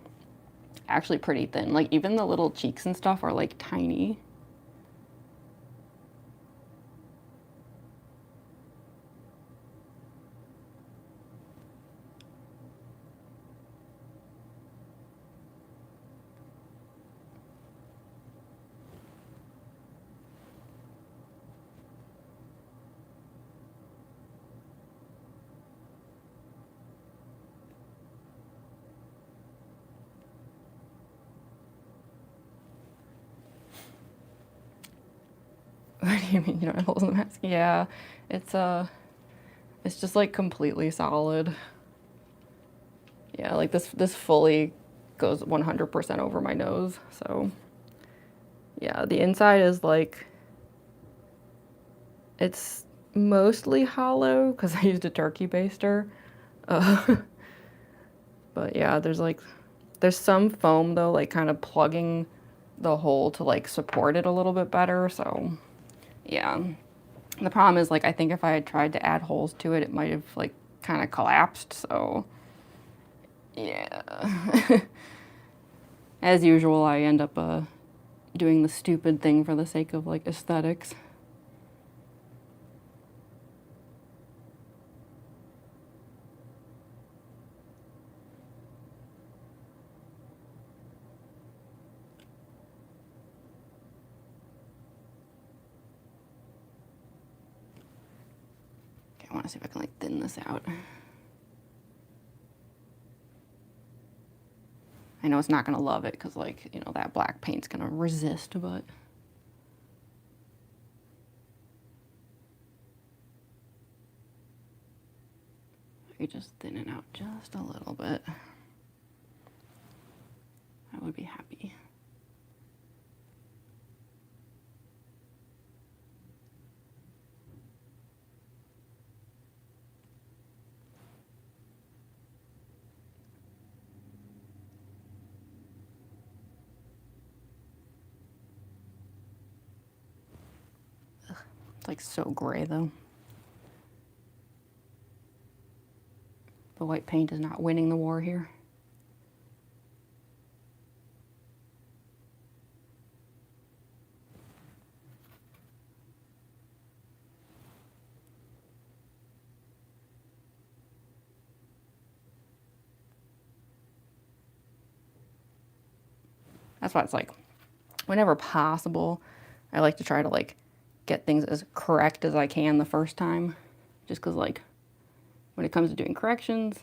actually pretty thin. Like even the little cheeks and stuff are like tiny. What do you mean you don't have holes in the mask? Yeah, it's just like completely solid. Yeah, like this fully goes 100% over my nose. So yeah, the inside is like, it's mostly hollow because I used a turkey baster. But yeah, there's some foam though, like kind of plugging the hole to like support it a little bit better. So yeah, the problem is like I think if I had tried to add holes to it, it might have like kind of collapsed. So yeah, as usual, I end up doing the stupid thing for the sake of like aesthetics. Okay, I want to see if I can like thin this out. I know it's not gonna love it because like, you know, that black paint's gonna resist, but I could just thin it out just a little bit, I would be happy. It's like so gray though. The white paint is not winning the war here. That's why it's like, whenever possible, I like to try to like get things as correct as I can the first time. Just because like, when it comes to doing corrections,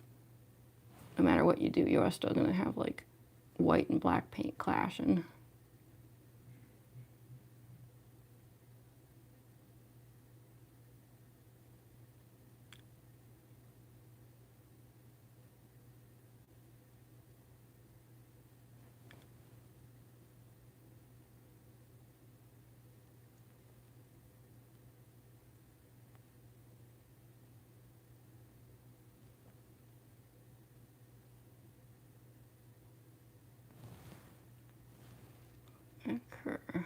no matter what you do, you are still gonna have like white and black paint clashing. Okay.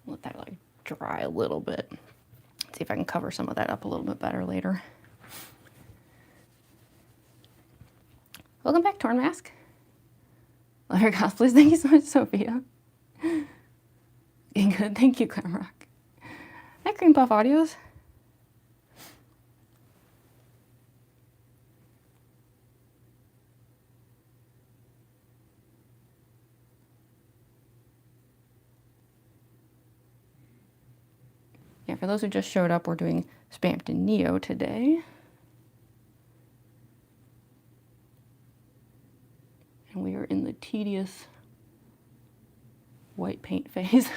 Let that like dry a little bit. See if I can cover some of that up a little bit better later. Welcome back, Torn Mask. Love your cosplays. Thank you so much, Sophia. Good. Thank you, Glamrock. Hi, Cream Puff Audios. Yeah, for those who just showed up, we're doing Spamton Neo today. And we are in the tedious white paint phase.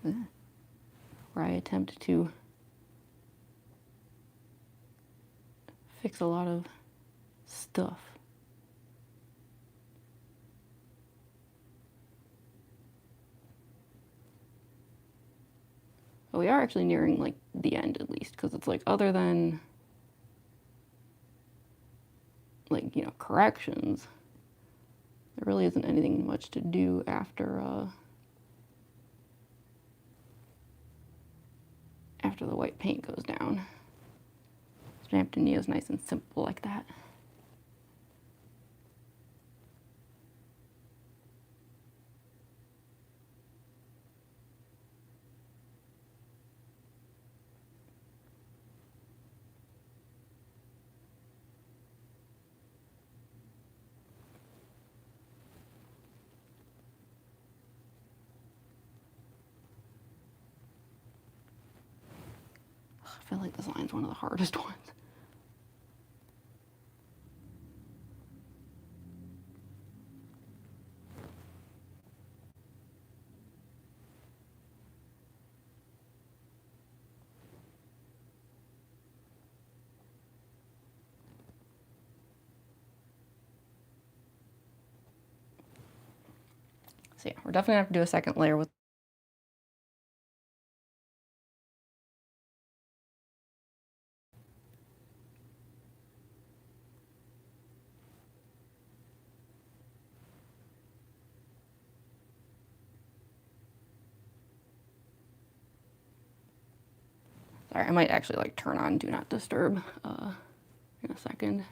Where I attempt to fix a lot of stuff. But we are actually nearing like the end at least, because it's like other than like, you know, corrections, there really isn't anything much to do after after the white paint goes down. Spamton Neo is nice and simple like that. I feel like this line's one of the hardest ones. So yeah, we're definitely gonna have to do a second layer with sorry, I might actually like turn on Do Not Disturb in a second.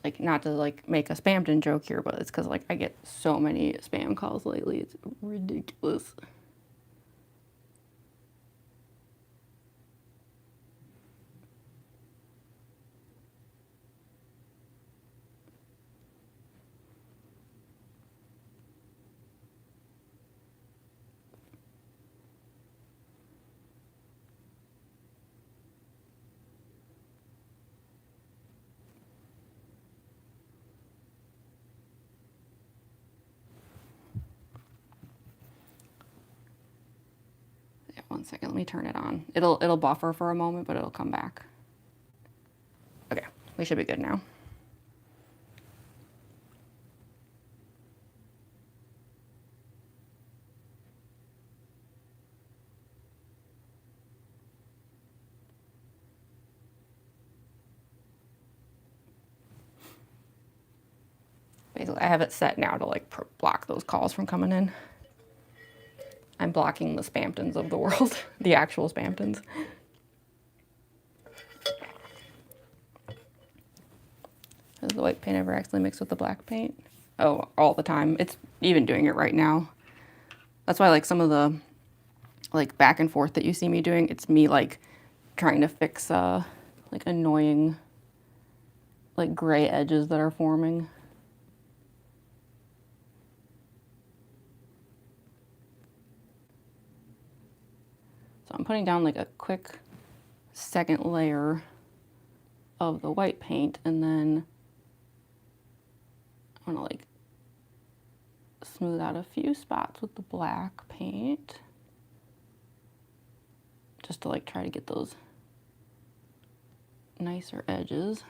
Like, not to like make a Spamton joke here, but it's because like I get so many spam calls lately. It's ridiculous. 1 second, let me turn it on. It'll buffer for a moment, but it'll come back. Okay, we should be good now. Basically, I have it set now to like block those calls from coming in. I'm blocking the Spamtons of the world, the actual Spamtons. Does the white paint ever accidentally mix with the black paint? Oh, all the time. It's even doing it right now. That's why like some of the like back and forth that you see me doing, it's me like trying to fix like annoying like gray edges that are forming. So I'm putting down like a quick second layer of the white paint, and then I'm gonna like smooth out a few spots with the black paint just to like try to get those nicer edges.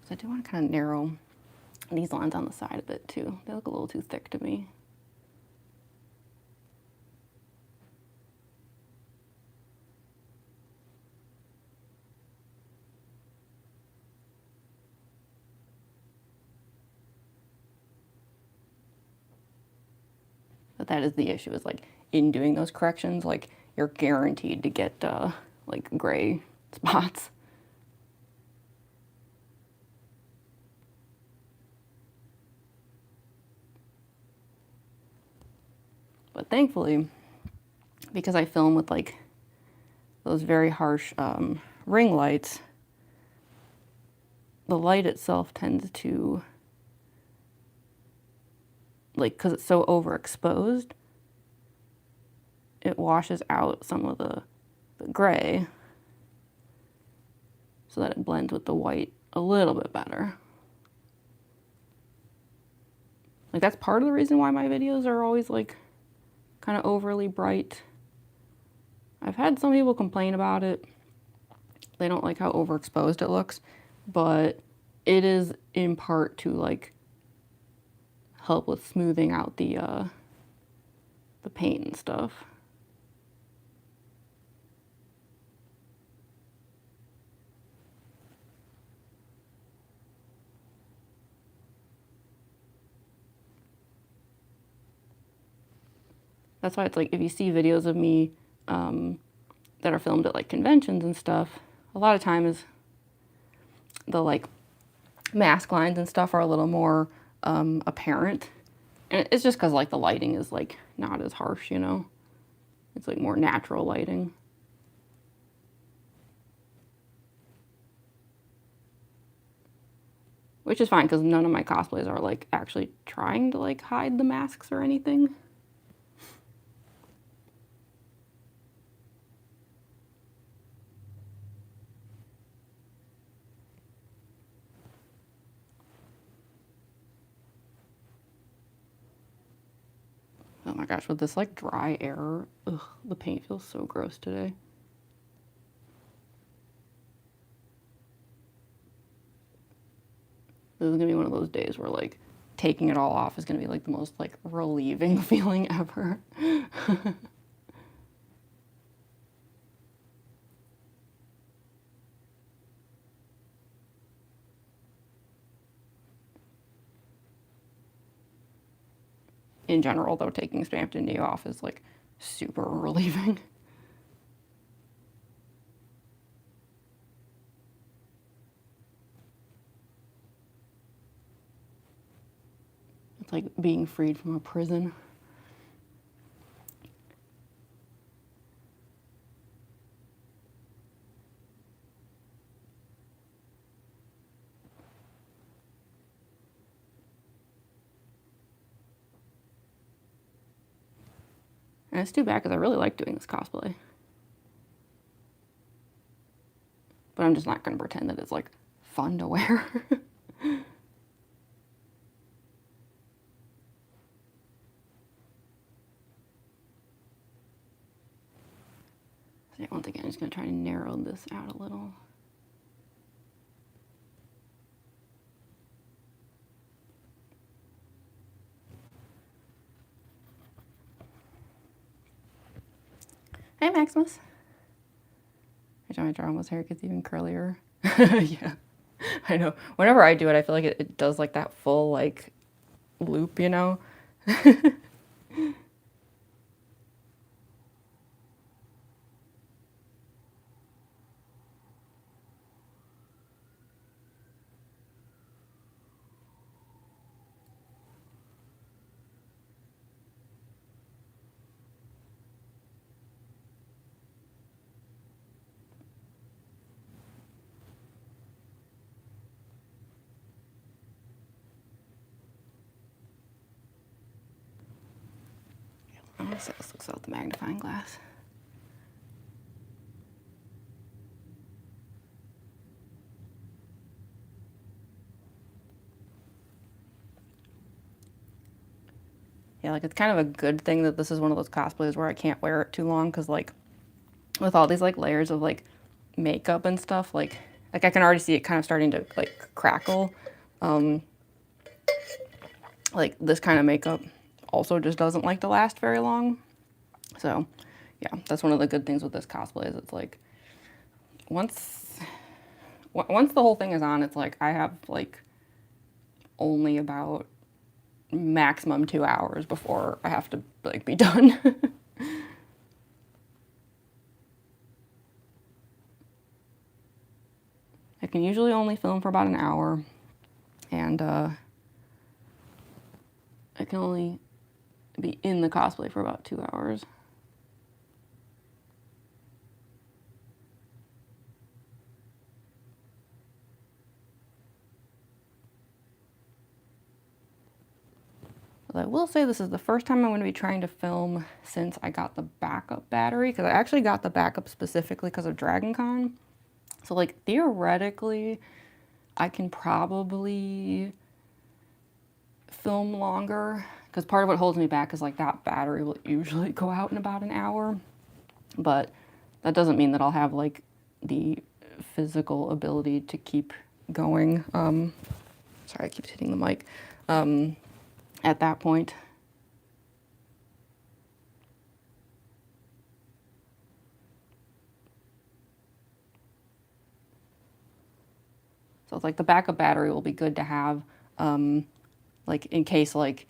So I do want to kind of narrow these lines on the side a bit too. They look a little too thick to me. But that is the issue, is like in doing those corrections, like you're guaranteed to get like gray spots. But thankfully, because I film with like those very harsh ring lights, the light itself tends to, like, because it's so overexposed, it washes out some of the gray so that it blends with the white a little bit better. Like, that's part of the reason why my videos are always like kind of overly bright. I've had some people complain about it. They don't like how overexposed it looks, but it is in part to like help with smoothing out the paint and stuff. That's why it's like, if you see videos of me that are filmed at like conventions and stuff, a lot of times the like mask lines and stuff are a little more apparent. And it's just because like the lighting is like not as harsh, you know? It's like more natural lighting. Which is fine, because none of my cosplays are like actually trying to like hide the masks or anything. Oh my gosh, with this like dry air, ugh, the paint feels so gross today. This is gonna be one of those days where like taking it all off is gonna be like the most like relieving feeling ever. In general, though, taking Spamton Knee off is like super relieving. It's like being freed from a prison. And it's too bad, because I really like doing this cosplay. But I'm just not going to pretend that it's like fun to wear. So once again, I'm just going to try to narrow this out a little. Hey, Maximus. I try to draw his hair gets even curlier. Yeah, I know. Whenever I do it, I feel like it does like that full like loop, you know? I'm gonna see how this looks without the magnifying glass. Yeah, like it's kind of a good thing that this is one of those cosplays where I can't wear it too long, because like with all these like layers of like makeup and stuff, like I can already see it kind of starting to like crackle. Like this kind of makeup also just doesn't like to last very long. So yeah, that's one of the good things with this cosplay is it's like once the whole thing is on, it's like I have like only about maximum 2 hours before I have to like be done. I can usually only film for about an hour, and I can only be in the cosplay for about 2 hours. But I will say this is the first time I'm going to be trying to film since I got the backup battery, because I actually got the backup specifically because of Dragon Con. So like theoretically, I can probably film longer, because part of what holds me back is like that battery will usually go out in about an hour. But that doesn't mean that I'll have like the physical ability to keep going. Sorry, I keep hitting the mic. At that point. So it's like the backup battery will be good to have, like in case like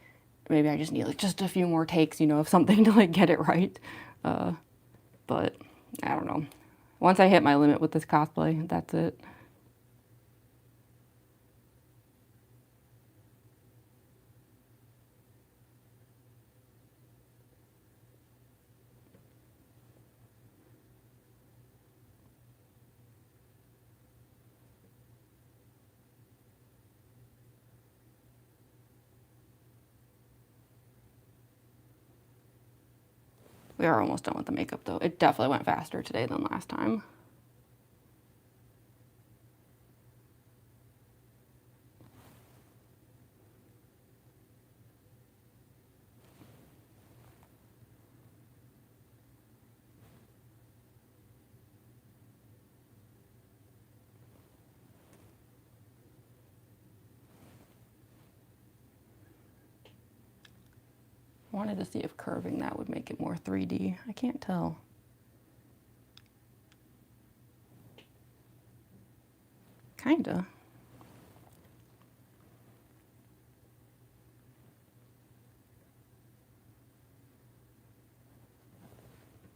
maybe I just need like just a few more takes, you know, of something to like get it right. But I don't know. Once I hit my limit with this cosplay, that's it. We are almost done with the makeup though. It definitely went faster today than last time. I wanted to see if curving that would make it more 3D. I can't tell. Kinda.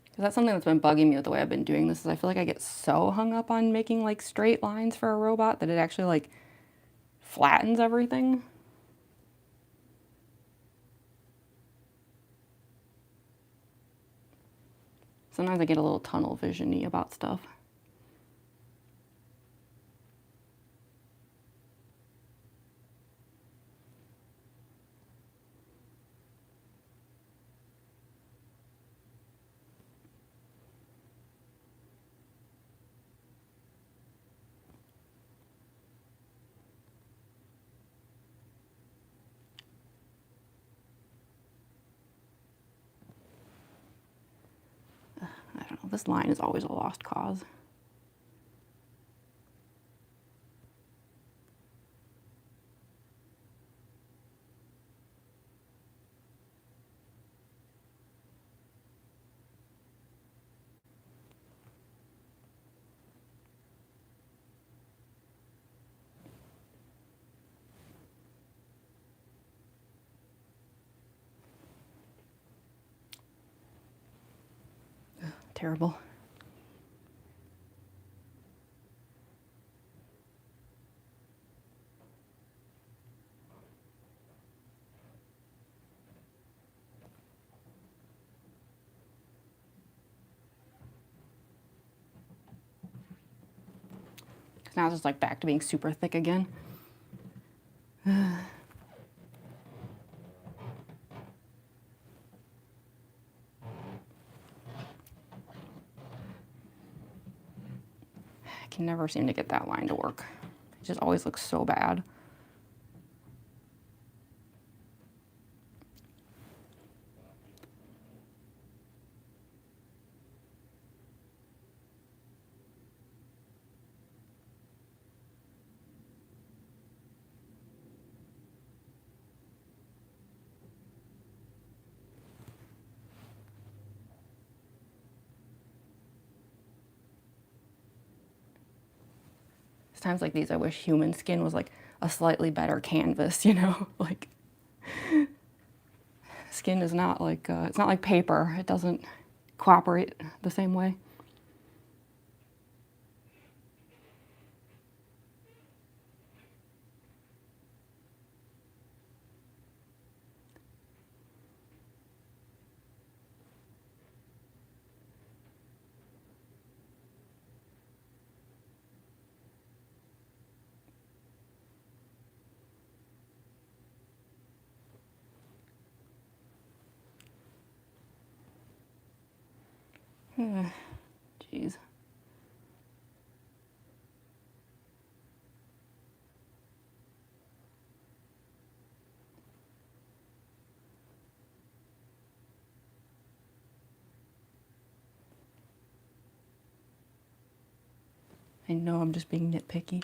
Because that's something that's been bugging me with the way I've been doing this, is I feel like I get so hung up on making like straight lines for a robot that it actually like flattens everything. Sometimes I get a little tunnel vision-y about stuff. Oh, this line is always a lost cause. Terrible. Now it's just like back to being super thick again. I can never seem to get that line to work. It just always looks so bad. Times like these, I wish human skin was like a slightly better canvas, you know? Like, skin is not like, it's not like paper. It doesn't cooperate the same way. Jeez. I know I'm just being nitpicky.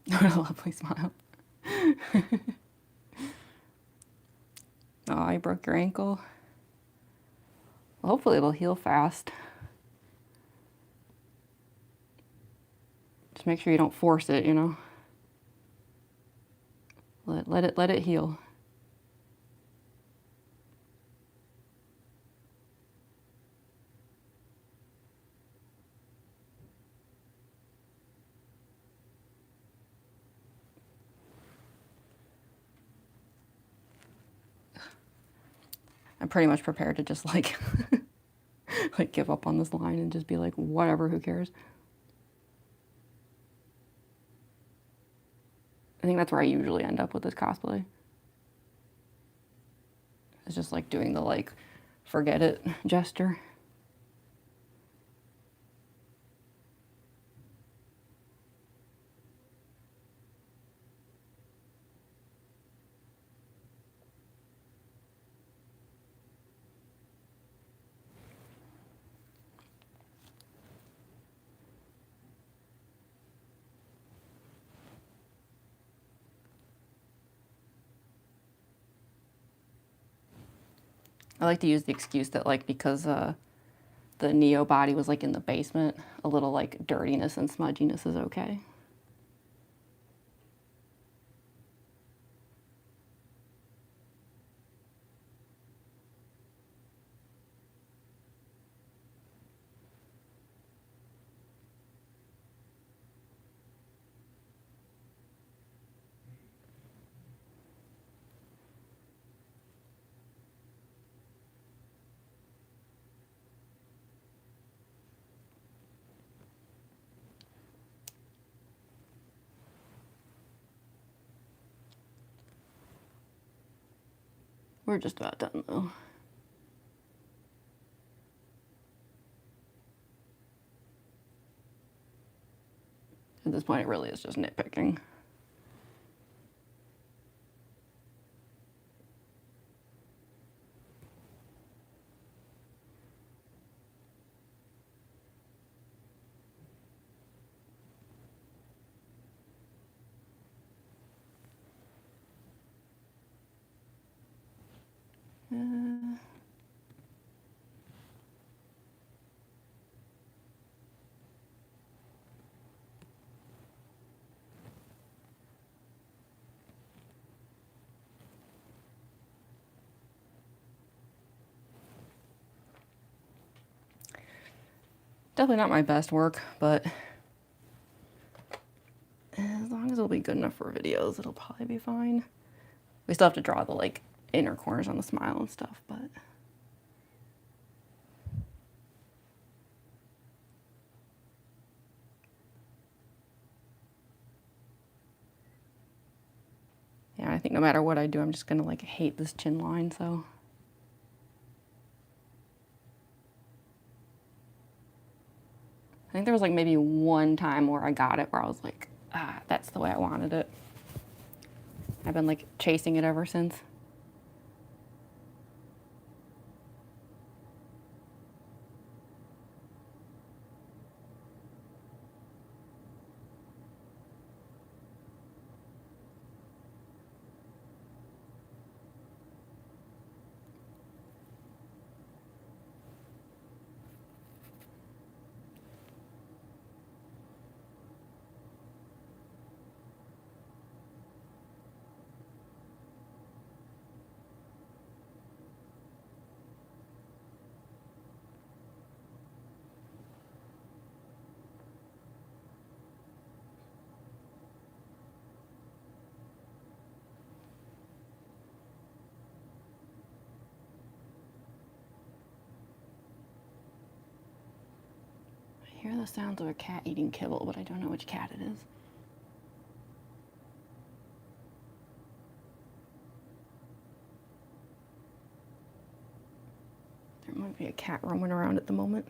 What a lovely smile. Oh, you broke your ankle. Well, hopefully it'll heal fast. Just make sure you don't force it, you know. Let it heal. I'm pretty much prepared to just like like give up on this line and just be like, whatever, who cares? I think that's where I usually end up with this cosplay. It's just like doing the like, forget it gesture. I like to use the excuse that like because the Neo body was like in the basement, a little like dirtiness and smudginess is okay. We're just about done though. At this point, it really is just nitpicking. Definitely not my best work, but as long as it'll be good enough for videos, it'll probably be fine. We still have to draw the like inner corners on the smile and stuff, but yeah, I think no matter what I do, I'm just gonna like hate this chin line, so. I think there was like maybe one time where I got it where I was like, ah, that's the way I wanted it. I've been like chasing it ever since. I hear the sounds of a cat eating kibble, but I don't know which cat it is. There might be a cat roaming around at the moment.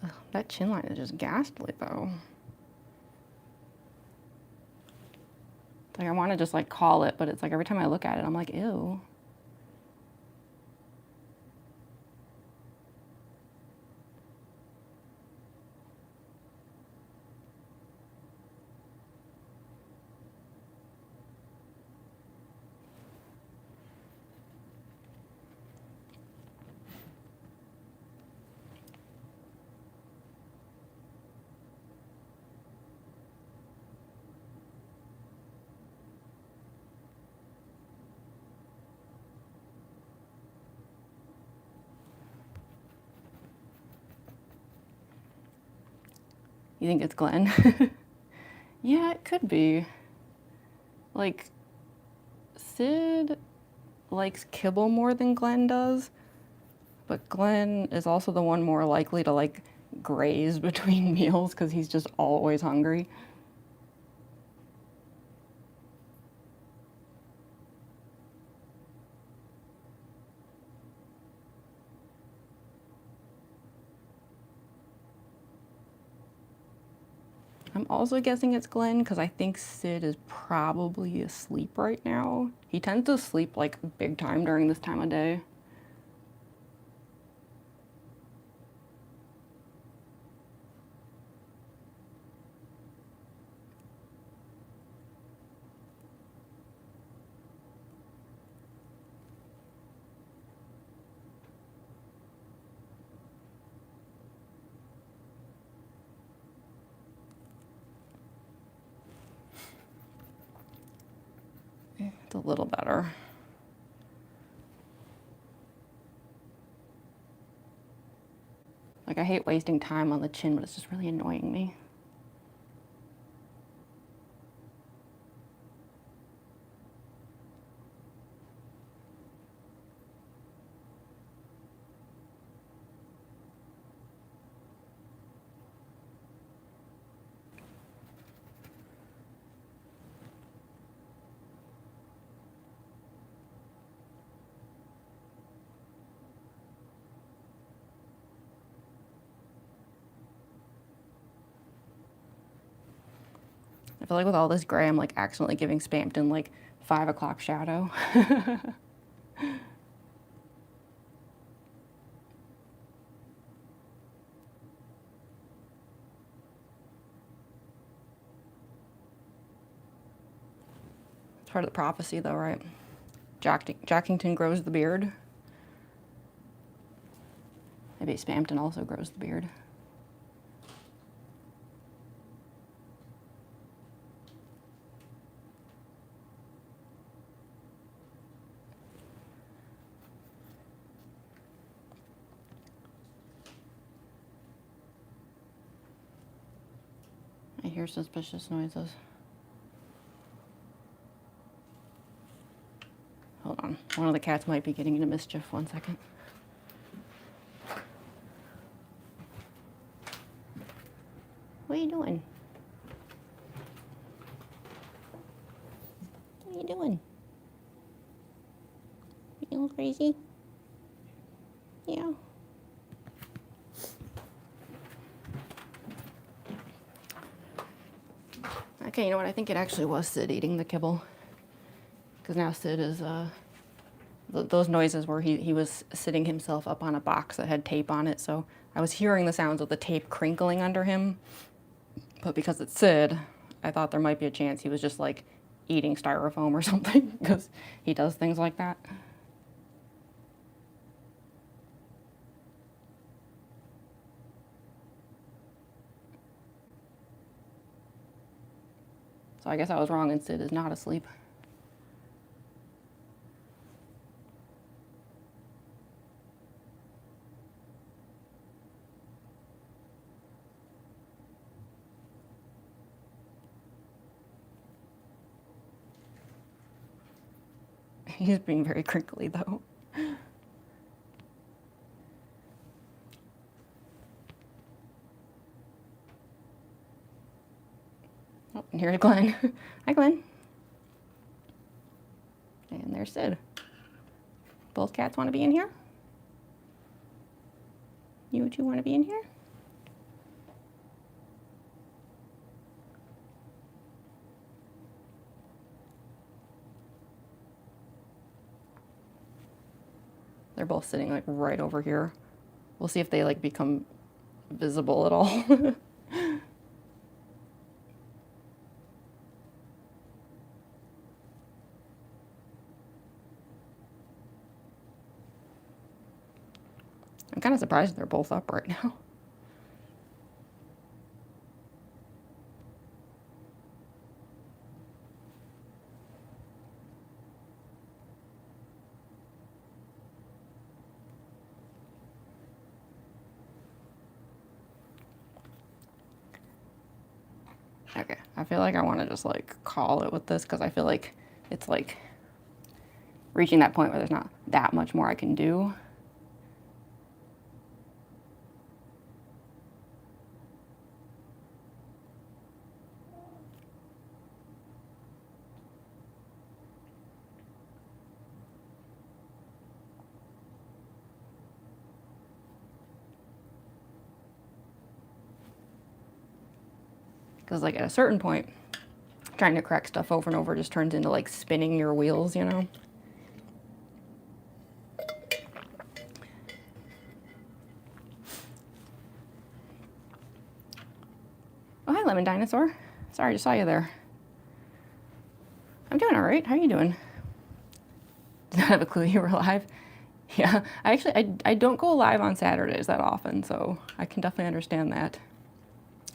Ugh, that chin line is just ghastly though. Like I want to just like call it, but it's like every time I look at it, I'm like, ew. You think it's Glenn? Yeah, it could be. Like, Sid likes kibble more than Glenn does, but Glenn is also the one more likely to like graze between meals because he's just always hungry. I'm also guessing it's Glenn because I think Sid is probably asleep right now. He tends to sleep like big time during this time of day. It's a little better. Like I hate wasting time on the chin, but it's just really annoying me. I feel like with all this gray, I'm like accidentally giving Spamton like 5 o'clock shadow. part of the prophecy, though, right? Jackington grows the beard. Maybe Spamton also grows the beard. I hear suspicious noises. Hold on. One of the cats might be getting into mischief. 1 second. What are you doing? What are you doing? You little crazy? Yeah. Okay, you know what? I think it actually was Sid eating the kibble. Because now Sid is, those noises where he was sitting himself up on a box that had tape on it. So I was hearing the sounds of the tape crinkling under him. But because it's Sid, I thought there might be a chance he was just like eating styrofoam or something. Because he does things like that. So I guess I was wrong and Sid is not asleep. He's being very crinkly though. Oh, and here's Glenn. Hi, Glenn. And there's Sid. Both cats want to be in here? You two want to be in here? They're both sitting like right over here. We'll see if they like become visible at all. I'm kind of surprised they're both up right now. Okay, I feel like I want to just like call it with this because I feel like it's like reaching that point where there's not that much more I can do. Because like at a certain point, trying to correct stuff over and over just turns into like spinning your wheels, you know? Oh, hi, Lemon Dinosaur. Sorry, I just saw you there. I'm doing all right. How are you doing? Did not have a clue you were live. Yeah, I don't go live on Saturdays that often, so I can definitely understand that.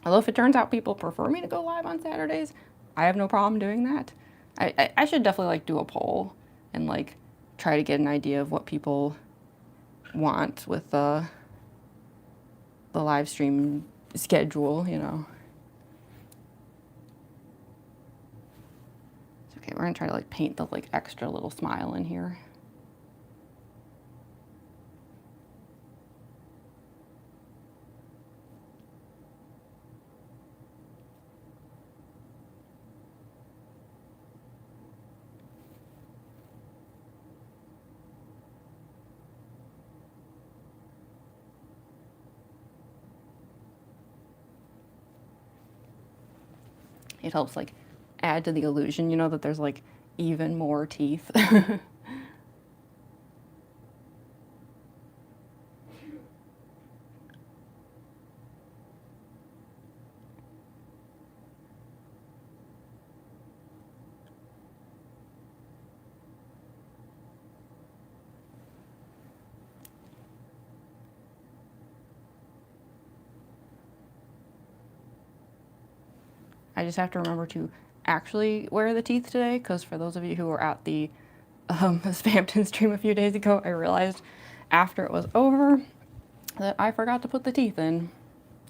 Although if it turns out people prefer me to go live on Saturdays, I have no problem doing that. I should definitely like do a poll and like try to get an idea of what people want with the live stream schedule, you know. It's okay, we're gonna try to like paint the like extra little smile in here. It helps like add to the illusion, you know, that there's like even more teeth. I just have to remember to actually wear the teeth today, because for those of you who were at the Spamton stream a few days ago, I realized after it was over that I forgot to put the teeth in.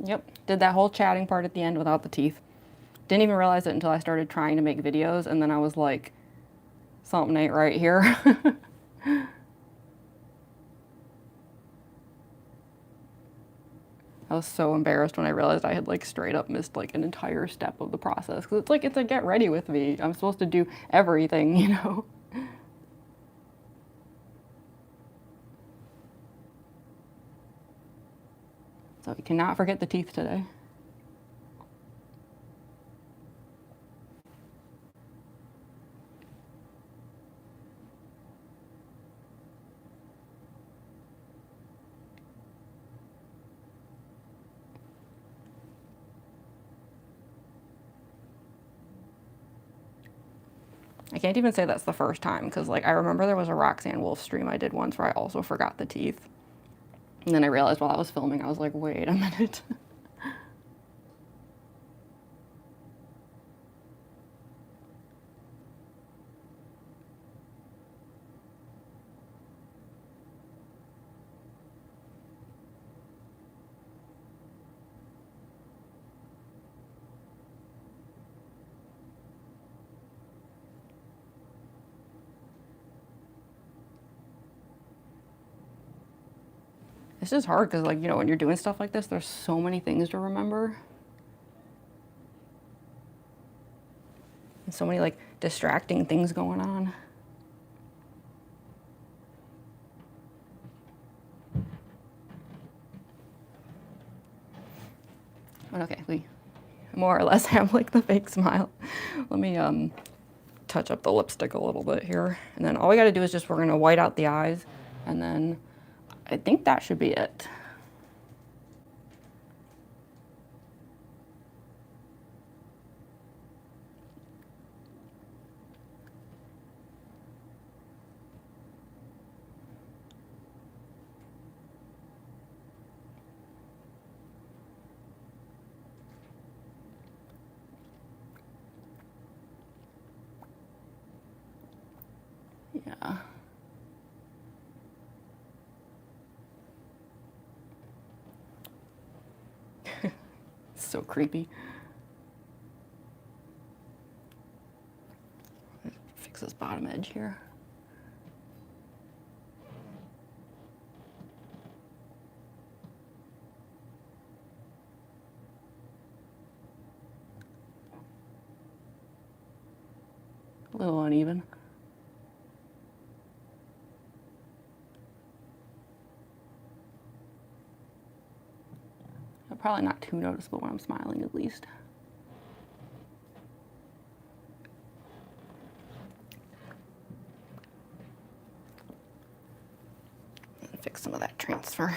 Yep, did that whole chatting part at the end without the teeth. Didn't even realize it until I started trying to make videos, and then I was like, something ain't right here. I was so embarrassed when I realized I had like straight up missed like an entire step of the process. Cause it's a get ready with me. I'm supposed to do everything, you know? So you cannot forget the teeth today. I can't even say that's the first time, because like I remember there was a Roxanne Wolf stream I did once where I also forgot the teeth. And then I realized while I was filming, I was like, wait a minute. It's just hard because, like, you know, when you're doing stuff like this, there's so many things to remember. And so many, like, distracting things going on. But okay, we more or less have, like, the fake smile. Let me, touch up the lipstick a little bit here. And then all we gotta do is just, we're gonna white out the eyes. And then I think that should be it. Yeah. So creepy. Fix this bottom edge here. A little uneven. Probably not too noticeable when I'm smiling, at least. And fix some of that transfer.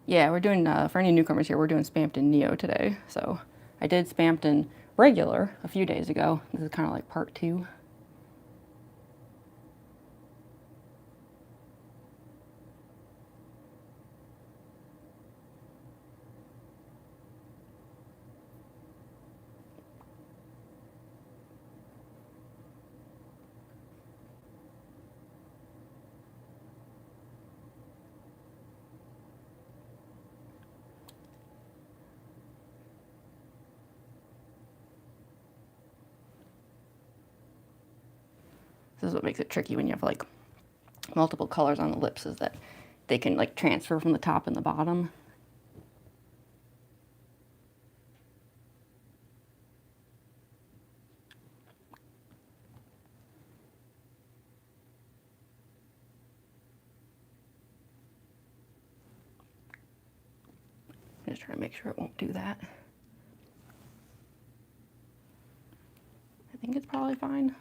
Yeah, we're doing, for any newcomers here, we're doing Spamton Neo today. So I did Spamton regular a few days ago. This is kind of like part 2. This is what makes it tricky when you have like multiple colors on the lips, is that they can like transfer from the top and the bottom. I'm just trying to make sure it won't do that. I think it's probably fine.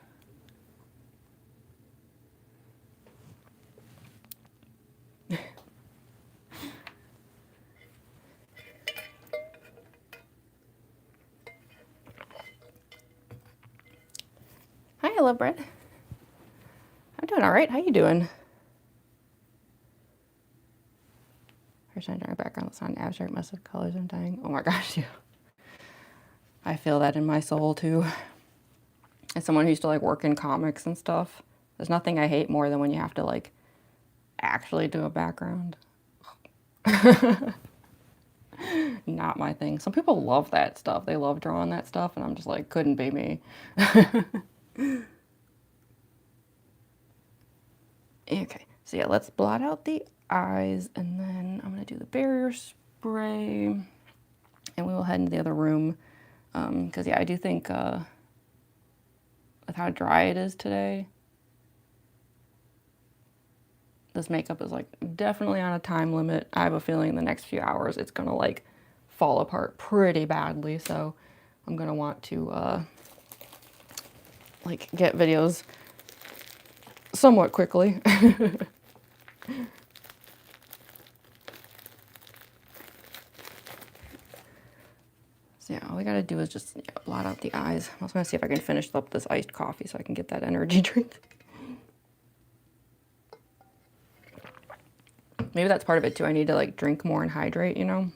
Hi, I love bread. I'm doing all right. How you doing? It's not an abstract mess of colors I'm dying. Oh my gosh, yeah. I feel that in my soul too. As someone who used to like work in comics and stuff, there's nothing I hate more than when you have to like actually do a background. Not my thing. Some people love that stuff. They love drawing that stuff, and I'm just like, couldn't be me. Okay, so yeah, let's blot out the eyes, and then I'm gonna do the barrier spray, and we will head into the other room, because yeah, I do think with how dry it is today, this makeup is like definitely on a time limit. I have a feeling in the next few hours it's gonna like fall apart pretty badly, so I'm gonna want to like get videos somewhat quickly. So yeah, all we gotta do is just blot out the eyes. I was gonna see if I can finish up this iced coffee so I can get that energy drink. Maybe that's part of it too. I need to like drink more and hydrate, you know?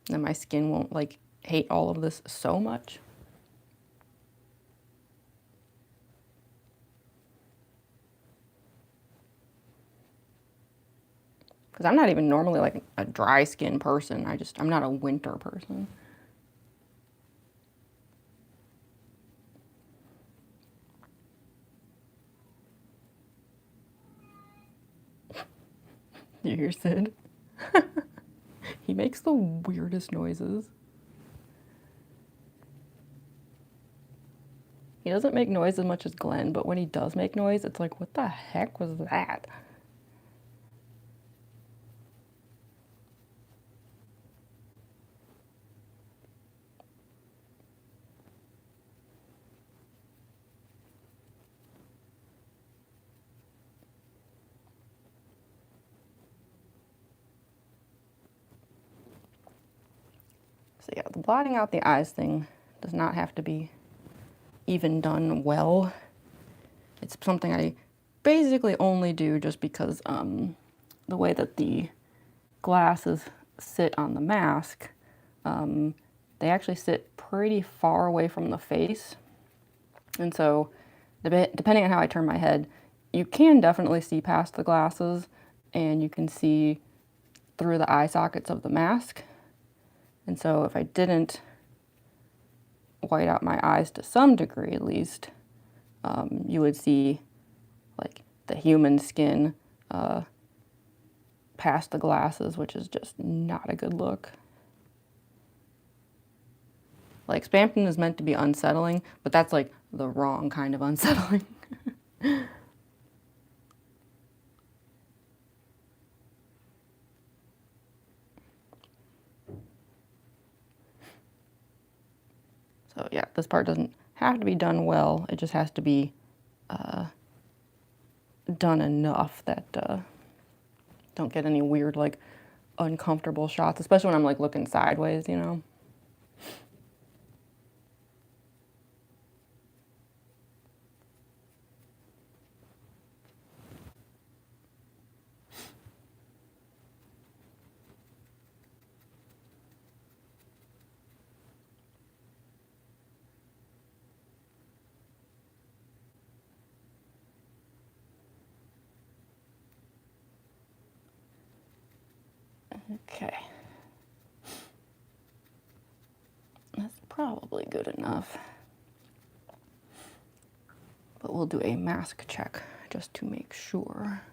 Then my skin won't like hate all of this so much. Because I'm not even normally like a dry skin person. I'm not a winter person. You hear Sid? He makes the weirdest noises. He doesn't make noise as much as Glenn, but when he does make noise, it's like, what the heck was that? So yeah, the blotting out the eyes thing does not have to be even done well. It's something I basically only do just because the way that the glasses sit on the mask, they actually sit pretty far away from the face. And so depending on how I turn my head, you can definitely see past the glasses and you can see through the eye sockets of the mask. And so if I didn't white out my eyes to some degree at least, you would see like the human skin past the glasses, which is just not a good look. Like Spamton is meant to be unsettling, but that's like the wrong kind of unsettling. So yeah, this part doesn't have to be done well. It just has to be done enough that don't get any weird like uncomfortable shots, especially when I'm like looking sideways, you know. Okay. That's probably good enough. But we'll do a mask check just to make sure.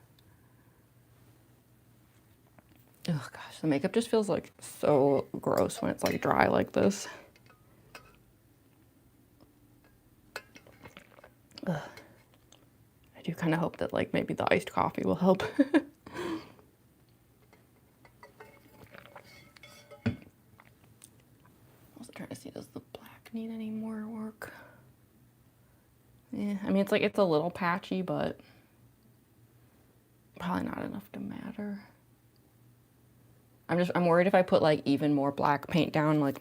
Oh gosh, the makeup just feels like so gross when it's like dry like this. Ugh. I do kind of hope that like maybe the iced coffee will help. Trying to see, does the black need any more work? Yeah, I mean, it's a little patchy, but probably not enough to matter. I'm worried if I put like even more black paint down, like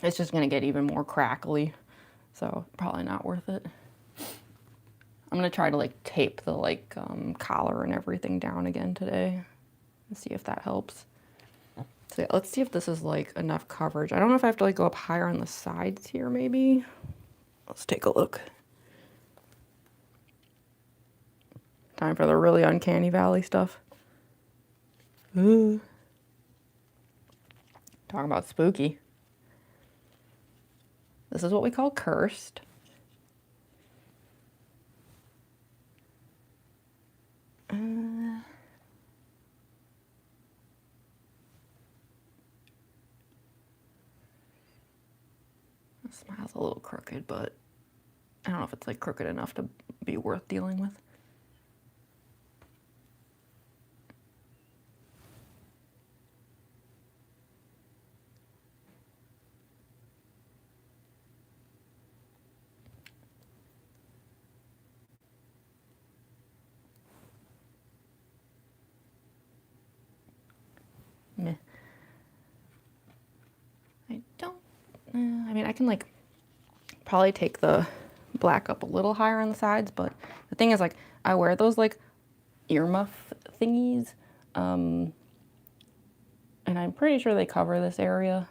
it's just gonna get even more crackly. So probably not worth it. I'm gonna try to like tape the like collar and everything down again today and see if that helps. So yeah, let's see if this is like enough coverage. I don't know if I have to like go up higher on the sides here maybe. Let's take a look. Time for the really uncanny valley stuff. Ooh. Talking about spooky. This is what we call cursed. The smile's a little crooked, but I don't know if it's like crooked enough to be worth dealing with. Meh. I don't, I mean, I can like probably take the black up a little higher on the sides, but the thing is like, I wear those like earmuff thingies, and I'm pretty sure they cover this area,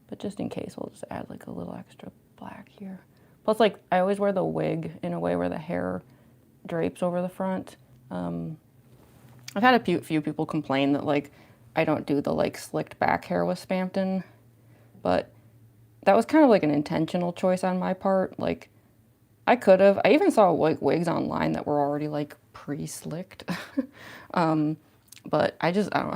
but just in case, we'll just add like a little extra black here. Plus like, I always wear the wig in a way where the hair drapes over the front. I've had a few people complain that like, I don't do the like slicked back hair with Spamton, but that was kind of like an intentional choice on my part. Like, I could have. I even saw like wigs online that were already like pre-slicked. But I don't know.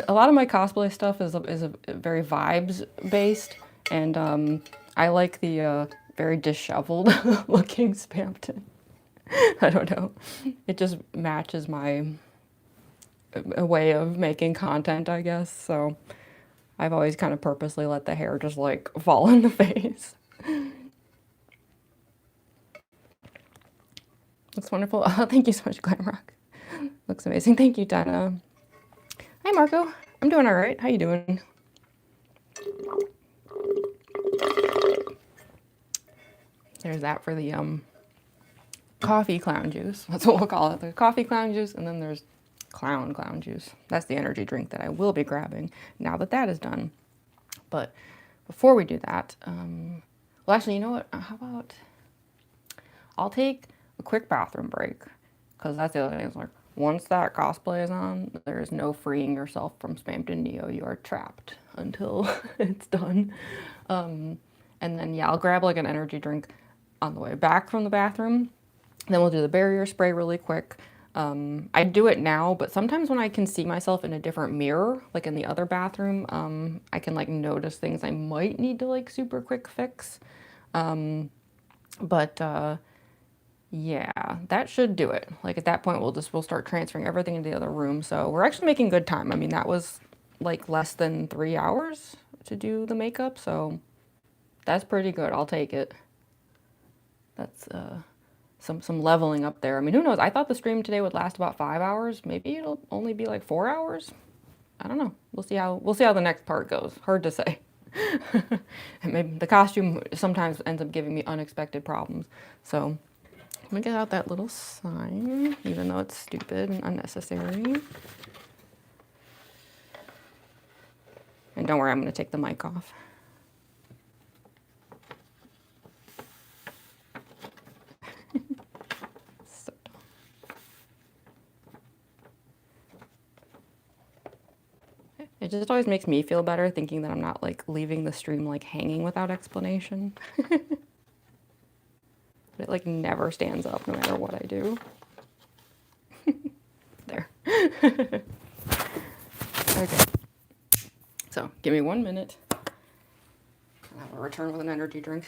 A lot of my cosplay stuff is a very vibes based, and I like the very disheveled looking Spamton. I don't know. It just matches my a way of making content, I guess. So I've always kind of purposely let the hair just like fall in the face. That's wonderful. Oh, thank you so much, Glamrock. Looks amazing. Thank you, Dana. Hi, Marco. I'm doing all right. How you doing? There's that for the coffee clown juice. That's what we'll call it. There's coffee clown juice, and then there's clown juice. That's the energy drink that I will be grabbing now that that is done. But before we do that, well, actually, you know what? How about I'll take a quick bathroom break, because that's the other thing. Is like, once that cosplay is on, there is no freeing yourself from Spamton Neo. You are trapped until it's done. And then, yeah, I'll grab like an energy drink on the way back from the bathroom. Then we'll do the barrier spray really quick. I do it now, but sometimes when I can see myself in a different mirror, like in the other bathroom, I can like notice things I might need to like super quick fix. Yeah, that should do it. Like at that point, we'll start transferring everything into the other room. So we're actually making good time. I mean, that was like less than 3 hours to do the makeup, so that's pretty good. I'll take it. That's some leveling up there. I mean, who knows? I thought the stream today would last about 5 hours. Maybe it'll only be like 4 hours. I don't know. We'll see how the next part goes. Hard to say. And maybe the costume sometimes ends up giving me unexpected problems. So I'm gonna get out that little sign, even though it's stupid and unnecessary. And don't worry, I'm gonna take the mic off. So dumb. It just always makes me feel better thinking that I'm not like leaving the stream like hanging without explanation. It like never stands up no matter what I do. There. Okay. So give me 1 minute. And I will return with an energy drink.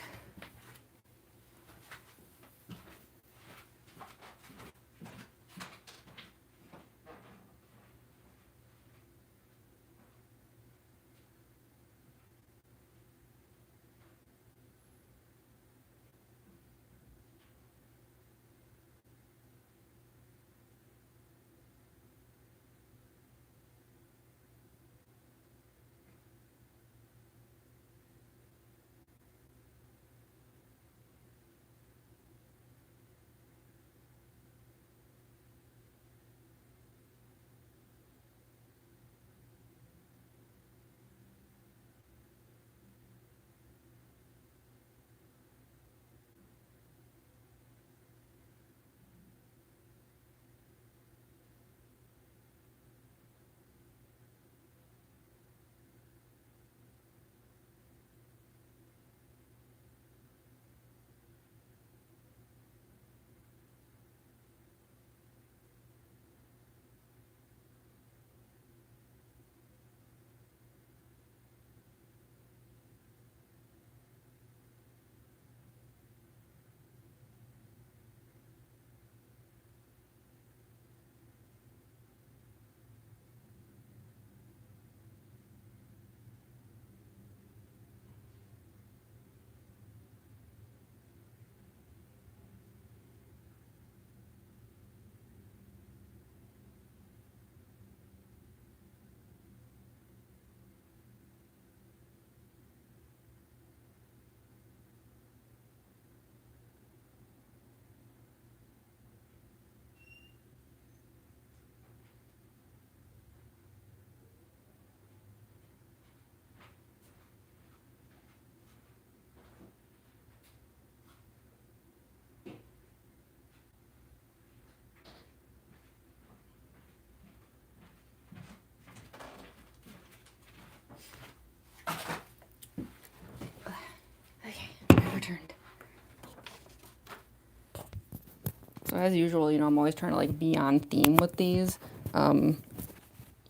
as usual, you know, I'm always trying to like be on theme with these, you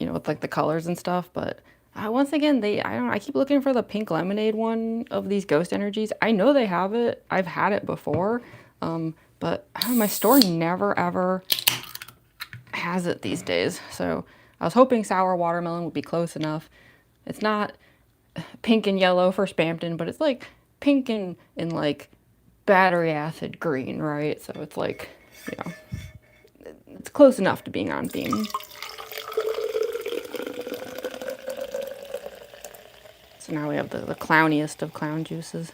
know, with like the colors and stuff. But once again, I keep looking for the pink lemonade one of these ghost energies. I know they have it. I've had it before, but I don't know, my store never ever has it these days. So I was hoping sour watermelon would be close enough. It's not pink and yellow for Spamton, but it's like pink and like battery acid green, right? So it's like, you know, it's close enough to being on theme. So now we have the clowniest of clown juices.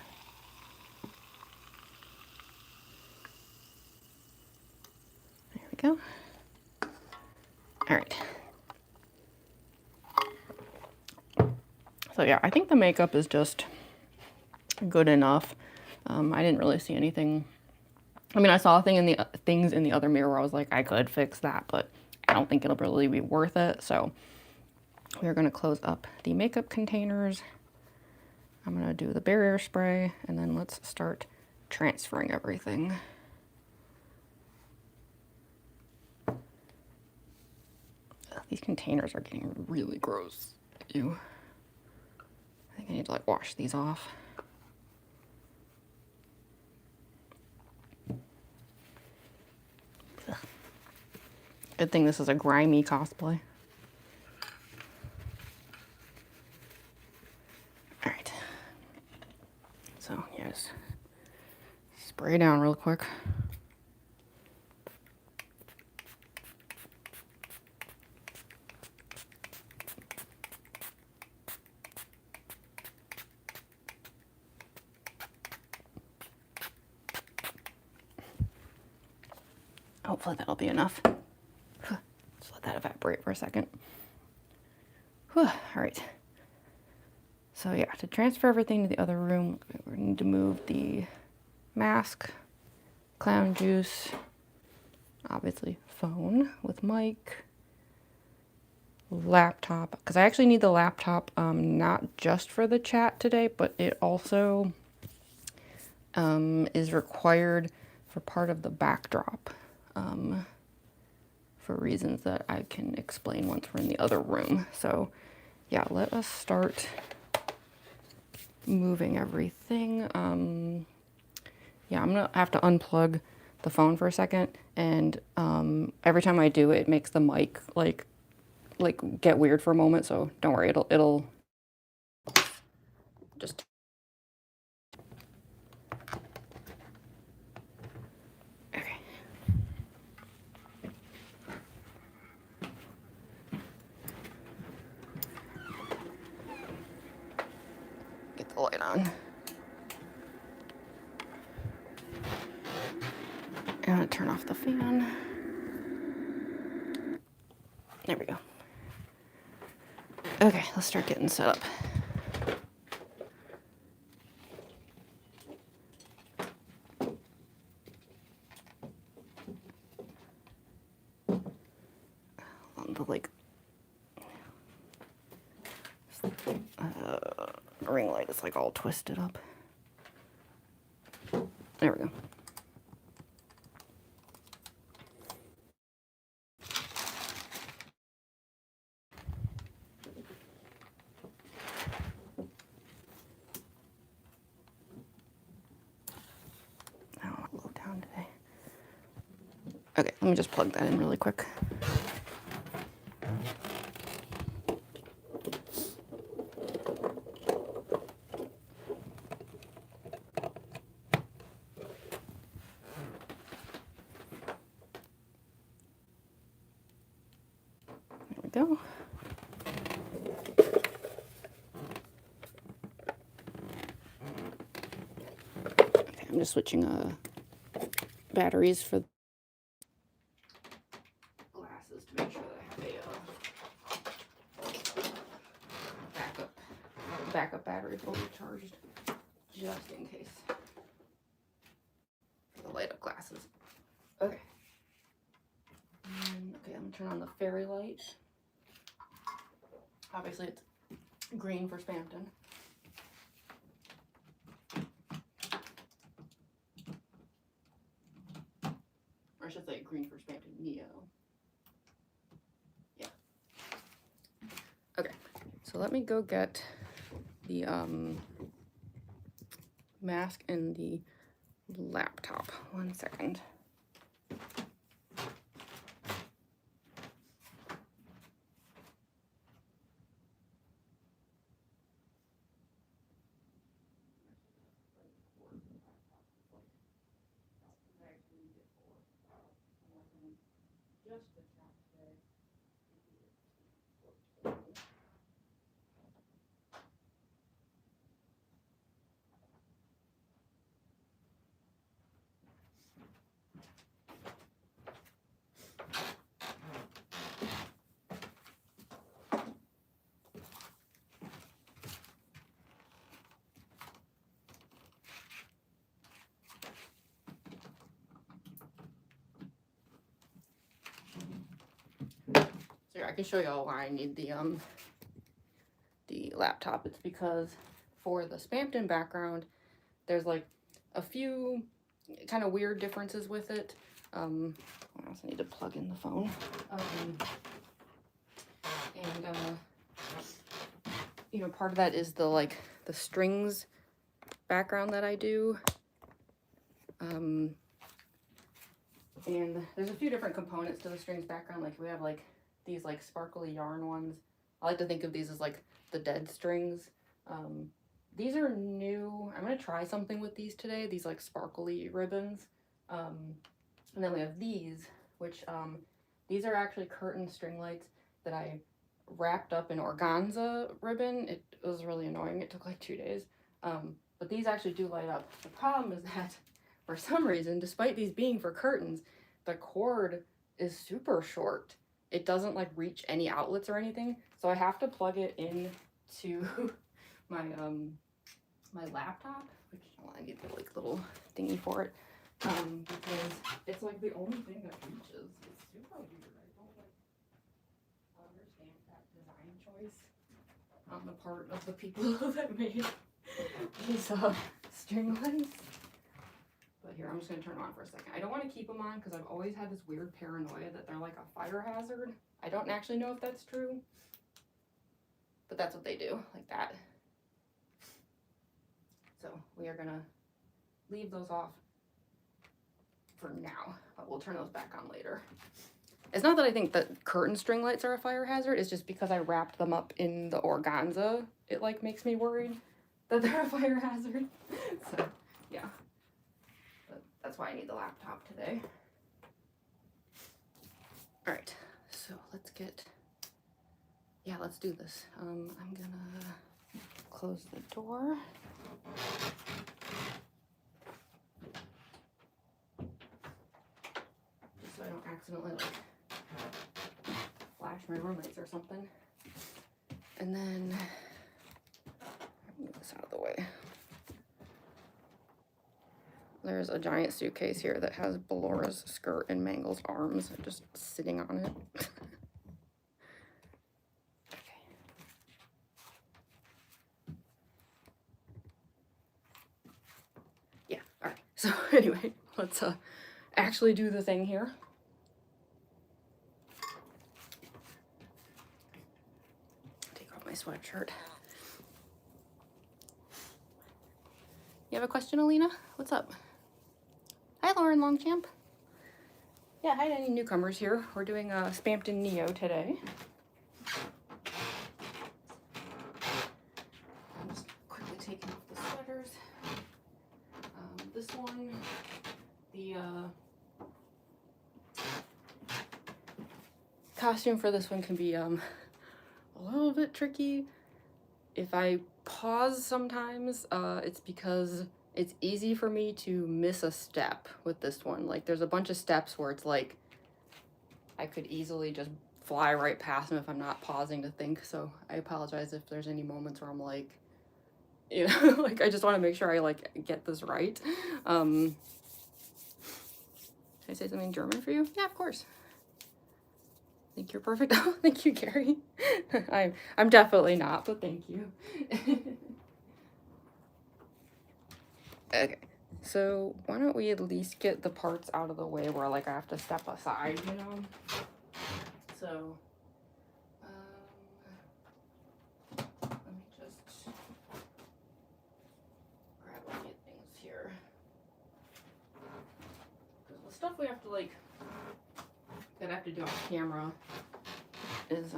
There we go. All right. So yeah, I think the makeup is just good enough. I didn't really see anything. I mean, I saw things in the other mirror where I was like, I could fix that, but I don't think it'll really be worth it. So we're gonna close up the makeup containers. I'm gonna do the barrier spray, and then let's start transferring everything. Ugh, these containers are getting really gross. Ew. I think I need to like wash these off. Ugh. Good thing this is a grimy cosplay. All right. So yes, spray down real quick. Hopefully that'll be enough. Just let that evaporate for a second. Whew. All right. So yeah, to transfer everything to the other room, we need to move the mask, clown juice, obviously phone with mic, laptop, because I actually need the laptop not just for the chat today, but it also is required for part of the backdrop. For reasons that I can explain once we're in the other room. So yeah, let us start moving everything. Yeah, I'm gonna have to unplug the phone for a second, and every time I do, it makes the mic like get weird for a moment. So don't worry, it'll just. Okay. Get the light on. I'm gonna turn off the fan. There we go. Okay, let's start getting set up. The like ring light is like all twisted up. There we go. I don't want to load down today. Okay, let me just plug that in really quick. There we go. Okay, I'm just switching batteries for glasses to make sure that I have a backup battery fully charged, just in case. For the light up glasses. Okay. Okay, I'm gonna turn on the fairy light. Obviously it's green for Spamton. I should say green for Spamton Neo. Yeah. Okay, so let me go get the mask and the laptop. 1 second. So I can show y'all why I need the laptop. It's because for the Spamton background, there's like a few kind of weird differences with it. I also need to plug in the phone. You know, part of that is the strings background that I do. And there's a few different components to the strings background. Like we have like these like sparkly yarn ones. I like to think of these as like the dead strings. These are new. I'm gonna try something with these today. These like sparkly ribbons. And then we have these, which these are actually curtain string lights that I wrapped up in organza ribbon. It was really annoying. It took like 2 days. But these actually do light up. The problem is that for some reason, despite these being for curtains, the cord is super short. It doesn't like reach any outlets or anything. So I have to plug it into my my laptop, which I need the like little thingy for it. Because it's like the only thing that reaches. It's super weird. I don't like understand that design choice on the part of the people that made these string lights. But here, I'm just gonna turn them on for a second. I don't want to keep them on because I've always had this weird paranoia that they're like a fire hazard. I don't actually know if that's true, but that's what they do, like that. So we are gonna leave those off for now, but we'll turn those back on later. It's not that I think that curtain string lights are a fire hazard, it's just because I wrapped them up in the organza, it like makes me worried that they're a fire hazard. So yeah, but that's why I need the laptop today. All right, so let's do this. I'm gonna close the door. So I don't accidentally like flash my roommates or something. And then move this out of the way. There's a giant suitcase here that has Bellora's skirt and Mangle's arms just sitting on it. Okay. Yeah, all right. So anyway, let's actually do the thing here. Take off my sweatshirt. You have a question, Alina? What's up? Hi, Lauren Longchamp. Yeah, hi to any newcomers here. We're doing Spamton Neo today. I'm just quickly taking off the sweaters. This one, the costume for this one can be a little bit tricky. If I pause sometimes, it's because it's easy for me to miss a step with this one. Like there's a bunch of steps where it's like I could easily just fly right past them if I'm not pausing to think. So I apologize if there's any moments where I'm like, you know, like I just want to make sure I like get this right. Can I say something German for you? Yeah, of course. I think you're perfect. Oh, thank you, Gary. I'm definitely not, but thank you. Okay, So why don't we at least get the parts out of the way where like I have to step aside, you know? So, let me just grab a few things here. Because the stuff we have to like, that I have to do on camera is,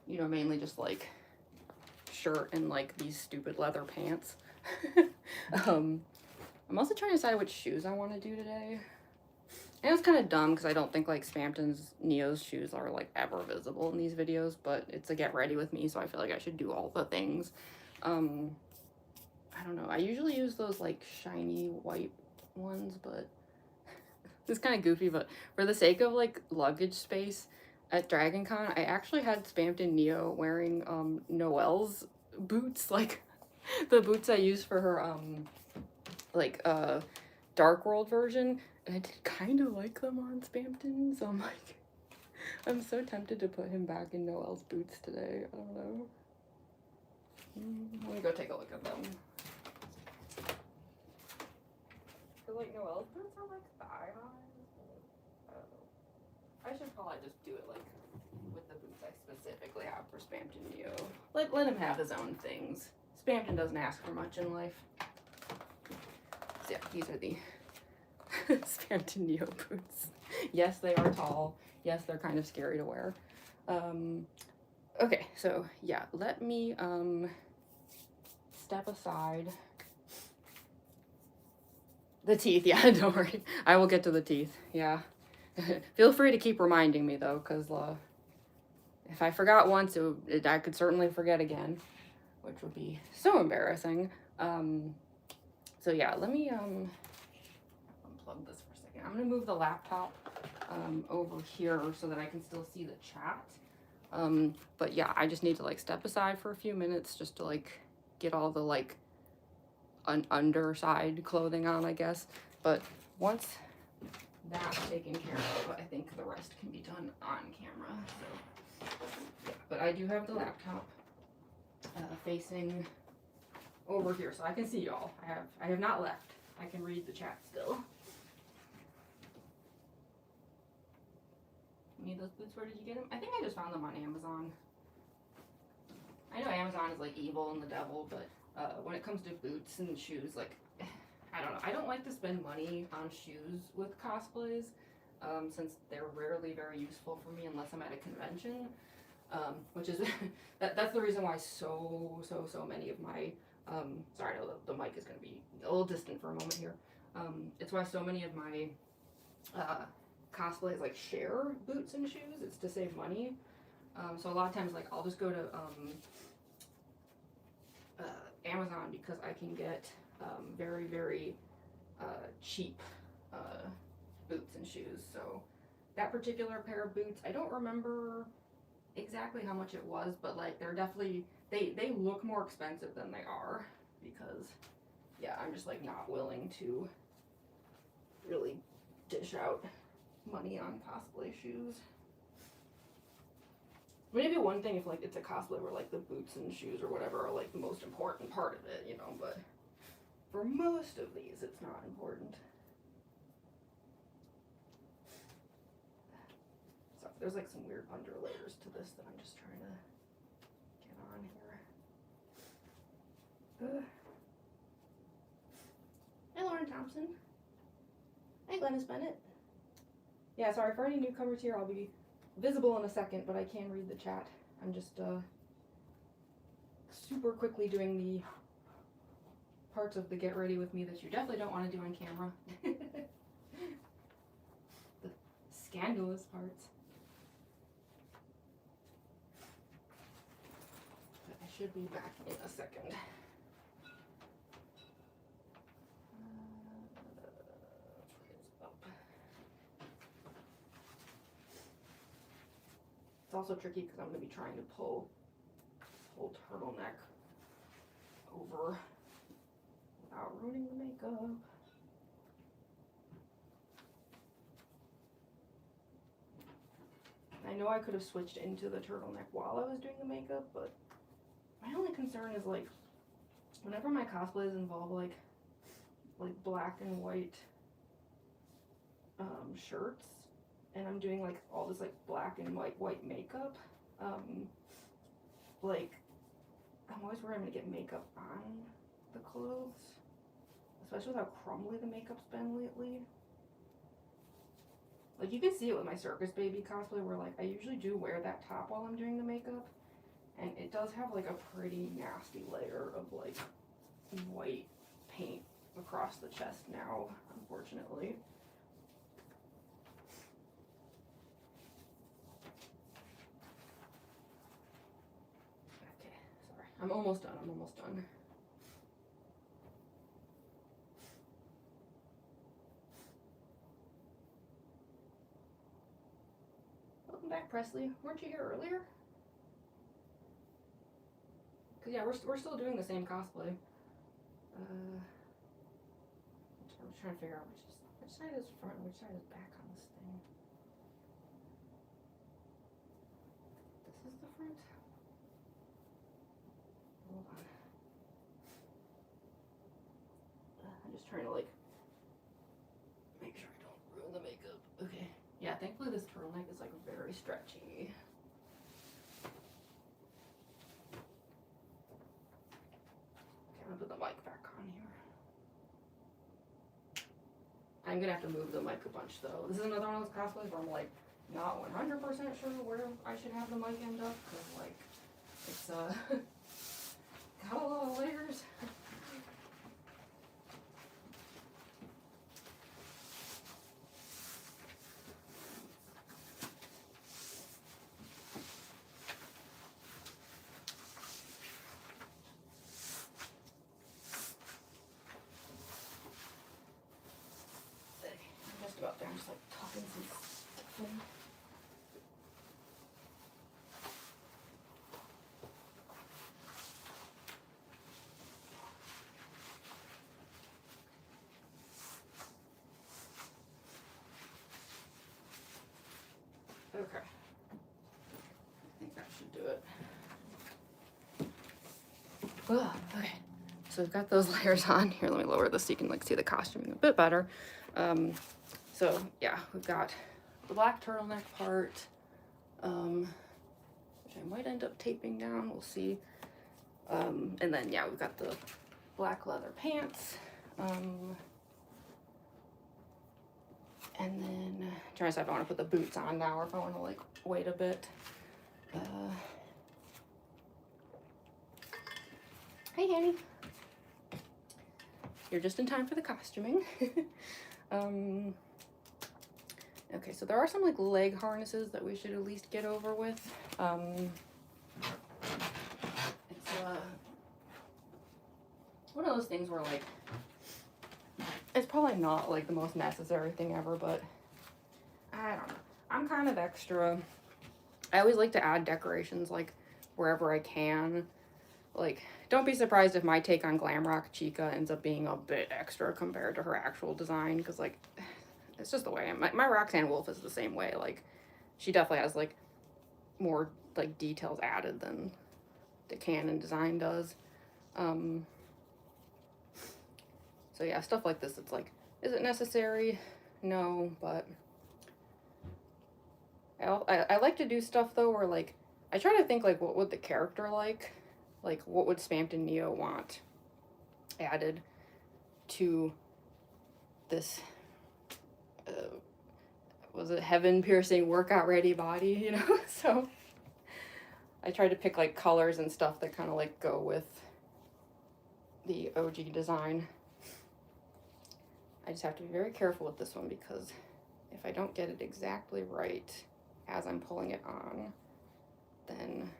you know, mainly just like shirt and like these stupid leather pants. I'm also trying to decide which shoes I want to do today. And it's kind of dumb because I don't think like Spamton's Neo's shoes are like ever visible in these videos, but it's a get ready with me, so I feel like I should do all the things. I don't know. I usually use those like shiny white ones, but it's kind of goofy, but for the sake of like luggage space at Dragon Con, I actually had Spamton Neo wearing Noelle's boots, like the boots I used for her like Dark World version, and I did kind of like them on Spamton, so I'm like, I'm so tempted to put him back in Noelle's boots today. I don't know. Let me go take a look at them. Cause like Noelle's boots are like thigh high. I should probably just do it like with the boots I specifically have for Spamton Neo. Let him have his own things. Spamton doesn't ask for much in life. So yeah, these are the Spamton Neo boots. Yes, they are tall. Yes, they're kind of scary to wear. Okay, so yeah, let me step aside. The teeth, yeah, don't worry. I will get to the teeth, yeah. Feel free to keep reminding me though, because if I forgot once, I could certainly forget again, which would be so embarrassing. So yeah, let me unplug this for a second. I'm gonna move the laptop over here so that I can still see the chat. But yeah, I just need to like step aside for a few minutes just to like get all the like underside clothing on, I guess. But once that's taken care of, I think the rest can be done on camera. So yeah, but I do have the laptop facing over here, so I can see y'all. I have not left. I can read the chat still. You need those boots? Where did you get them? I think I just found them on Amazon. I know Amazon is like evil and the devil, but when it comes to boots and shoes, like, I don't know. I don't like to spend money on shoes with cosplays, since they're rarely very useful for me unless I'm at a convention, which is, that's the reason why so many of my, sorry, I know the mic is going to be a little distant for a moment here. It's why so many of my cosplays like share boots and shoes. It's to save money. So a lot of times, like, I'll just go to Amazon because I can get very cheap boots and shoes. So that particular pair of boots, I don't remember exactly how much it was, but like they're definitely, they look more expensive than they are because, yeah, I'm just like not willing to really dish out money on cosplay shoes. Maybe one thing if like it's a cosplay where like the boots and shoes or whatever are like the most important part of it, you know, but for most of these it's not important. So there's like some weird underlayers to this that I'm just trying to get on here. Hi Lauren Thompson. Hi Glennis Bennett. Yeah, sorry for any newcomers here. I'll be visible in a second, but I can read the chat. I'm just super quickly doing the parts of the get ready with me that you definitely don't want to do on camera. The scandalous parts. But I should be back in a second. It's also tricky because I'm going to be trying to pull this whole turtleneck over without ruining the makeup. I know I could have switched into the turtleneck while I was doing the makeup, but my only concern is like whenever my cosplays involve like like black and white shirts, and I'm doing like all this like black and white makeup. Like I'm always worried I'm gonna get makeup on the clothes, especially with how crumbly the makeup's been lately. Like you can see it with my circus baby cosplay where like I usually do wear that top while I'm doing the makeup, and it does have like a pretty nasty layer of like white paint across the chest now, unfortunately. Okay, sorry. I'm almost done. Welcome back, Presley. Weren't you here earlier? Cause yeah, we're still doing the same cosplay. I'm just trying to figure out which side is front and which side is back on this thing. This is the front. Hold on. I'm just trying to like make sure I don't ruin the makeup. Okay. Yeah, thankfully this turtleneck is like very stretchy. Okay, I'm gonna put the mic back on here. I'm gonna have to move the mic a bunch though. This is another one of those cosplays where I'm like not 100% sure where I should have the mic end up, because like it's got a lot of layers. I'm just about there. I'm just like talking some stuff in. Okay. I think that should do it. Ugh, okay. So we've got those layers on. Here, let me lower this so you can like see the costuming a bit better. So yeah, we've got the black turtleneck part, which I might end up taping down, we'll see. And then yeah, we've got the black leather pants. And then I'm trying to decide if I want to put the boots on now or if I want to like wait a bit. Hey, Annie. You're just in time for the costuming. Okay, so there are some like leg harnesses that we should at least get over with. It's one of those things where like it's probably not like the most necessary thing ever, but I don't know. I'm kind of extra. I always like to add decorations like wherever I can. Like, don't be surprised if my take on Glam Rock Chica ends up being a bit extra compared to her actual design, because like it's just the way my Roxanne Wolf is the same way. Like she definitely has like more like details added than the canon design does. So yeah, stuff like this, it's like, is it necessary? No, but I like to do stuff though where like I try to think like what would the character like what would Spamton Neo want added to this was it heaven piercing workout ready body, you know? So I try to pick like colors and stuff that kind of like go with the OG design. I just have to be very careful with this one because if I don't get it exactly right as I'm pulling it on, then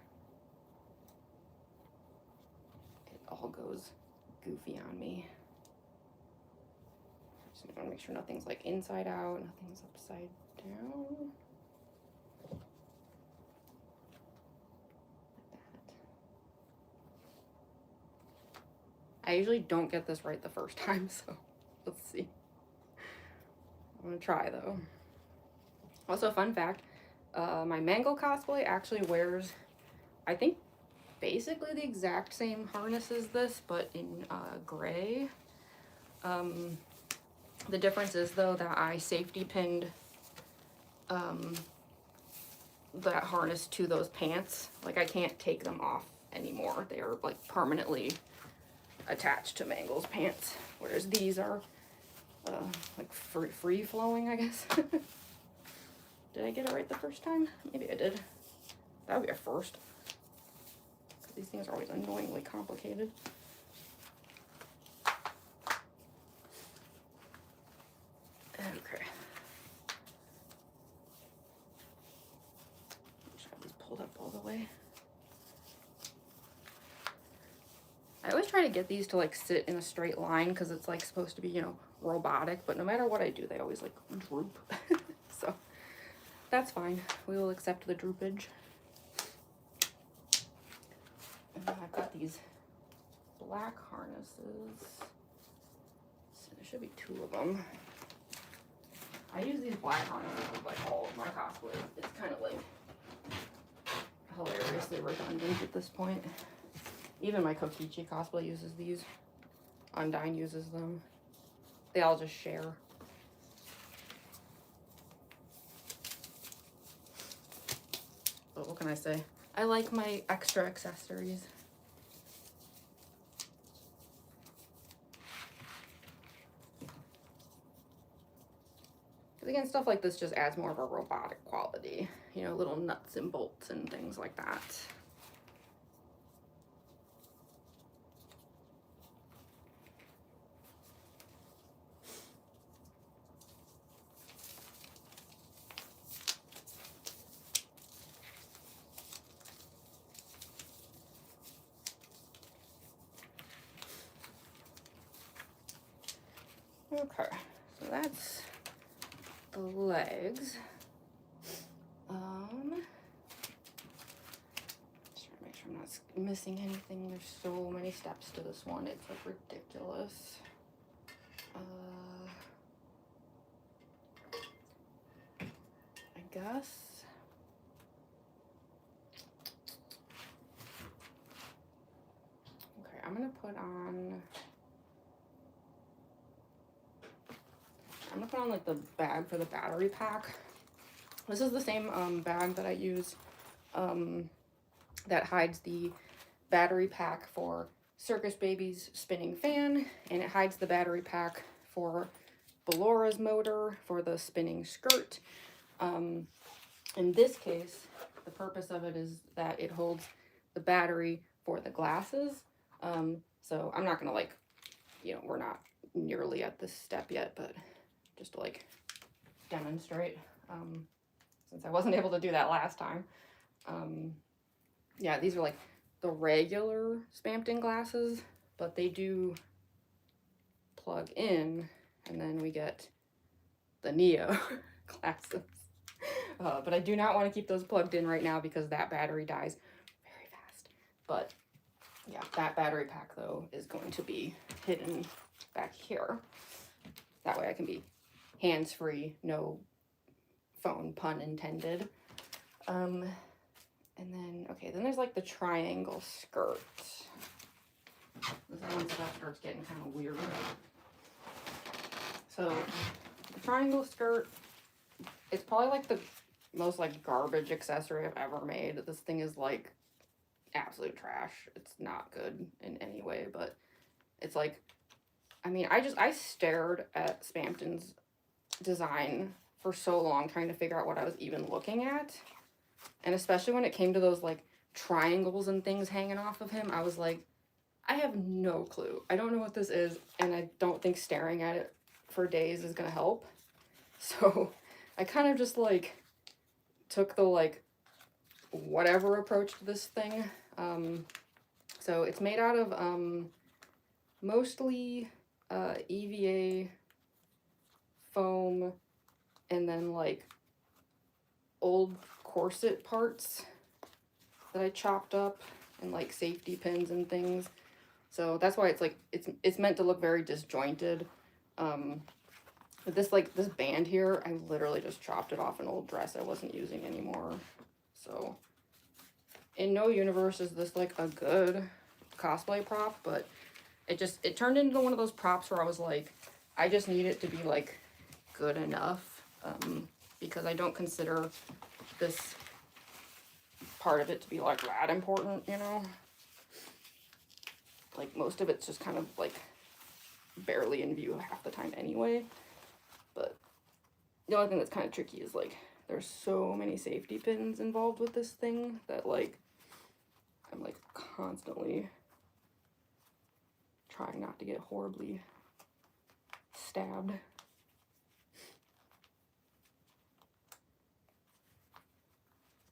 it all goes goofy on me. Just want to make sure nothing's like inside out, nothing's upside down. Like that. I usually don't get this right the first time, so let's see. I'm gonna try though. Also, fun fact, my Mango cosplay actually wears, I think, basically the exact same harness as this, but in gray. The difference is though that I safety pinned that harness to those pants. Like I can't take them off anymore. They are like permanently attached to Mangle's pants, whereas these are like free flowing, I guess. Did I get it right the first time? Maybe I did. That would be a first. These things are always annoyingly complicated. Okay. Just have these pulled up all the way. I always try to get these to like sit in a straight line because it's like supposed to be, you know, robotic, but no matter what I do, they always like droop. So that's fine. We will accept the droopage. And then I've got these black harnesses. So there should be 2 of them. I use these black harnesses with like all of my cosplays. It's kind of like hilariously redundant at this point. Even my Kokichi cosplay uses these. Undyne uses them. They all just share. But what can I say? I like my extra accessories. Because again, stuff like this just adds more of a robotic quality. You know, little nuts and bolts and things like that. Okay, so that's the legs. Just trying to make sure I'm not missing anything. There's so many steps to this one. It's like ridiculous. I guess. Okay, I'm gonna put on like the bag for the battery pack. This is the same bag that I use that hides the battery pack for Circus Baby's spinning fan, and it hides the battery pack for Bellora's motor for the spinning skirt. In this case, the purpose of it is that it holds the battery for the glasses. So I'm not gonna like, you know, we're not nearly at this step yet, but just to like demonstrate, since I wasn't able to do that last time. Yeah, these are like the regular Spamton glasses, but they do plug in, and then we get the Neo glasses. But I do not want to keep those plugged in right now because that battery dies very fast. But yeah, that battery pack though is going to be hidden back here. That way I can be hands-free, no phone, pun intended. And then, okay, then there's like the triangle skirt. This is when stuff starts getting kind of weird. So the triangle skirt, it's probably like the most like garbage accessory I've ever made. This thing is like absolute trash. It's not good in any way, but it's like, I mean, I stared at Spamton's design for so long trying to figure out what I was even looking at. And especially when it came to those like triangles and things hanging off of him, I was like, I have no clue. I don't know what this is, and I don't think staring at it for days is gonna help. So I kind of just like took the like whatever approach to this thing. So it's made out of mostly EVA foam and then like old corset parts that I chopped up and like safety pins and things. So that's why it's like it's meant to look very disjointed. But this like this band here, I literally just chopped it off an old dress I wasn't using anymore. So in no universe is this like a good cosplay prop, but it turned into one of those props where I was like, I just need it to be like good enough, because I don't consider this part of it to be like that important, you know? Like most of it's just kind of like barely in view half the time anyway. But the only thing that's kind of tricky is like there's so many safety pins involved with this thing that like I'm like constantly trying not to get horribly stabbed.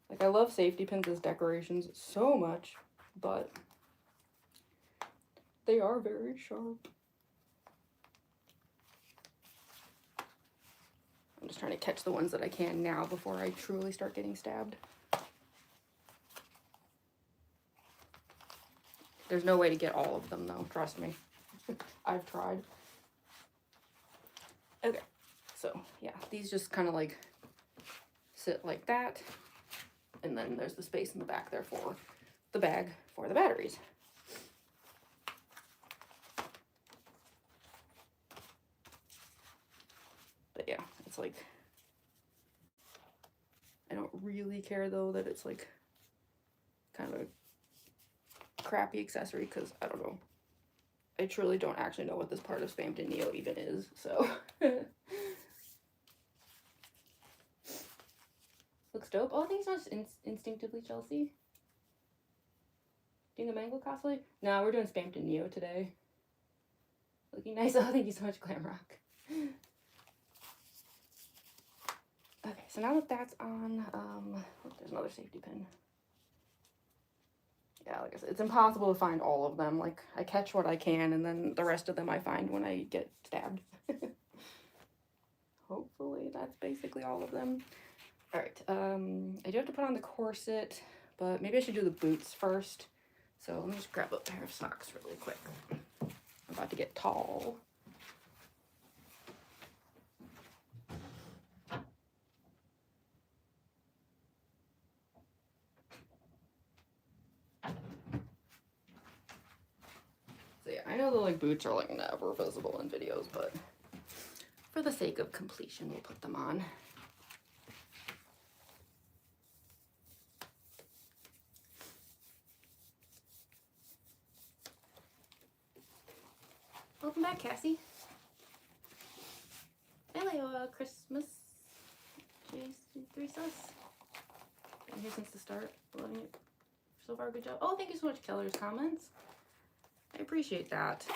Like I love safety pins as decorations so much, but they are very sharp. I'm just trying to catch the ones that I can now before I truly start getting stabbed. There's no way to get all of them though, trust me. I've tried. Okay, so yeah, these just kind of like sit like that. And then there's the space in the back there for the bag for the batteries. But yeah, it's like, I don't really care though that it's like kind of a crappy accessory because I don't know. I truly don't actually know what this part of Spamton Neo even is, so. Looks dope. Oh, I think it's not instinctively Chelsea. Doing a mango cosplay? No, we're doing Spamton Neo today. Looking nice. Oh, thank you so much, Glamrock. Okay, so now that that's on, look, there's another safety pin. Yeah, like I said, it's impossible to find all of them. Like, I catch what I can, and then the rest of them I find when I get stabbed. Hopefully that's basically all of them. All right, I do have to put on the corset, but maybe I should do the boots first. So let me just grab a pair of socks really quick. I'm about to get tall. So yeah, I know the like boots are like never visible in videos, but for the sake of completion, we'll put them on. Welcome back, Cassie. Hello, Christmas. J3 sus. Been here since the start. Loving it so far. Good job. Oh, thank you so much, Keller's comments. I appreciate that.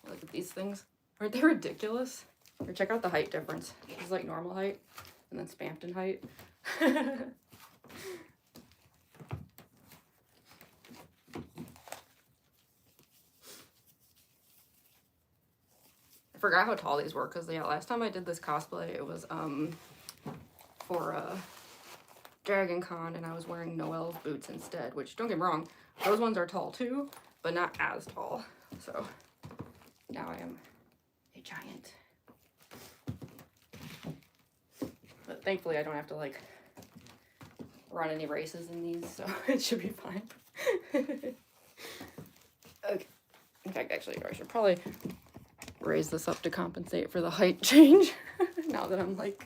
Look at these things. Aren't they ridiculous? Or check out the height difference. This is like normal height and then Spamton height. I forgot how tall these were because yeah, last time I did this cosplay it was for Dragon Con and I was wearing Noelle's boots instead, which don't get me wrong, those ones are tall too, but not as tall. So now I am a giant. But thankfully I don't have to like run any races in these, so it should be fine. Okay. In fact, actually, I should probably raise this up to compensate for the height change now that I'm like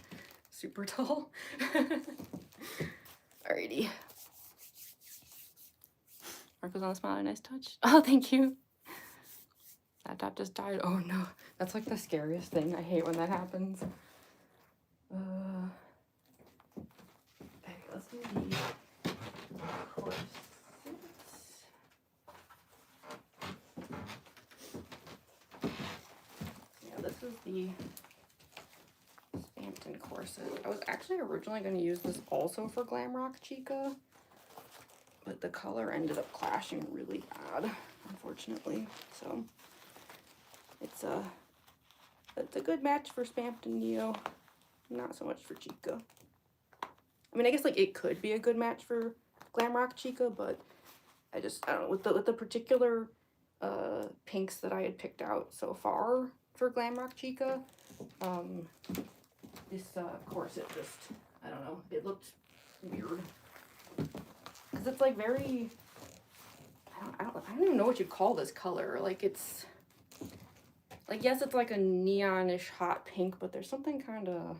super tall. Alrighty. Marco's on the smile, nice touch. Oh, thank you. That dot just died. Oh no, that's like the scariest thing. I hate when that happens. Okay, let's do the corsets. Yeah, this is the Spamton corset. I was actually originally going to use this also for Glamrock Chica, but the color ended up clashing really bad, unfortunately. So it's a good match for Spamton Neo, not so much for Chica. I mean, I guess like it could be a good match for Glamrock Chica, but I don't know, with the particular pinks that I had picked out so far for Glamrock Chica, this corset just, I don't know, it looked weird. Because it's like very, I don't even know what you'd call this color. Like, it's like, yes, it's like a neonish hot pink, but there's something kind of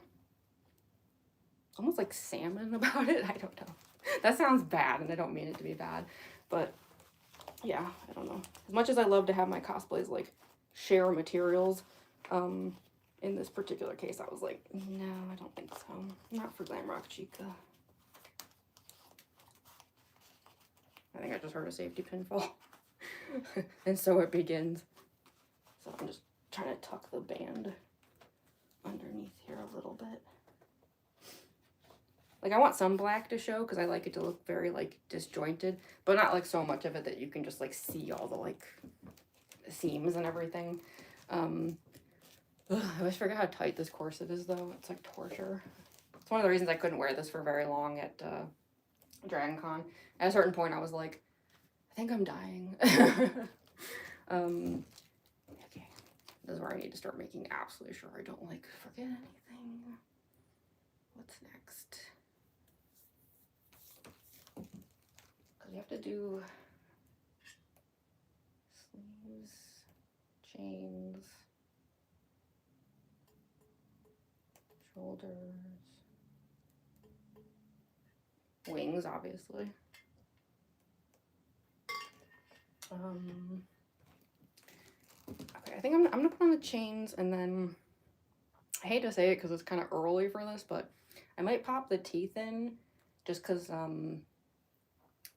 almost like salmon about it. I don't know. That sounds bad, and I don't mean it to be bad, but yeah, I don't know. As much as I love to have my cosplays like share materials, in this particular case, I was like, no, I don't think so. Not for Glamrock Chica. I think I just heard a safety pin fall. And so it begins. So I'm just trying to tuck the band underneath here a little bit. Like, I want some black to show because I like it to look very like disjointed, but not like so much of it that you can just like see all the like seams and everything. I always forget how tight this corset is though. It's like torture. It's one of the reasons I couldn't wear this for very long at Dragon Con. At a certain point I was like, I think I'm dying. Okay, this is where I need to start making absolutely sure I don't like forget anything. What's next? Because we have to do sleeves, chains, shoulders, wings, obviously. Okay, I think I'm gonna put on the chains, and then I hate to say it because it's kind of early for this, but I might pop the teeth in just because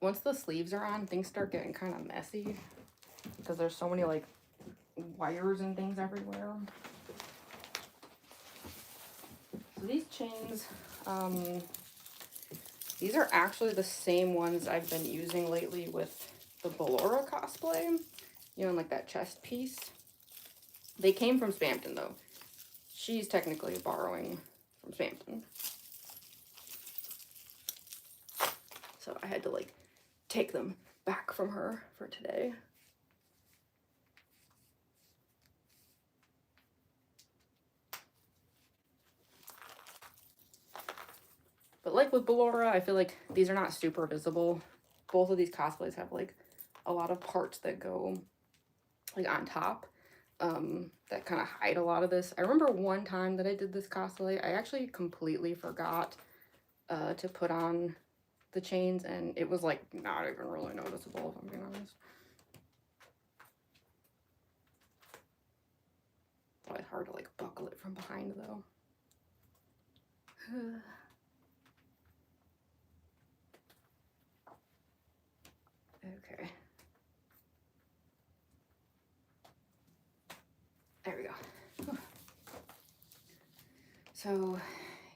once the sleeves are on, things start getting kind of messy because there's so many like wires and things everywhere. So these chains, these are actually the same ones I've been using lately with the Ballora cosplay, you know, like that chest piece. They came from Spamton though. She's technically borrowing from Spamton. So I had to like take them back from her for today. But like with Ballora, I feel like these are not super visible. Both of these cosplays have like a lot of parts that go like on top that kind of hide a lot of this. I remember one time that I did this cosplay, I actually completely forgot to put on the chains, and it was like not even really noticeable, if I'm being honest. It's hard to like buckle it from behind though. Okay. There we go. So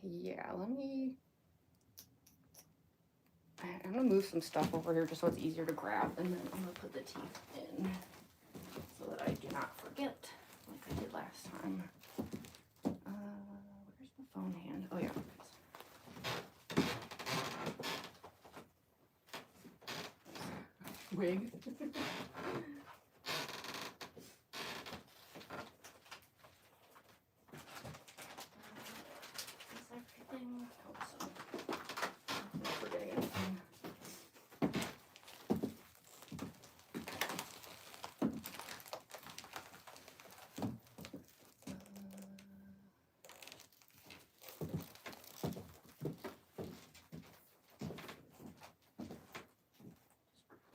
yeah, I'm gonna move some stuff over here just so it's easier to grab, and then I'm gonna put the teeth in so that I do not forget like I did last time. Where's the phone hand? Oh yeah. Wig. Everything. Hope so. I'm not forgetting anything.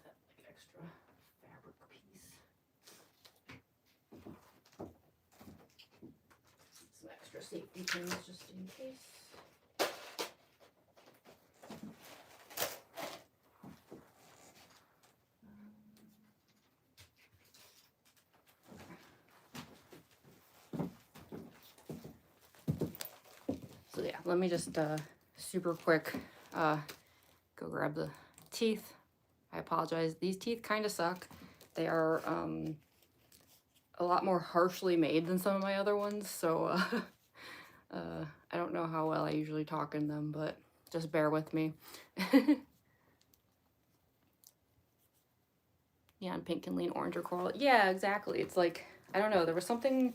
That like extra fabric piece. Some extra safety pins just in case. So yeah, let me just super quick go grab the teeth. I apologize. These teeth kind of suck. They are a lot more harshly made than some of my other ones, so I don't know how well I usually talk in them, but just bear with me. Yeah, and pink can lean orange or coral. Yeah, exactly. It's like, I don't know, there was something,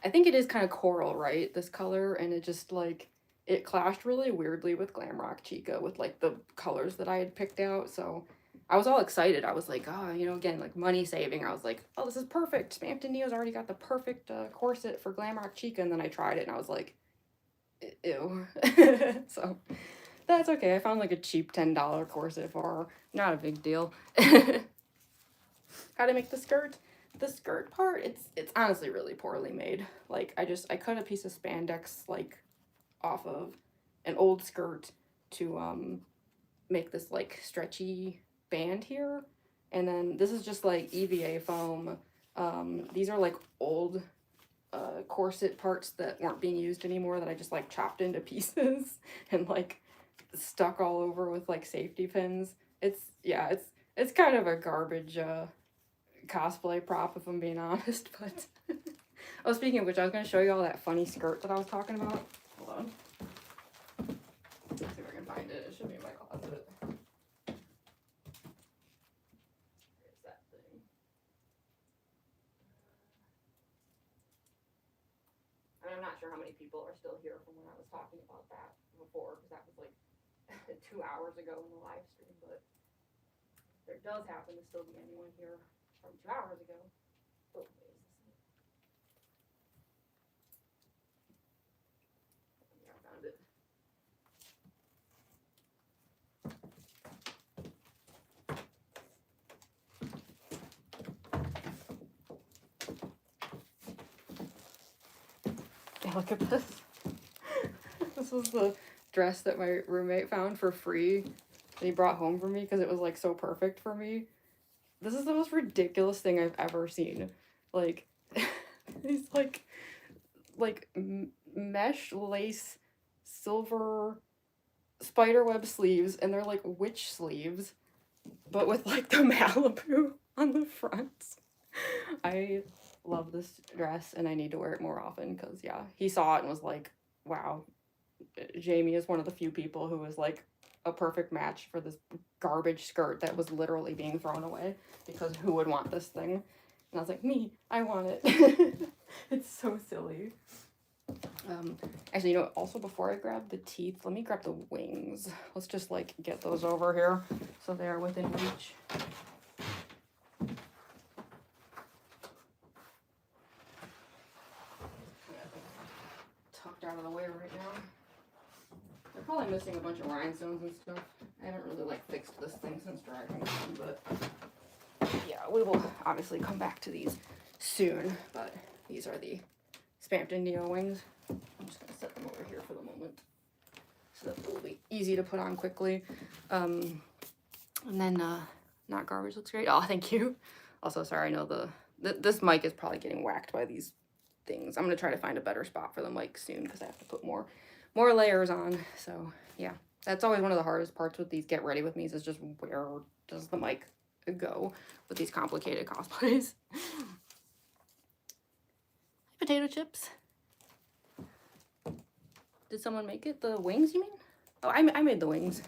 I think it is kind of coral, right? This color, and it just like, it clashed really weirdly with Glamrock Chica with like the colors that I had picked out, so I was all excited. I was like, oh, you know, again, like money saving. I was like, oh, this is perfect. Spamton Neo's already got the perfect corset for Glamrock Chica. And then I tried it and I was like, ew. So that's okay. I found like a cheap $10 corset for her. Not a big deal. How to make the skirt? The skirt part, it's honestly really poorly made. Like I cut a piece of spandex like off of an old skirt to make this like stretchy band here, and then this is just like EVA foam. These are like old corset parts that weren't being used anymore that I just like chopped into pieces and like stuck all over with like safety pins. It's kind of a garbage cosplay prop if I'm being honest, but oh, speaking of which, I was going to show you all that funny skirt that I was talking about. Hold on. Let's see if I can find it. It should be in my closet. Where's that thing? And I'm not sure how many people are still here from when I was talking about that before, because that was like 2 hours ago in the live stream, but there does happen to still be anyone here from 2 hours ago. Oh, wait, is this it? Yeah, I found it. Yeah, look at this. This was the dress that my roommate found for free that he brought home for me because it was like so perfect for me. This is the most ridiculous thing I've ever seen. Like, these like mesh lace silver spiderweb sleeves, and they're like witch sleeves, but with like the Malibu on the front. I love this dress and I need to wear it more often because yeah, he saw it and was like, wow, Jamie is one of the few people who was like a perfect match for this garbage skirt that was literally being thrown away because who would want this thing? And I was like, me, I want it. It's so silly. Actually, you know, also before I grab the teeth, let me grab the wings. Let's just like get those over here so they're within reach. Tucked out of the way right now. They're probably missing a bunch of rhinestones and stuff. I haven't really like fixed this thing since driving them, but yeah, we will obviously come back to these soon. But these are the Spamton Neo wings. I'm just gonna set them over here for the moment so that it will be easy to put on quickly. And then not garbage looks great. Oh, thank you. Also, sorry, I know this mic is probably getting whacked by these things. I'm gonna try to find a better spot for the mic soon because I have to put more layers on. So yeah, that's always one of the hardest parts with these get ready with me's is just where does the mic go with these complicated cosplays. Potato chips. Did someone make it? The wings, you mean? Oh, I made the wings.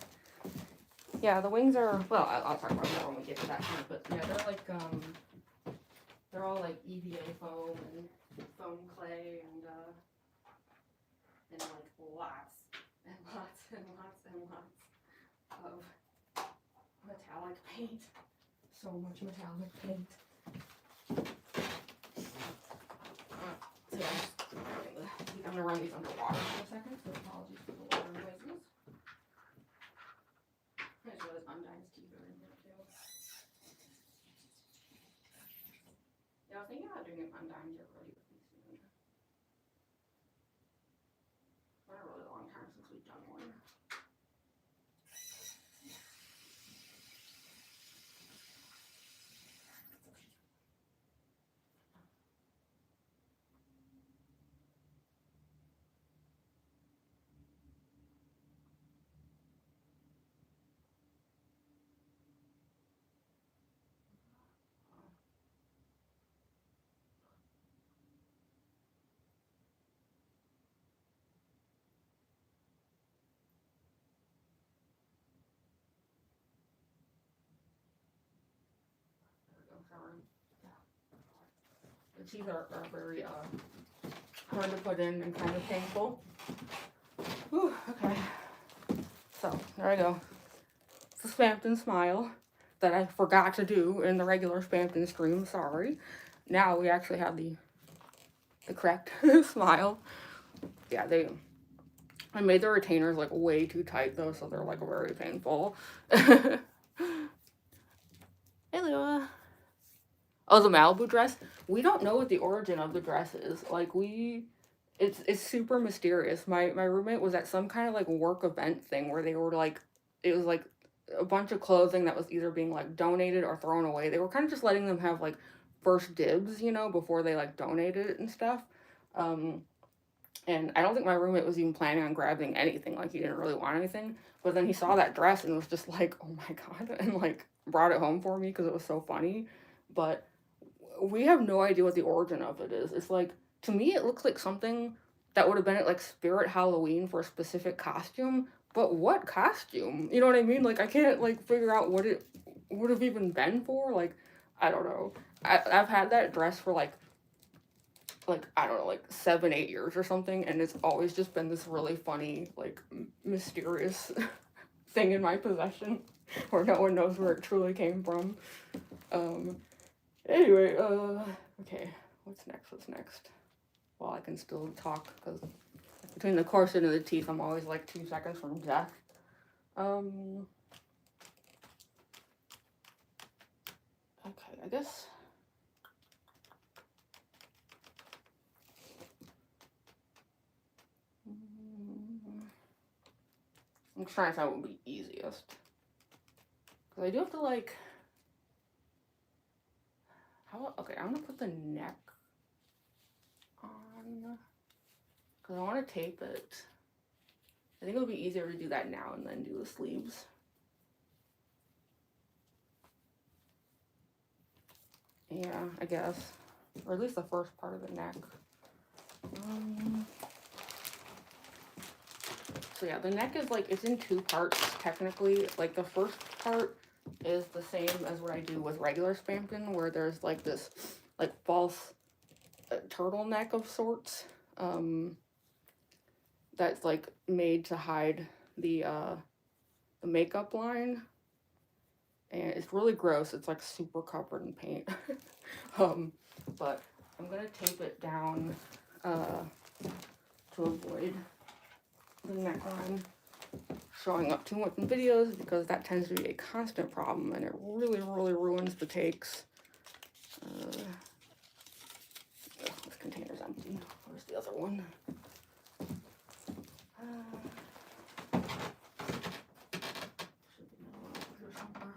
Yeah, the wings are, well, I'll talk about that when we get to that point, but yeah, they're like, they're all like EVA foam and foam clay and like lots and lots and lots and lots of metallic paint. So much metallic paint. So yeah, I'm gonna run these underwater for a second, so apologies for the water noises. I just realized Undyne's teeth are in here too. Yeah, I was thinking about doing an Undyne get ready with me soon. It's been a really long time since we've done one. Sorry. The teeth are very hard to put in and kind of painful. Whew, okay. So there I go. It's the Spamton smile that I forgot to do in the regular Spamton stream, sorry. Now we actually have the correct smile. Yeah, I made the retainers like way too tight though, so they're like very painful. Hello. Oh, the Malibu dress? We don't know what the origin of the dress is. Like, it's super mysterious. My roommate was at some kind of like work event thing where they were like, it was like a bunch of clothing that was either being like donated or thrown away. They were kind of just letting them have like first dibs, you know, before they like donated it and stuff. And I don't think my roommate was even planning on grabbing anything. Like, he didn't really want anything. But then he saw that dress and was just like, oh my God, and like brought it home for me because it was so funny. But we have no idea what the origin of it is. It's like, to me, it looks like something that would have been at like Spirit Halloween for a specific costume. But what costume? You know what I mean? Like, I can't like figure out what it would have even been for. Like, I don't know. I've had that dress for like I don't know, like 7-8 years or something, and it's always just been this really funny, like, mysterious thing in my possession, where no one knows where it truly came from. Anyway, okay, what's next? Well, I can still talk, because between the corset and the teeth, I'm always like 2 seconds from death. Okay, I guess... I'm trying to find what would be easiest. Because I do have to, like... Okay, I'm gonna put the neck on. Because I want to tape it. I think it would be easier to do that now and then do the sleeves. Yeah, I guess. Or at least the first part of the neck. So yeah, the neck is like, it's in 2 parts technically. Like, the first part is the same as what I do with regular Spamton, where there's like this like false turtleneck of sorts that's like made to hide the makeup line, and it's really gross. It's like super covered in paint. But I'm gonna tape it down to avoid the neckline showing up too much in videos, because that tends to be a constant problem and it really ruins the takes. This container's empty. Where's the other one? Should be over here somewhere.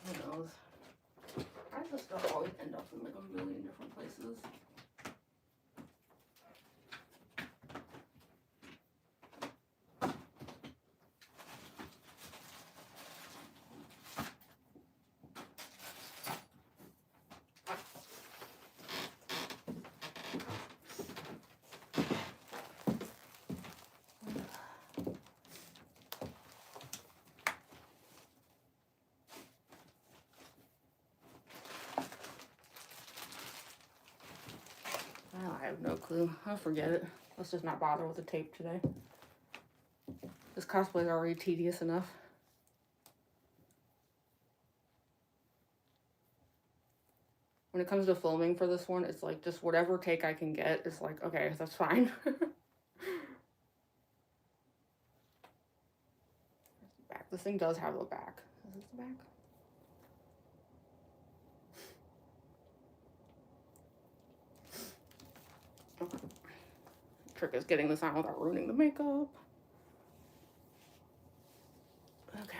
Who knows? Why does this stuff always end up in like a million different places? I have no clue. I'll forget it. Let's just not bother with the tape today. This cosplay is already tedious enough. When it comes to filming for this one, it's like just whatever take I can get. It's like, okay, that's fine. Back. This thing does have a back. Is this the back? Okay. Trick is getting this on without ruining the makeup. Okay.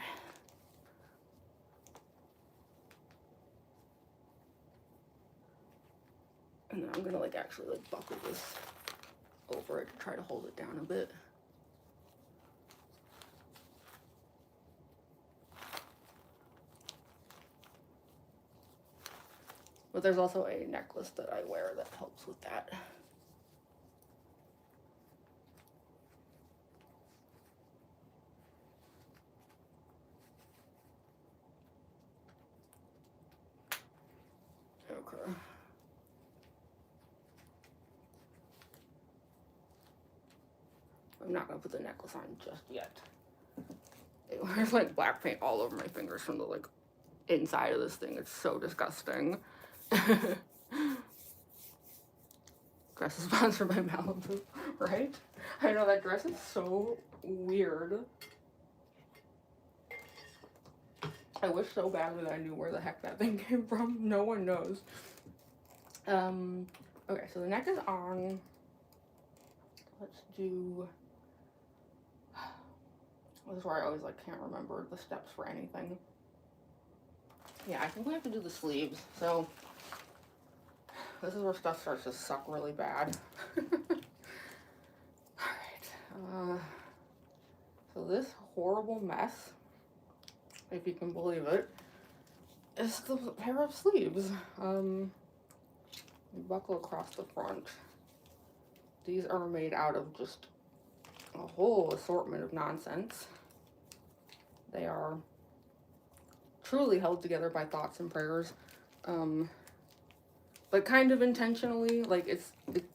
And then I'm gonna like actually like buckle this over it to try to hold it down a bit. But there's also a necklace that I wear that helps with that. I'm not gonna put the necklace on just yet. There's like black paint all over my fingers from the like inside of this thing. It's so disgusting. Dress is sponsored by Malibu, right? I know that dress is so weird. I wish so badly that I knew where the heck that thing came from. No one knows. Okay, so the neck is on. Let's do... This is where I always like can't remember the steps for anything. Yeah, I think we have to do the sleeves. So this is where stuff starts to suck really bad. Alright. So this horrible mess, if you can believe it, is the pair of sleeves. You buckle across the front. These are made out of just a whole assortment of nonsense. They are truly held together by thoughts and prayers, but kind of intentionally. Like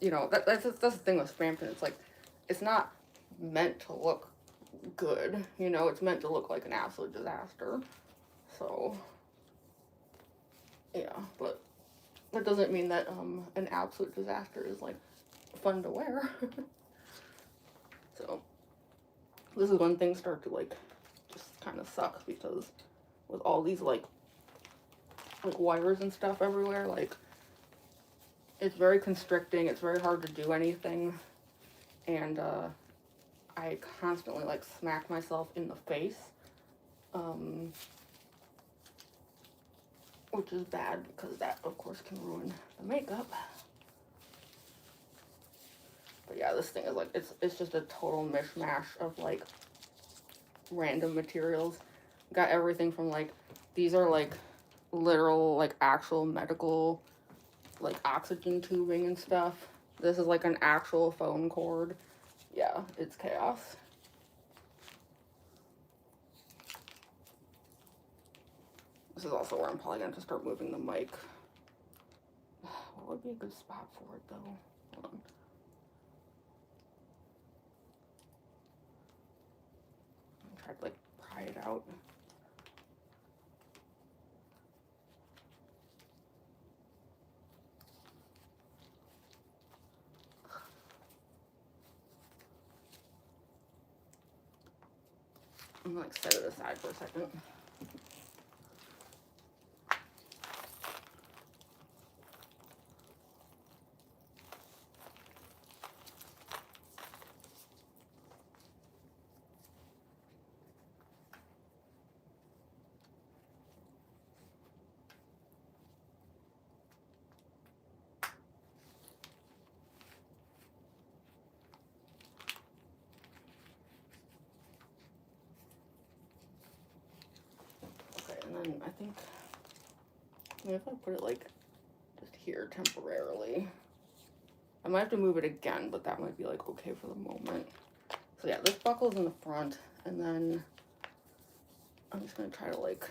you know, that's the thing with Spamton. It's like, it's not meant to look good, you know, it's meant to look like an absolute disaster. So yeah, but that doesn't mean that an absolute disaster is like fun to wear. So this is when things start to like just kind of suck, because with all these like wires and stuff everywhere, like it's very constricting, it's very hard to do anything, and I constantly like smack myself in the face, which is bad because that of course can ruin the makeup. But yeah, this thing is like, it's just a total mishmash of like random materials. Got everything from like, these are like literal like actual medical like oxygen tubing and stuff. This is like an actual phone cord. Yeah, it's chaos. This is also where I'm probably going to start moving the mic. What would be a good spot for it, though? Hold on. I'm trying to, like, pry it out. I'm gonna like set it aside for a second. And then I think, if I put it like just here temporarily, I might have to move it again, but that might be like okay for the moment. So yeah, this buckle's in the front, and then I'm just gonna try to like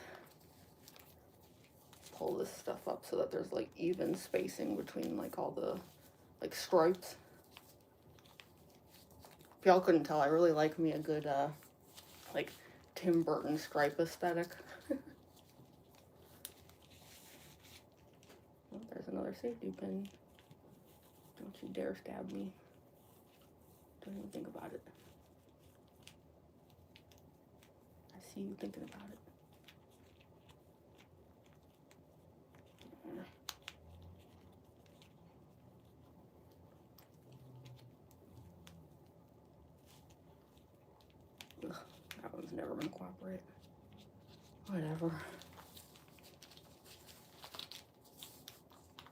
pull this stuff up so that there's like even spacing between like all the like stripes. If y'all couldn't tell, I really like me a good like Tim Burton stripe aesthetic. Oh, there's another safety pin. Don't you dare stab me. Don't even think about it. I see you thinking about it. Ugh, that one's never gonna cooperate. Whatever.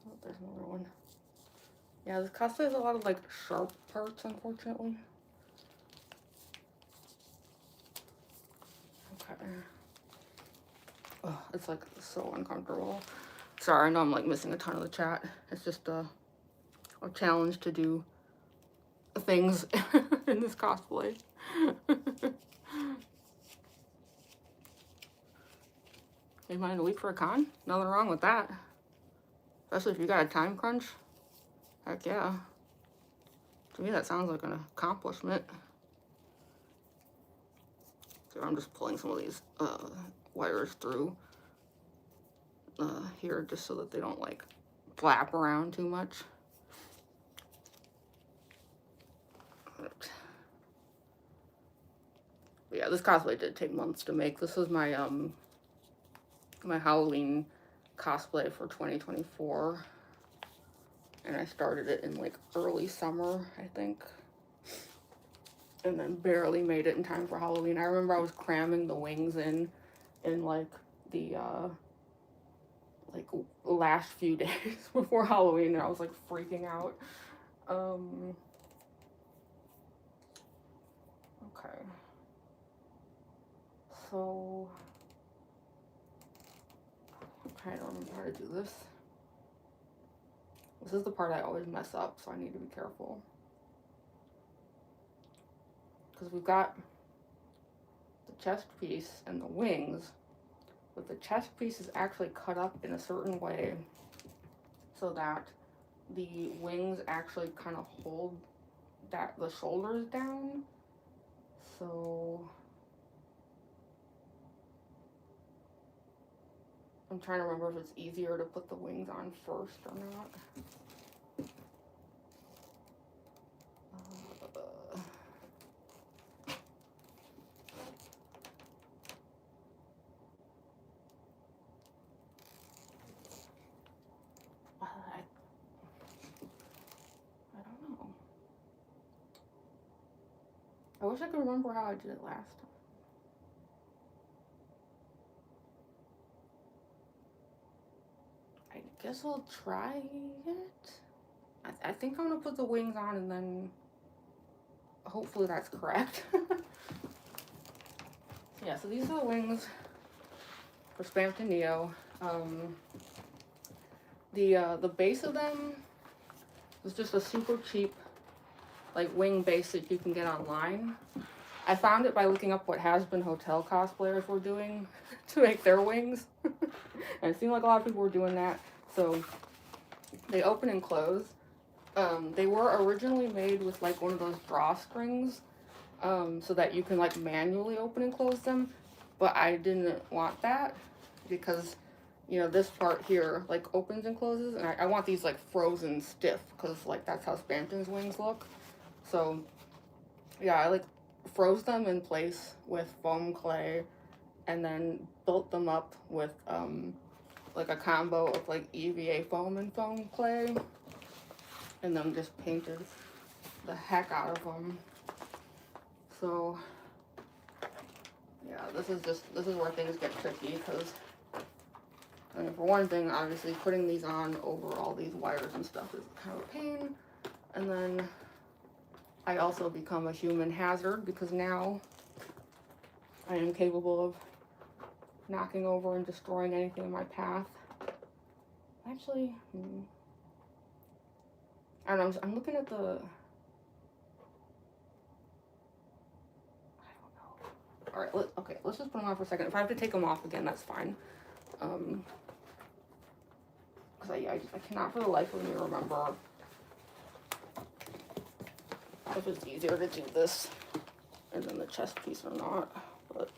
Oh, there's another one. Yeah, this cosplay has a lot of like sharp parts, unfortunately. Okay. Oh, it's like so uncomfortable. Sorry, I know I'm like missing a ton of the chat. It's just a challenge to do things in this cosplay. Made mine a week for a con? Nothing wrong with that. Especially if you got a time crunch. Heck yeah. To me, that sounds like an accomplishment. So I'm just pulling some of these wires through here just so that they don't like flap around too much. But yeah, this cosplay did take months to make. This was my my Halloween cosplay for 2024, and I started it in like early summer, I think, and then barely made it in time for Halloween. I remember I was cramming the wings in like the like last few days before Halloween, and I was like freaking out. Okay, so I'm trying to remember how to do this. This is the part I always mess up, so I need to be careful. Because we've got the chest piece and the wings, but the chest piece is actually cut up in a certain way so that the wings actually kind of hold the shoulders down. So I'm trying to remember if it's easier to put the wings on first or not. I don't know. I wish I could remember how I did it last time. I guess I'll try it. I think I'm gonna put the wings on and then hopefully that's correct. Yeah, so these are the wings for Spamton Neo. The base of them is just a super cheap like wing base that you can get online. I found it by looking up what Has-Been Hotel cosplayers were doing to make their wings. And it seemed like a lot of people were doing that. So they open and close. They were originally made with like one of those drawstrings, so that you can like manually open and close them. But I didn't want that because, you know, this part here like opens and closes, and I want these like frozen stiff because like that's how Spamton's wings look. So yeah, I like froze them in place with foam clay and then built them up with like a combo of like EVA foam and foam clay, and then just painted the heck out of them. So yeah, this is where things get tricky because, I mean, for one thing, obviously putting these on over all these wires and stuff is kind of a pain, and then I also become a human hazard because now I am capable of knocking over and destroying anything in my path. Actually, I don't know, I'm looking at the, I don't know. All right, let's just put them on for a second. If I have to take them off again, that's fine. Because I cannot for the life of me remember if it's easier to do this and then the chest piece or not, but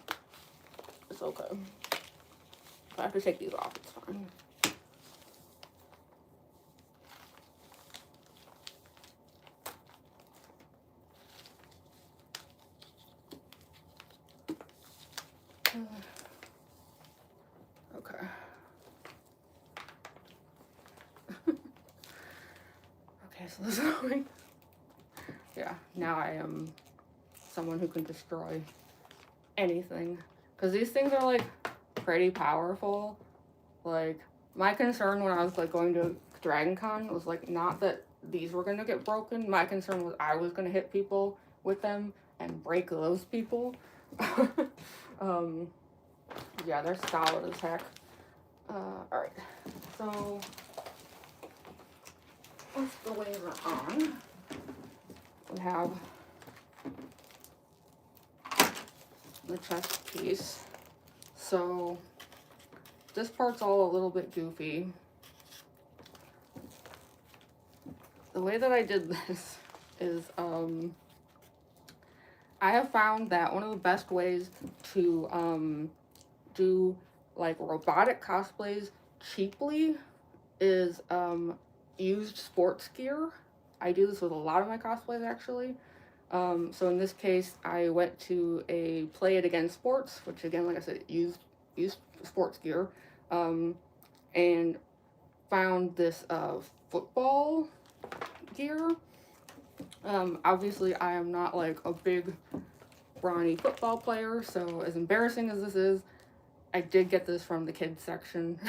it's okay. If I have to take these off, it's fine. Okay. Okay, so this is going. Yeah, now I am someone who can destroy anything. Because these things are like pretty powerful. Like, my concern when I was like going to Dragon Con was like not that these were gonna get broken. My concern was I was gonna hit people with them and break those people. Yeah, they're solid as heck. Alright, so once the wings are on, we have the chest piece. So this part's all a little bit goofy. The way that I did this is I have found that one of the best ways to do like robotic cosplays cheaply is used sports gear. I do this with a lot of my cosplays actually. So in this case, I went to a Play It Again Sports, which again, like I said, used sports gear, and found this football gear. Obviously, I am not like a big brawny football player, so as embarrassing as this is, I did get this from the kids section.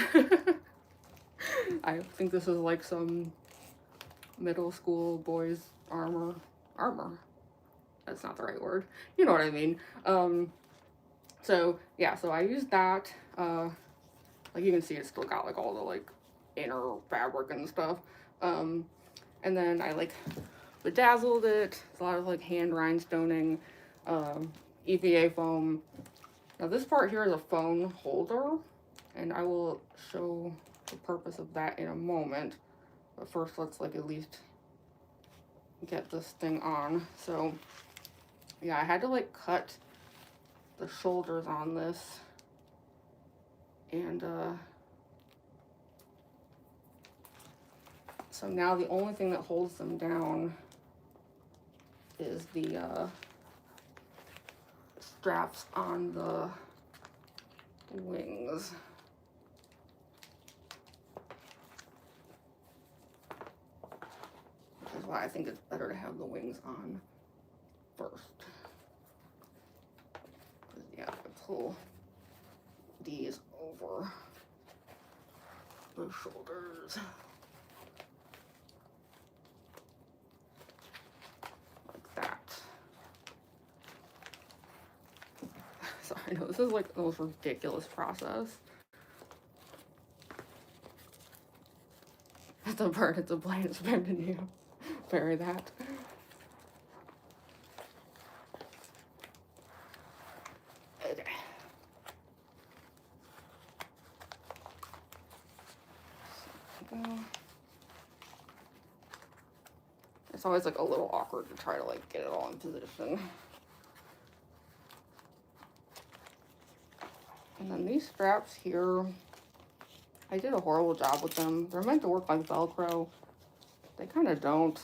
I think this is like some middle school boys armor. That's not the right word. You know what I mean. So yeah, so I used that. Like you can see, it's still got like all the like inner fabric and stuff. And then I like bedazzled it. It's a lot of like hand rhinestoning, EVA foam. Now this part here is a phone holder, and I will show the purpose of that in a moment. But first, let's like at least get this thing on. So yeah, I had to like cut the shoulders on this, and so now the only thing that holds them down is the straps on the wings. Which is why I think it's better to have the wings on first. Yeah, I pull these over the shoulders. Like that. Sorry, no, this is like the most ridiculous process. It's a bird, it's a plane, it's bending you. Bury that. Okay. It's always like a little awkward to try to like get it all in position. And then these straps here, I did a horrible job with them. They're meant to work like Velcro. They kind of don't.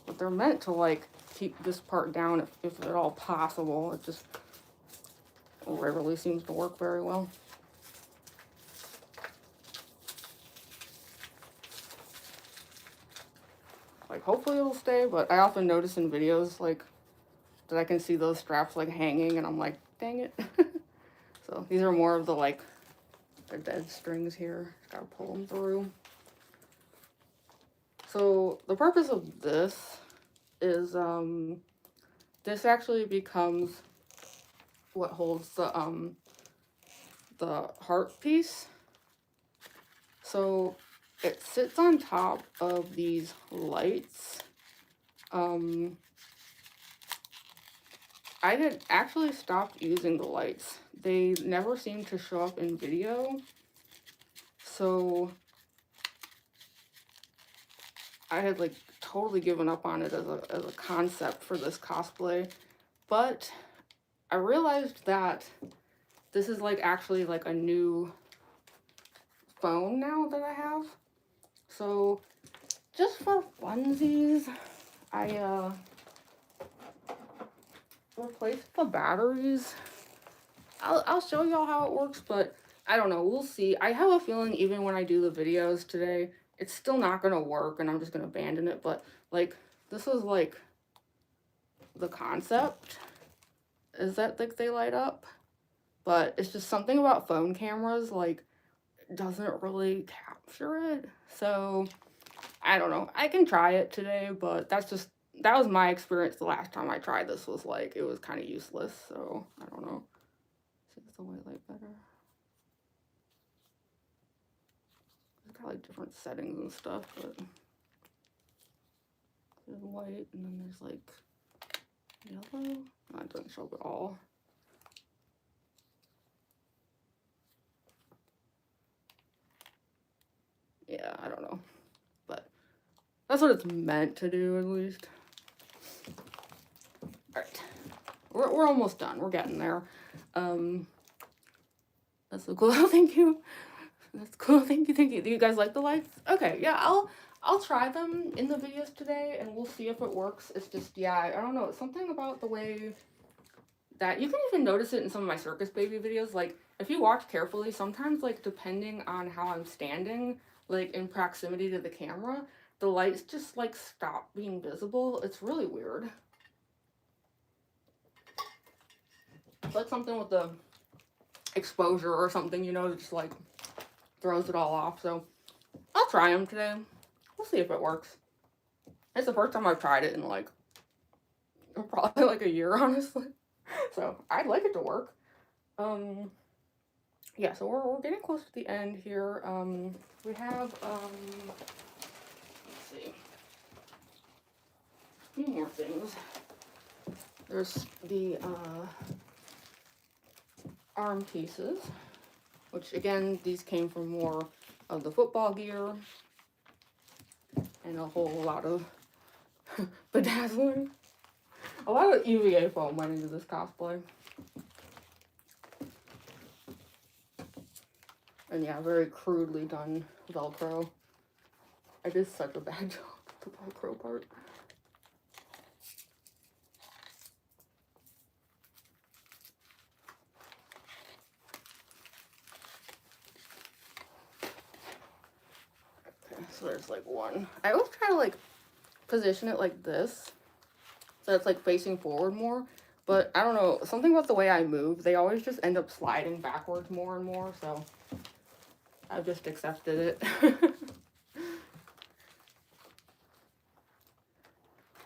But they're meant to like keep this part down if at all possible. It just rarely seems to work very well. Like hopefully it'll stay, but I often notice in videos like that I can see those straps like hanging and I'm like, dang it. So these are more of the like the dead strings here. Just gotta pull them through. So the purpose of this is this actually becomes what holds the heart piece. So it sits on top of these lights. I had actually stopped using the lights. They never seemed to show up in video. So I had like totally given up on it as a concept for this cosplay. But I realized that this is like actually like a new phone now that I have. So just for funsies, I replaced the batteries. I'll show y'all how it works, but I don't know, we'll see. I have a feeling even when I do the videos today, it's still not gonna work and I'm just gonna abandon it. But like this is like the concept is that like they light up, but it's just something about phone cameras like doesn't really capture it. So I don't know, I can try it today, but that was my experience the last time I tried this, was like it was kind of useless. So I don't know. See if the white light better. It's got like different settings and stuff, but there's white and then there's like yellow. No, it doesn't show up at all. Yeah, I don't know, but that's what it's meant to do at least. All right, we're almost done. We're getting there. That's so cool. Thank you. That's cool. Thank you. Thank you. Do you guys like the lights? Okay. Yeah. I'll try them in the videos today, and we'll see if it works. It's just, yeah, I don't know. It's something about the way that you can even notice it in some of my circus baby videos. Like, if you watch carefully, sometimes, like, depending on how I'm standing, like, in proximity to the camera, the lights just, like, stop being visible. It's really weird. It's like something with the exposure or something, you know, just, like, throws it all off. So, I'll try them today. We'll see if it works. It's the first time I've tried it in, like, probably, like, a year, honestly. So, I'd like it to work. Yeah, so we're getting close to the end here. We have, let's see, a few more things. There's the, arm pieces, which, again, these came from more of the football gear, and a whole lot of bedazzling. A lot of UVA foam went into this cosplay. And yeah, very crudely done Velcro. I did such a bad job with the Velcro part. Okay, so there's like one. I always try to like position it like this, so it's like facing forward more. But I don't know, something about the way I move, they always just end up sliding backwards more and more, so I've just accepted it.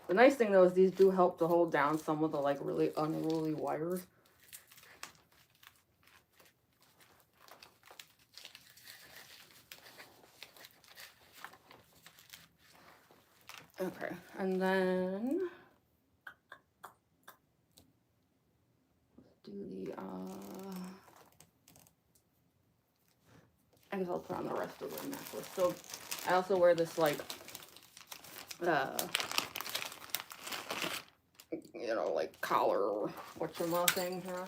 The nice thing though is these do help to hold down some of the like really unruly wires. Okay, and then let's do the I guess I'll put on the rest of the necklace. So I also wear this like you know, like collar or whatchamacallit thing here.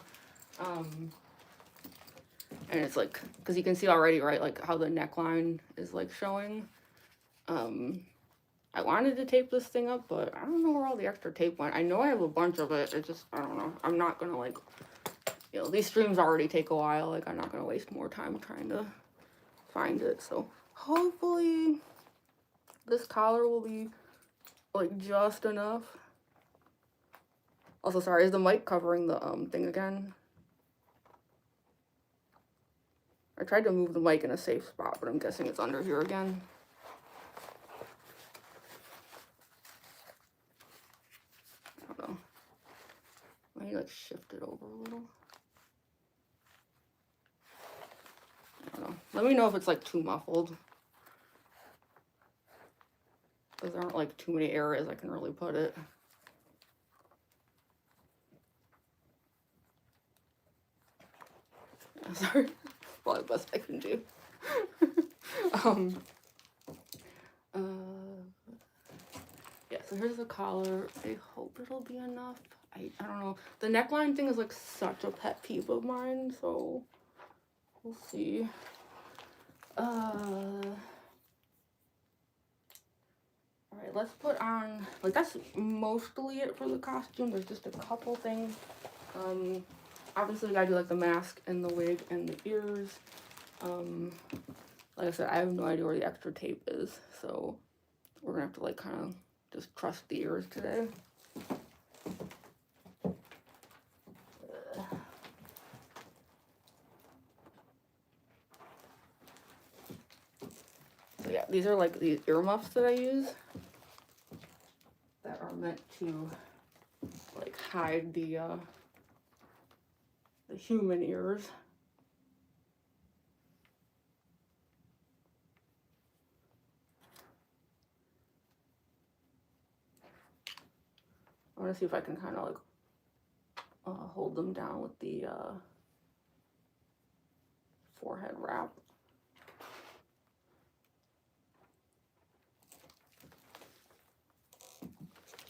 And it's like, because you can see already, right, like how the neckline is like showing. I wanted to tape this thing up, but I don't know where all the extra tape went. I know I have a bunch of it. It's just, I don't know. I'm not gonna like, you know, these streams already take a while. Like, I'm not gonna waste more time trying to find it. So hopefully this collar will be like just enough. Also, sorry, is the mic covering the thing again? I tried to move the mic in a safe spot, but I'm guessing it's under here again. I don't know. Maybe like shift it over a little. I don't know. Let me know if it's like too muffled. Because there aren't like too many areas I can really put it. Yeah, sorry. Probably the best I can do. Yeah, so here's the collar. I hope it'll be enough. I don't know. The neckline thing is like such a pet peeve of mine, so we'll see. Alright, let's put on, like, that's mostly it for the costume. There's just a couple things. Obviously, we gotta do, like, the mask and the wig and the ears. Like I said, I have no idea where the extra tape is, so we're gonna have to, like, kind of just trust the ears today. So yeah, these are like these earmuffs that I use that are meant to like hide the human ears. I want to see if I can kind of like hold them down with the forehead wrap.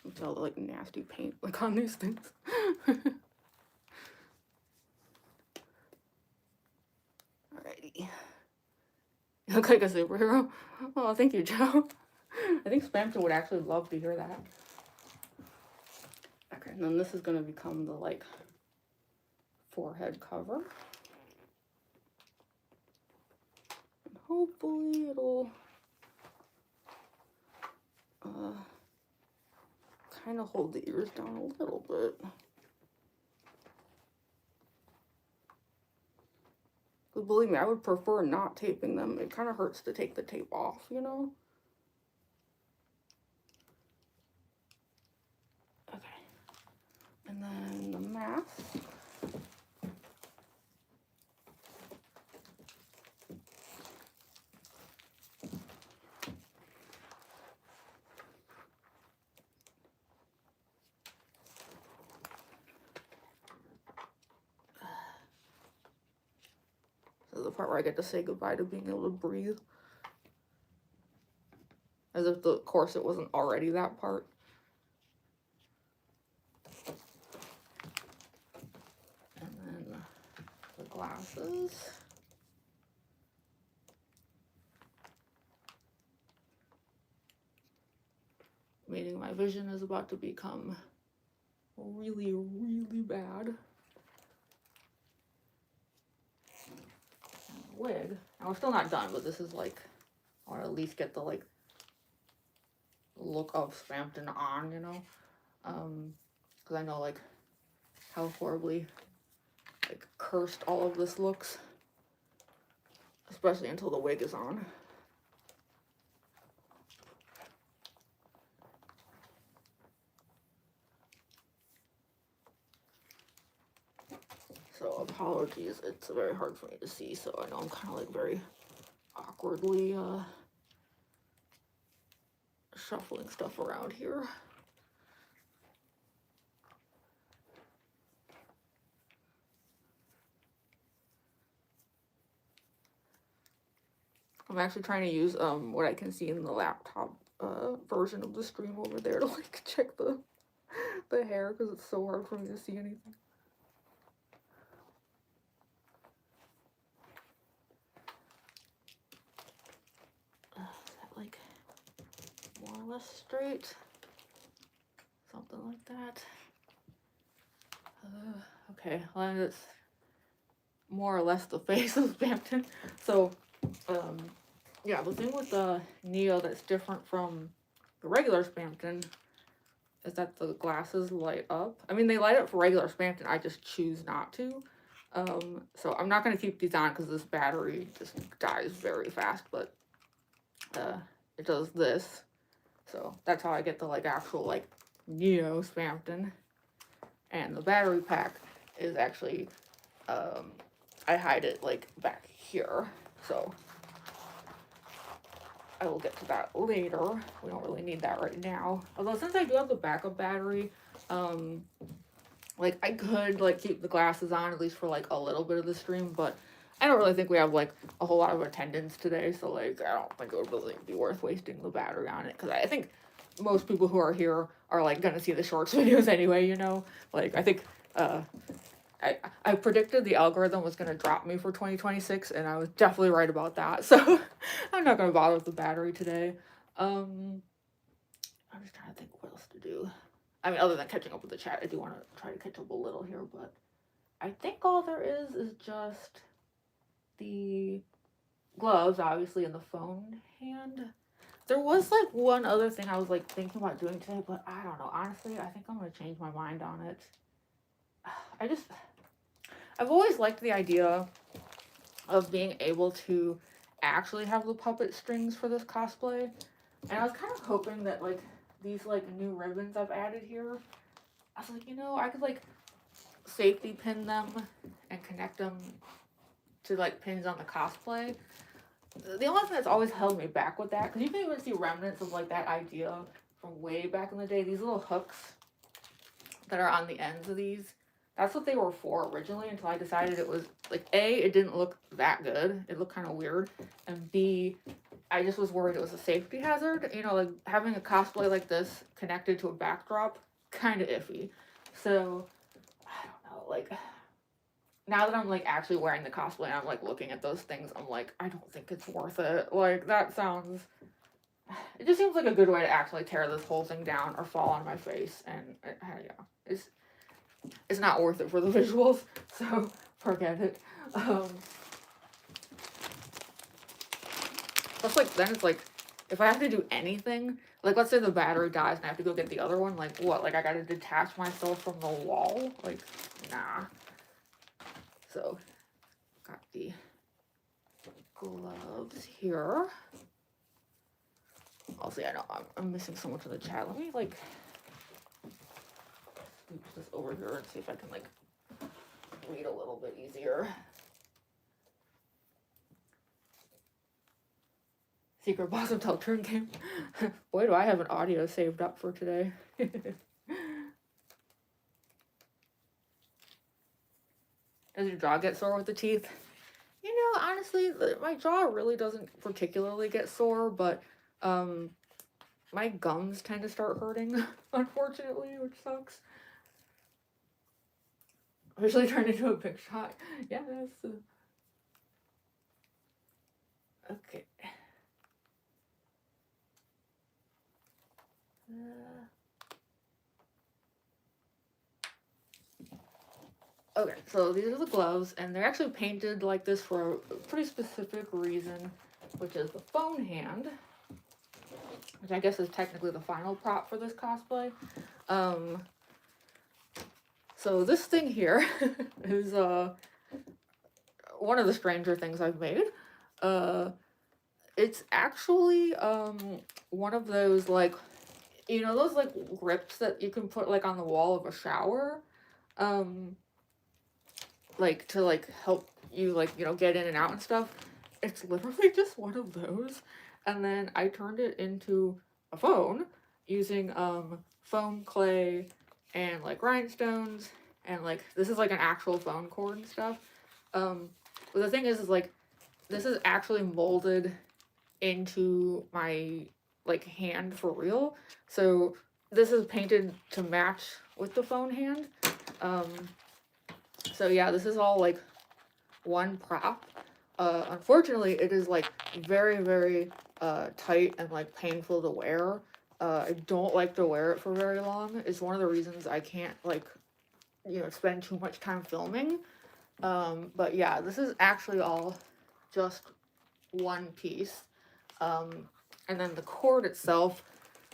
It's all like nasty paint like on these things. Alrighty. You look like a superhero. Oh, thank you, Joe. I think Spamton would actually love to hear that. Okay, and then this is going to become the, like, forehead cover. And hopefully it'll kind of hold the ears down a little bit. But believe me, I would prefer not taping them. It kind of hurts to take the tape off, you know? Okay. And then the mask. This is the part where I get to say goodbye to being able to breathe. As if the corset wasn't already that part. And then the glasses. Meaning my vision is about to become really, really bad. And the wig. Now we're still not done, but this is like, I want to at least get the like look of Spamton on, you know? Because I know like how horribly like cursed all of this looks. Especially until the wig is on. So apologies, it's very hard for me to see, so I know I'm kind of like very awkwardly shuffling stuff around here. I'm actually trying to use what I can see in the laptop version of the stream over there to like check the hair because it's so hard for me to see anything. Is that like more or less straight? Something like that. Okay, well, it's more or less the face of Spamton. So, yeah, the thing with the Neo that's different from the regular Spamton is that the glasses light up. I mean, they light up for regular Spamton, I just choose not to. So I'm not going to keep these on because this battery just dies very fast, but it does this. So that's how I get the like actual like Neo Spamton. And the battery pack is actually, I hide it like back here. So I will get to that later. We don't really need that right now. Although since I do have the backup battery, like I could like keep the glasses on at least for like a little bit of the stream, but I don't really think we have like a whole lot of attendance today. So like, I don't think it would really be worth wasting the battery on it. Cause I think most people who are here are like gonna see the shorts videos anyway, you know? Like I think, I predicted the algorithm was going to drop me for 2026, and I was definitely right about that. So I'm not going to bother with the battery today. I'm just trying to think what else to do. I mean, other than catching up with the chat, I do want to try to catch up a little here, but I think all there is just the gloves, obviously, and the phone hand. There was like one other thing I was like thinking about doing today, but I don't know. Honestly, I think I'm going to change my mind on it. I've always liked the idea of being able to actually have the puppet strings for this cosplay. And I was kind of hoping that, like, these, like, new ribbons I've added here, I was like, you know, I could, like, safety pin them and connect them to, like, pins on the cosplay. The only thing that's always held me back with that, because you can even see remnants of, like, that idea from way back in the day, these little hooks that are on the ends of these. That's what they were for originally until I decided it was, like, A, it didn't look that good. It looked kind of weird. And B, I just was worried it was a safety hazard. You know, like, having a cosplay like this connected to a backdrop, kind of iffy. So, like, now that I'm, like, actually wearing the cosplay and I'm, like, looking at those things, I'm like, I don't think it's worth it. Like, that sounds... It just seems like a good way to actually tear this whole thing down or fall on my face, and, yeah, it's not worth it for the visuals, so forget it. Plus, like, then it's like, if I have to do anything, like, let's say the battery dies and I have to go get the other one, like, what? Like, I gotta detach myself from the wall? Like, nah. So, got the gloves here. Also, I know I'm missing so much of the chat. Let me, like, scoop this over here and see if I can, like, read a little bit easier. Secret Boss of Telturn game. Boy, do I have an audio saved up for today. Does your jaw get sore with the teeth? You know, honestly, my jaw really doesn't particularly get sore, but my gums tend to start hurting, unfortunately, which sucks. Visually turned into a big shot. Yeah, that's... Okay. Okay, so these are the gloves, and they're actually painted like this for a pretty specific reason, which is the phone hand, which I guess is technically the final prop for this cosplay. So this thing here is one of the stranger things I've made. It's actually one of those, like, you know, those like grips that you can put like on the wall of a shower, like to like help you, like, you know, get in and out and stuff. It's literally just one of those, and then I turned it into a phone using foam clay and like rhinestones, and like this is like an actual phone cord and stuff. But the thing is like this is actually molded into my like hand for real, so this is painted to match with the phone hand. So yeah, this is all like one prop. Unfortunately, it is like very, very tight and like painful to wear. I don't like to wear it for very long. It's one of the reasons I can't, like, you know, spend too much time filming. But yeah, this is actually all just one piece. And then the cord itself,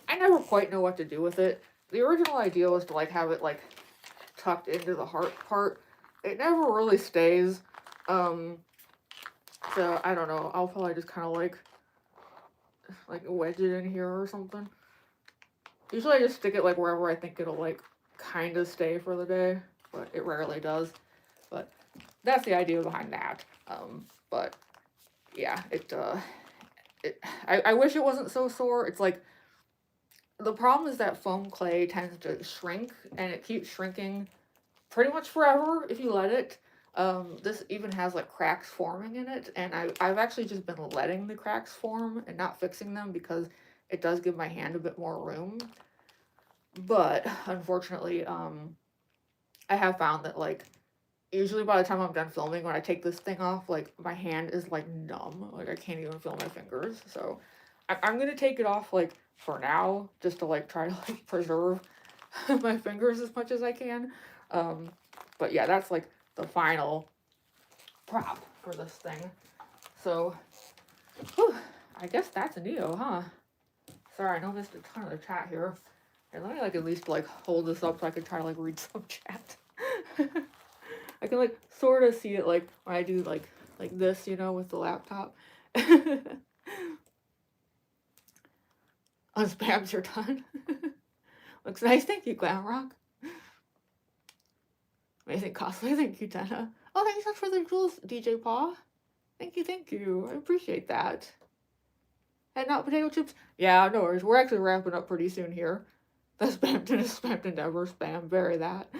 I never quite know what to do with it. The original idea was to like have it like tucked into the heart part. It never really stays. So I don't know. I'll probably just kind of like wedge it in here or something. Usually I just stick it like wherever I think it'll like kind of stay for the day, but it rarely does. But that's the idea behind that. But yeah, I wish it wasn't so sore. It's like, the problem is that foam clay tends to shrink, and it keeps shrinking pretty much forever if you let it. This even has like cracks forming in it, and I've actually just been letting the cracks form and not fixing them because it does give my hand a bit more room. But unfortunately, I have found that like usually by the time I'm done filming, when I take this thing off, like my hand is like numb, like I can't even feel my fingers. So I'm gonna take it off like for now, just to like try to like preserve my fingers as much as I can. But yeah, that's like the final prop for this thing. So, whew, I guess that's a Neo, huh? Sorry, I know I missed a ton of the chat here. Here, let me like at least like hold this up so I can try to like read some chat. I can like sort of see it like when I do like this, you know, with the laptop. Unspams your done. Looks nice, thank you, Glamrock. Amazing cosplay, thank you, Jenna. Oh, thank you so much for the jewels, DJ Paw. Thank you, I appreciate that. And not potato chips? Yeah, no worries, we're actually wrapping up pretty soon here. The Spamton is Spamton, never spam, bury that.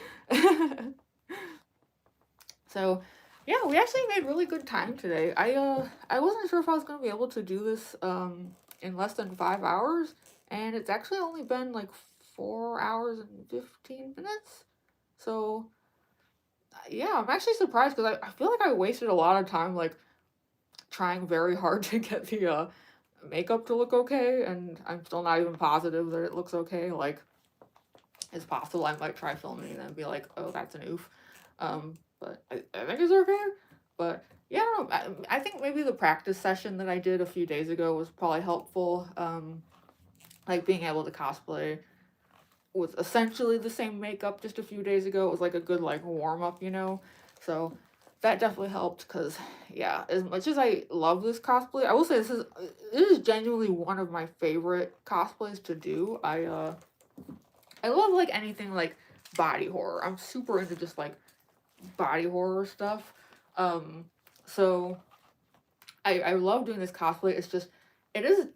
So, yeah, we actually made really good time today. I wasn't sure if I was going to be able to do this in less than 5 hours, and it's actually only been like 4 hours and 15 minutes. So, yeah, I'm actually surprised because I feel like I wasted a lot of time like trying very hard to get the makeup to look okay, and I'm still not even positive that it looks okay. Like, it's possible I might try filming and then be like, oh, that's an oof. But I think it's okay. But yeah, I don't know. I think maybe the practice session that I did a few days ago was probably helpful. Like being able to cosplay with essentially the same makeup just a few days ago. It was like a good like warm up, you know. So that definitely helped because yeah, as much as I love this cosplay, I will say it is genuinely one of my favorite cosplays to do. I love like anything like body horror. I'm super into just like body horror stuff. Um, so I love doing this cosplay. It's just it is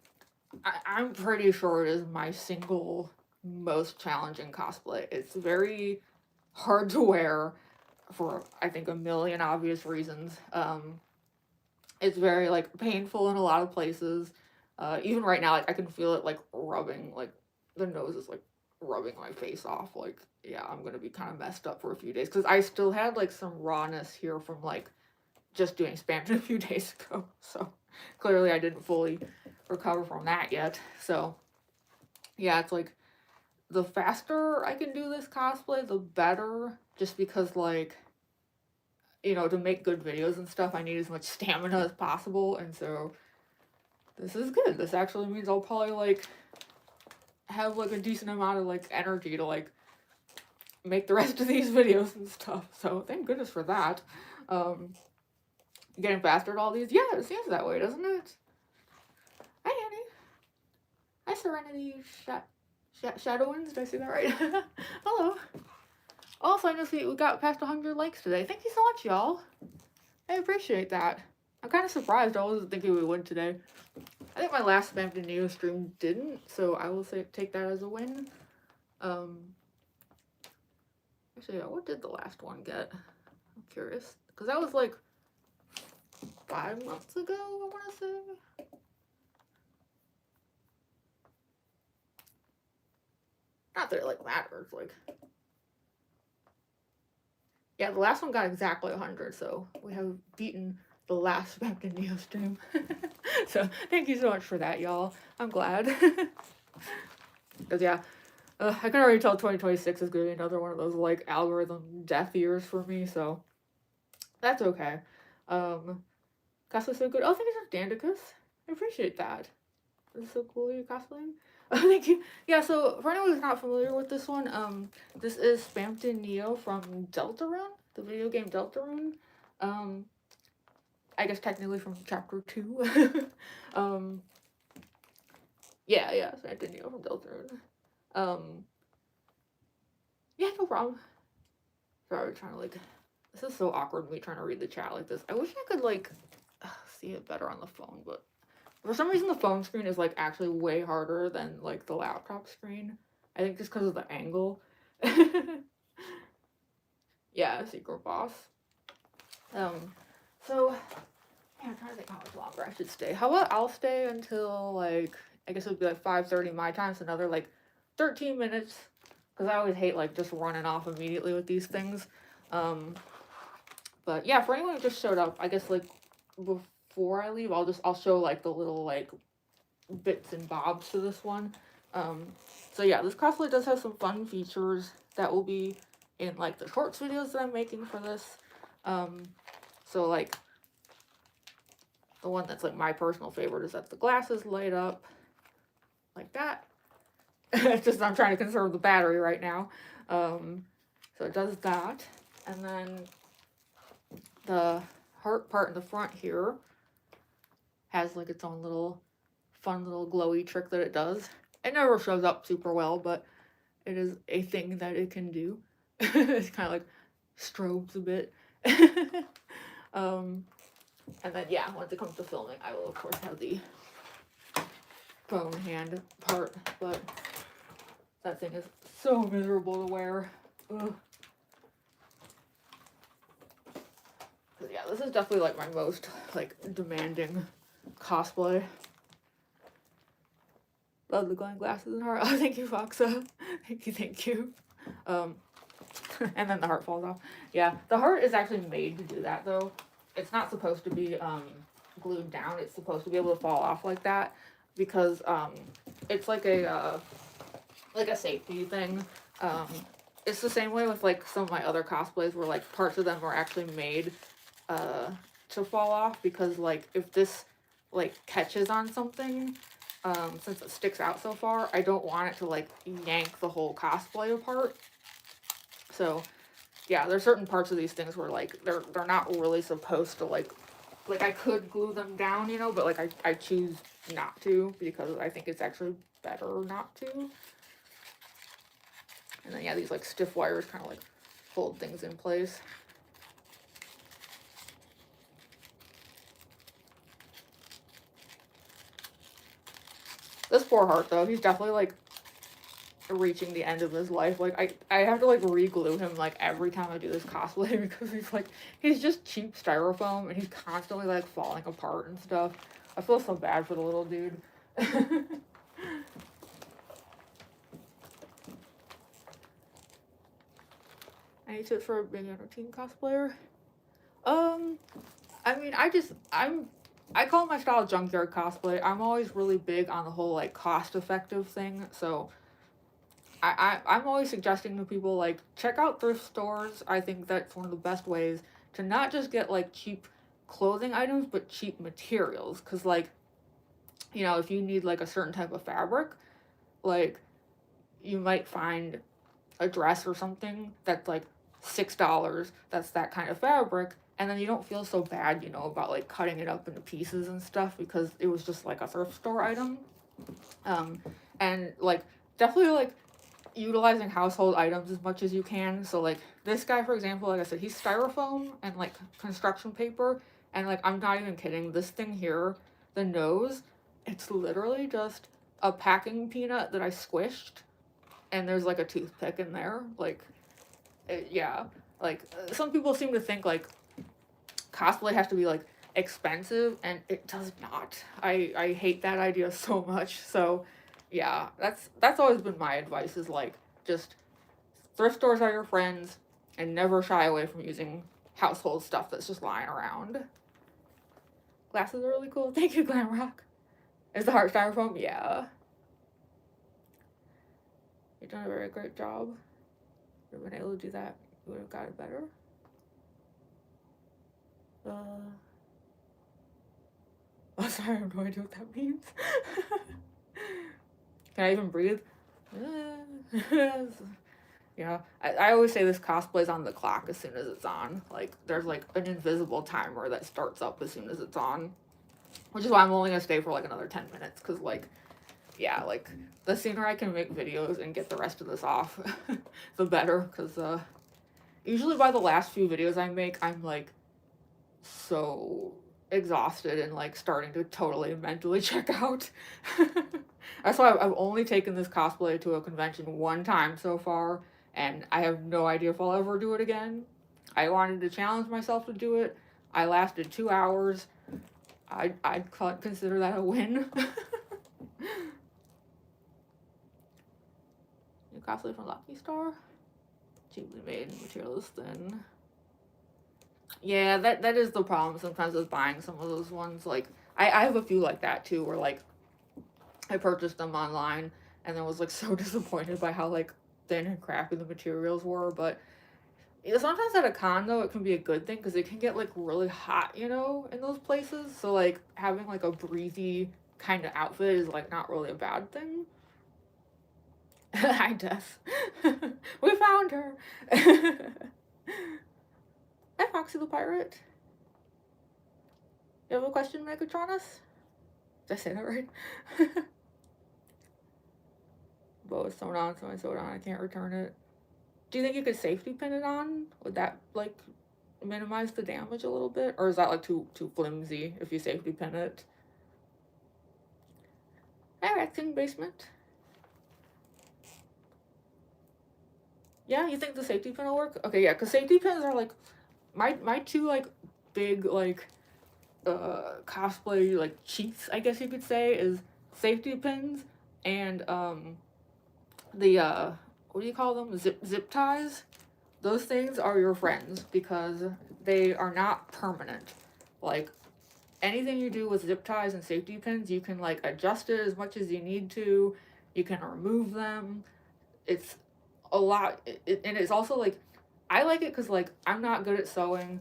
I'm pretty sure it is my single most challenging cosplay. It's very hard to wear for I think a million obvious reasons. It's very like painful in a lot of places. Even right now, like I can feel it like rubbing, like the nose is like rubbing my face off. Like yeah, I'm gonna be kind of messed up for a few days because I still had like some rawness here from like just doing Spamton a few days ago. So clearly I didn't fully recover from that yet. So yeah, it's like the faster I can do this cosplay, the better. Just because like, you know, to make good videos and stuff, I need as much stamina as possible. And so this is good. This actually means I'll probably like have like a decent amount of like energy to like make the rest of these videos and stuff. So thank goodness for that. Getting faster at all these. Yeah, it seems that way, doesn't it? Hi, Annie. Hi, Serenity Shadowlands. Did I say that right? Hello. Also, I noticed we got past 100 likes today. Thank you so much, y'all. I appreciate that. I'm kind of surprised. I wasn't thinking we would today. I think my last Spamton Neo stream didn't, so I will say take that as a win. Actually, what did the last one get? I'm curious. Because that was like 5 months ago, I want to say. Not that it like matters, like. Yeah, the last one got exactly 100, so we have beaten the last Spamton Neo stream. So thank you so much for that, y'all. I'm glad. Because yeah, I can already tell 2026 is going to be another one of those like algorithm death years for me, so that's okay. Cosplay's so good. Oh, thank you so Dandicus. I appreciate that. It's so cool you're cosplaying. Thank you. Yeah, so for anyone who's not familiar with this one, this is Spamton Neo from Deltarune, the video game Deltarune. I guess technically from chapter 2. Yeah, Spamton Neo from Deltarune. Yeah, no problem. Sorry, trying to like, this is so awkward me trying to read the chat like this. I wish I could like see it better on the phone, but for some reason the phone screen is like actually way harder than like the laptop screen. I think just because of the angle. Yeah, secret boss. So yeah, I'm trying to think how much longer I should stay. How about I'll stay until like I guess it would be like 5:30 my time, so another like 13 minutes. Because I always hate like just running off immediately with these things. But yeah, for anyone who just showed up, I guess like before I leave, I'll show like the little like bits and bobs to this one. So yeah, this cosplay does have some fun features that will be in like the shorts videos that I'm making for this. So like the one that's like my personal favorite is that the glasses light up like that. It's just I'm trying to conserve the battery right now. So it does that. And then the heart part in the front here has like its own little fun little glowy trick that it does. It never shows up super well, but it is a thing that it can do. It's kind of like strobes a bit. And then yeah, once it comes to filming, I will of course have the phone hand part, but that thing is so miserable to wear. Ugh. Yeah, this is definitely like my most like demanding cosplay. Love the glowing glasses and heart. Oh, thank you, Foxa. Thank you. And then the heart falls off. Yeah, the heart is actually made to do that though. It's not supposed to be glued down. It's supposed to be able to fall off like that because it's like a safety thing. It's the same way with like some of my other cosplays where like parts of them are actually made to fall off because like if this like catches on something, since it sticks out so far, I don't want it to like yank the whole cosplay apart. So yeah, there's certain parts of these things where like they're not really supposed to like I could glue them down, you know, but like I choose not to because I think it's actually better not to. And then yeah, these like stiff wires kind of like hold things in place. This poor heart though, he's definitely like reaching the end of his life. Like I have to like re-glue him like every time I do this cosplay because he's just cheap styrofoam and he's constantly like falling apart and stuff. I feel so bad for the little dude. Any tips for a beginner teen cosplayer? I mean, I call my style junkyard cosplay. I'm always really big on the whole like cost effective thing, so I'm always suggesting to people like check out thrift stores. I think that's one of the best ways to not just get like cheap clothing items but cheap materials, because like, you know, if you need like a certain type of fabric, like you might find a dress or something that's like $6 that's that kind of fabric, and then you don't feel so bad, you know, about like cutting it up into pieces and stuff because it was just like a thrift store item. And like definitely like utilizing household items as much as you can. So like this guy, for example, like I said, he's styrofoam and like construction paper, and like I'm not even kidding, this thing here, the nose, it's literally just a packing peanut that I squished, and there's like a toothpick in there. Like yeah, like some people seem to think like cosplay has to be like expensive, and it does not. I hate that idea so much. So yeah, that's always been my advice, is like just thrift stores are your friends and never shy away from using household stuff that's just lying around. Glasses are really cool. Thank you, Glamrock. Is the heart styrofoam? Yeah. You've done a very great job. If you've been able to do that, you would have got it better. Oh, sorry, I have no idea what that means. Can I even breathe? Yeah, I always say this cosplay's on the clock as soon as it's on. Like, there's like an invisible timer that starts up as soon as it's on. Which is why I'm only gonna stay for like another 10 minutes, because like, yeah, like, the sooner I can make videos and get the rest of this off, the better, because usually by the last few videos I make, I'm like so exhausted and like starting to totally mentally check out. That's why I've only taken this cosplay to a convention one time so far, and I have no idea if I'll ever do it again. I wanted to challenge myself to do it. I lasted 2 hours. I'd consider that a win. New cosplay from Lucky Star. Cheaply made, material is thin. Yeah, that is the problem sometimes with buying some of those ones. Like, I have a few like that too, where like I purchased them online and then was like so disappointed by how like thin and crappy the materials were. But sometimes at a con though, it can be a good thing because it can get like really hot, you know, in those places. So like having like a breezy kind of outfit is like not really a bad thing. Hi, Death. We found her. Hi, Foxy the Pirate. You have a question, Megatronus? Did I say that right? Bow is sewn on, so I sewed on. I can't return it. Do you think you could safety pin it on? Would that like minimize the damage a little bit, or is that like too flimsy if you safety pin it? Hi, Acting Basement. Yeah, you think the safety pin will work? Okay, yeah, because safety pins are like my two like big like cosplay like cheats, I guess you could say, is safety pins and the what do you call them, zip ties. those things are your friends because they are not permanent. Like, anything you do with zip ties and safety pins, you can like adjust it as much as you need to. You can remove them. It's a lot, and it's also like, I like it because like I'm not good at sewing.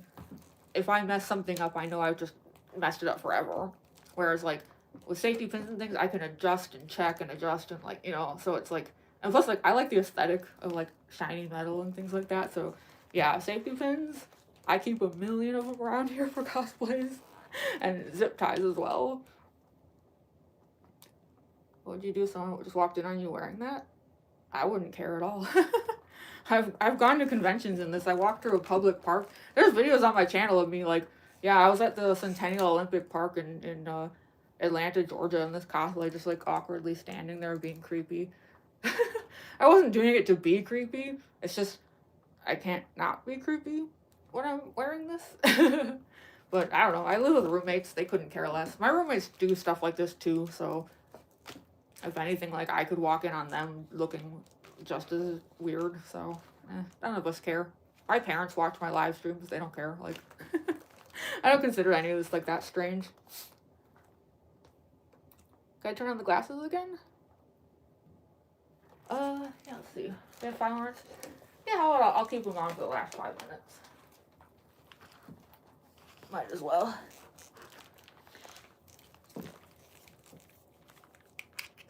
If I mess something up, I know I've just messed it up forever. Whereas like with safety pins and things, I can adjust and check and adjust and like, you know, so it's like, and plus like I like the aesthetic of like shiny metal and things like that. So yeah, safety pins, I keep a million of them around here for cosplays, and zip ties as well. What would you do if someone just walked in on you wearing that? I wouldn't care at all. I've gone to conventions in this. I walked through a public park. There's videos on my channel of me like, yeah, I was at the Centennial Olympic Park in Atlanta, Georgia, in this cosplay, just like awkwardly standing there being creepy. I wasn't doing it to be creepy. It's just I can't not be creepy when I'm wearing this. But I don't know. I live with roommates. They couldn't care less. My roommates do stuff like this too, so if anything, like I could walk in on them looking just as weird. So none of us care. My parents watch my live streams. They don't care. Like I don't consider any of this like that strange. Can I turn on the glasses again? Yeah, let's see. They have 5 minutes? Yeah, I'll keep them on for the last 5 minutes. Might as well.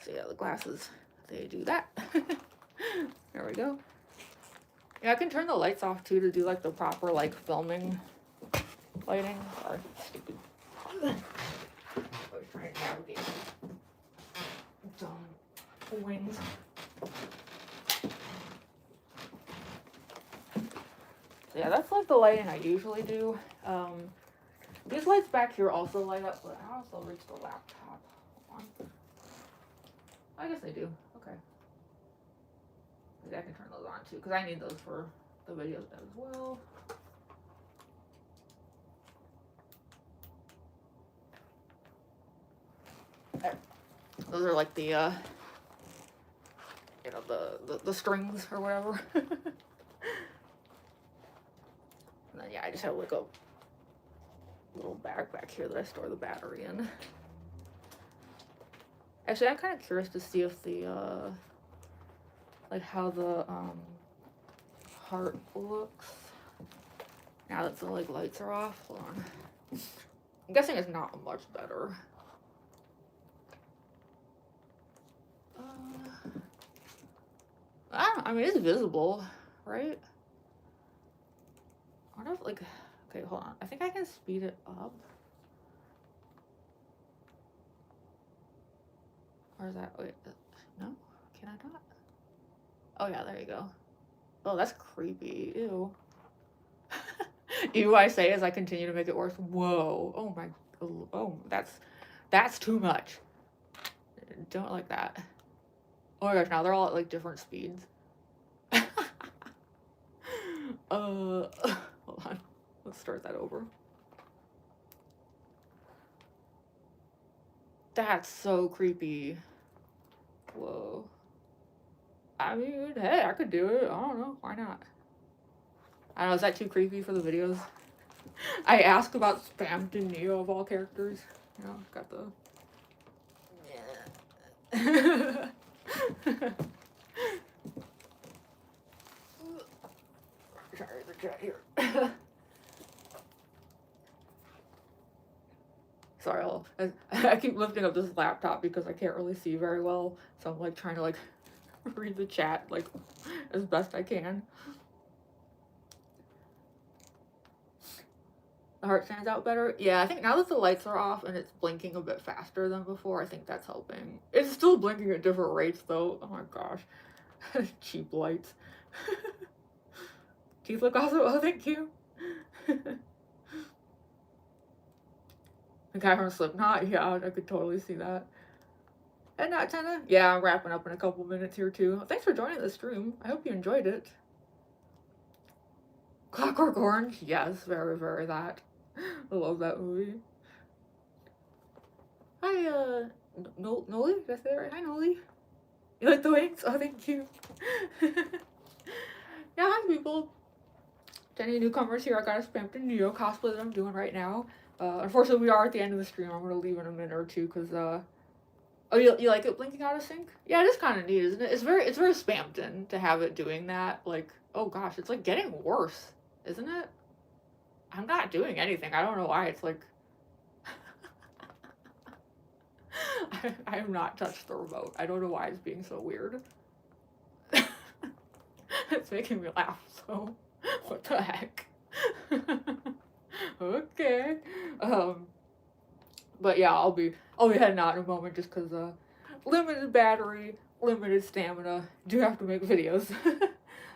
So yeah, the glasses, they do that. There we go. Yeah, I can turn the lights off too to do like the proper like filming lighting. Sorry, stupid. I was trying to navigate dumb wings. So yeah, that's like the lighting I usually do. These lights back here also light up, but I also reach the laptop. Hold on. I guess they do. Okay. Maybe I can turn those on too, because I need those for the videos as well. There. Those are like the, you know, the strings or whatever. And then yeah, I just have like a little bag back here that I store the battery in. Actually, I'm kind of curious to see if the, like how the, heart looks now that the, like, lights are off. Hold on. I'm guessing it's not much better. I mean, it's visible, right? I wonder if, like, okay, hold on. I think I can speed it up. Or is that, wait, no? Can I not? Oh yeah, there you go. Oh, that's creepy. Ew. Ew, I say as I continue to make it worse. Whoa. Oh my, oh, that's too much. Don't like that. Oh my gosh, now they're all at like different speeds. Hold on. Let's start that over. That's so creepy. Whoa. I mean, hey, I could do it. I don't know. Why not? I don't know. Is that too creepy for the videos? I asked about Spamton Neo of all characters. You know, got the... Yeah. Sorry, the chat here. Sorry, I keep lifting up this laptop because I can't really see very well. So I'm like trying to like read the chat like as best I can. The heart stands out better. Yeah, I think now that the lights are off and it's blinking a bit faster than before, I think that's helping. It's still blinking at different rates though. Oh my gosh. Cheap lights. Teeth look awesome. Oh, thank you. The guy from Slipknot, yeah, I could totally see that. And not Tenna, yeah, I'm wrapping up in a couple minutes here too. Thanks for joining the stream. I hope you enjoyed it. Clockwork Orange, yes, very, very that. I love that movie. Hi, Noli, did I say that right? Hi, Noli. You like the wings? Oh, thank you. Yeah, hi, people. To any newcomers here, I got a Spamton Neo cosplay that I'm doing right now. Unfortunately, we are at the end of the stream. I'm going to leave in a minute or two because, oh, you like it blinking out of sync? Yeah, it is kind of neat, isn't it? It's very Spamton to have it doing that. Like, oh gosh, it's like getting worse, isn't it? I'm not doing anything. I don't know why. It's like I have not touched the remote. I don't know why it's being so weird. It's making me laugh, so what the heck? Okay. But yeah, I'll be heading out in a moment just because limited battery, limited stamina. Do have to make videos.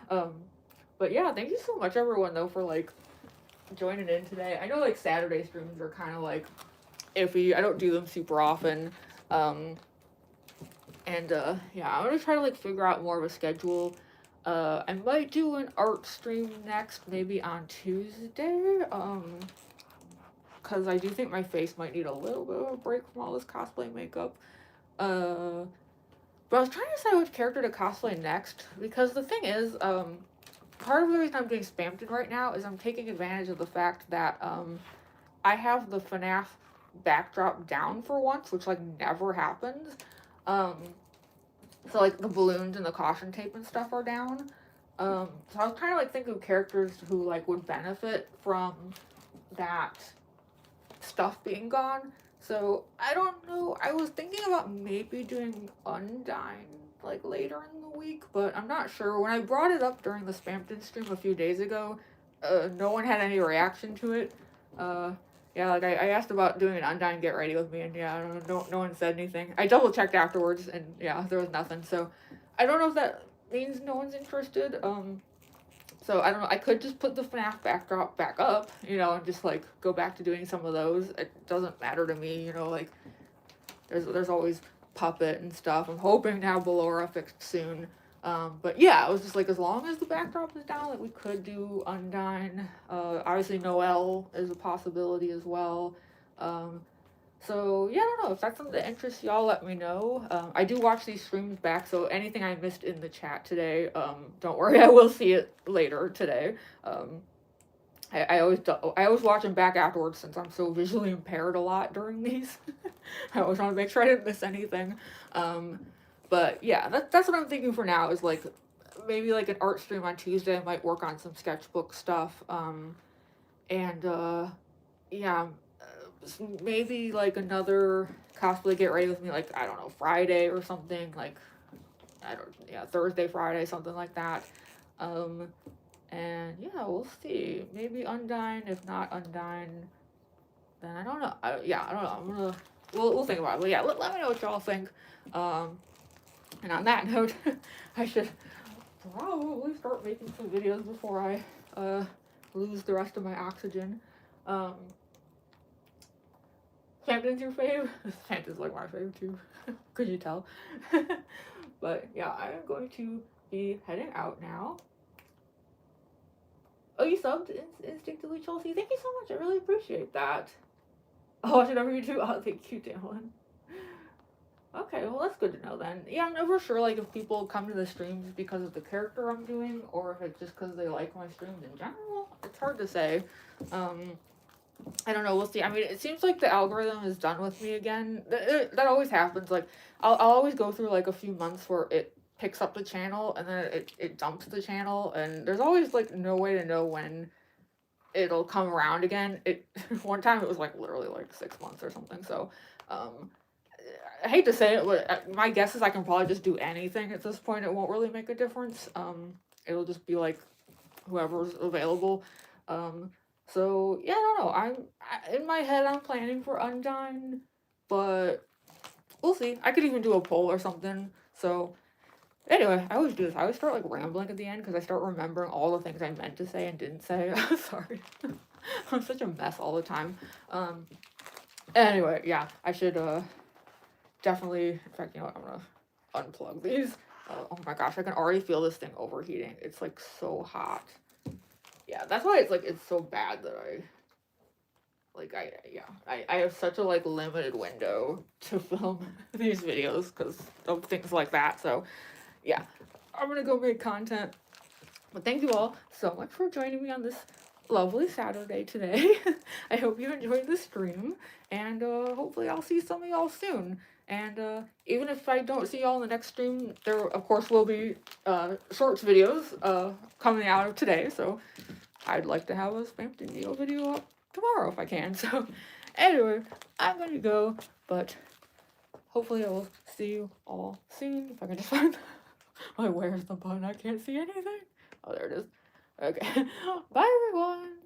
But yeah, thank you so much everyone though for like joining in today. I know like Saturday streams are kind of like iffy. I don't do them super often. Yeah, I'm gonna try to like figure out more of a schedule. I might do an art stream next, maybe on Tuesday. Cause I do think my face might need a little bit of a break from all this cosplay makeup. But I was trying to decide which character to cosplay next, because the thing is, part of the reason I'm doing Spamton right now is I'm taking advantage of the fact that, I have the FNAF backdrop down for once, which, like, never happens. So, like, the balloons and the caution tape and stuff are down. So I was trying to, like, think of characters who, like, would benefit from that stuff being gone. So, I don't know. I was thinking about maybe doing Undyne, like, later in the week, but I'm not sure. When I brought it up during the Spamton stream a few days ago, no one had any reaction to it. Yeah, like, I asked about doing an Undyne Get Ready with me, and yeah, no one said anything. I double-checked afterwards, and yeah, there was nothing, so I don't know if that means no one's interested. So I don't know, I could just put the FNAF backdrop back up, you know, and just, like, go back to doing some of those. It doesn't matter to me, you know, like, there's always Puppet and stuff. I'm hoping to have Ballora fixed soon. But yeah, it was just like, as long as the backdrop is down, like, we could do Undyne. Obviously Noelle is a possibility as well. So yeah, I don't know, if that's something that interests y'all, let me know. I do watch these streams back, so anything I missed in the chat today, don't worry, I will see it later today. I always watch them back afterwards since I'm so visually impaired a lot during these. I always want to make sure I didn't miss anything. But yeah, that's what I'm thinking for now, is like maybe like an art stream on Tuesday. I might work on some sketchbook stuff. Yeah, maybe like another cosplay Get Ready with me, like, I don't know, Friday or something, like, Thursday, Friday, something like that. And yeah, we'll see. Maybe Undyne. If not Undyne, then I don't know. I don't know. We'll think about it. But yeah, let me know what y'all think. And on that note, I should probably start making some videos before I lose the rest of my oxygen. Spamton's your fave? Spamton's like my fave too. Could you tell? But yeah, I am going to be heading out now. Oh, you subbed instinctively, Chelsea? Thank you so much. I really appreciate that. Oh, I should never you too. Oh, thank you, Dylan. Okay, well, that's good to know then. Yeah, I'm never sure, like, if people come to the streams because of the character I'm doing, or if it's just because they like my streams in general. It's hard to say. I don't know, we'll see. I mean, it seems like the algorithm is done with me again. That always happens. Like, I'll always go through, like, a few months where it picks up the channel, and then it dumps the channel, and there's always, like, no way to know when it'll come around again. One time it was, like, literally, like, 6 months or something, so, I hate to say it, but my guess is I can probably just do anything at this point. It won't really make a difference. It'll just be, like, whoever's available. So, yeah, I don't know. In my head, I'm planning for Undyne, but we'll see. I could even do a poll or something. So, anyway, I always do this. I always start, like, rambling at the end because I start remembering all the things I meant to say and didn't say. Sorry. I'm such a mess all the time. Anyway, yeah, I should, definitely, in fact, you know what, I'm gonna unplug these. Oh my gosh, I can already feel this thing overheating. It's, like, so hot. Yeah, that's why it's so bad that I have such a, like, limited window to film these videos because of things like that. So, yeah, I'm gonna go make content. But thank you all so much for joining me on this lovely Saturday today. I hope you enjoyed the stream, and hopefully I'll see some of y'all soon. And even if I don't see y'all in the next stream, there of course will be shorts videos coming out of today. So I'd like to have a Spamton Neo video up tomorrow if I can. So anyway, I'm gonna go, but hopefully I will see you all soon. If I can just find where's the button? I can't see anything. Oh, there it is. Okay. Bye everyone.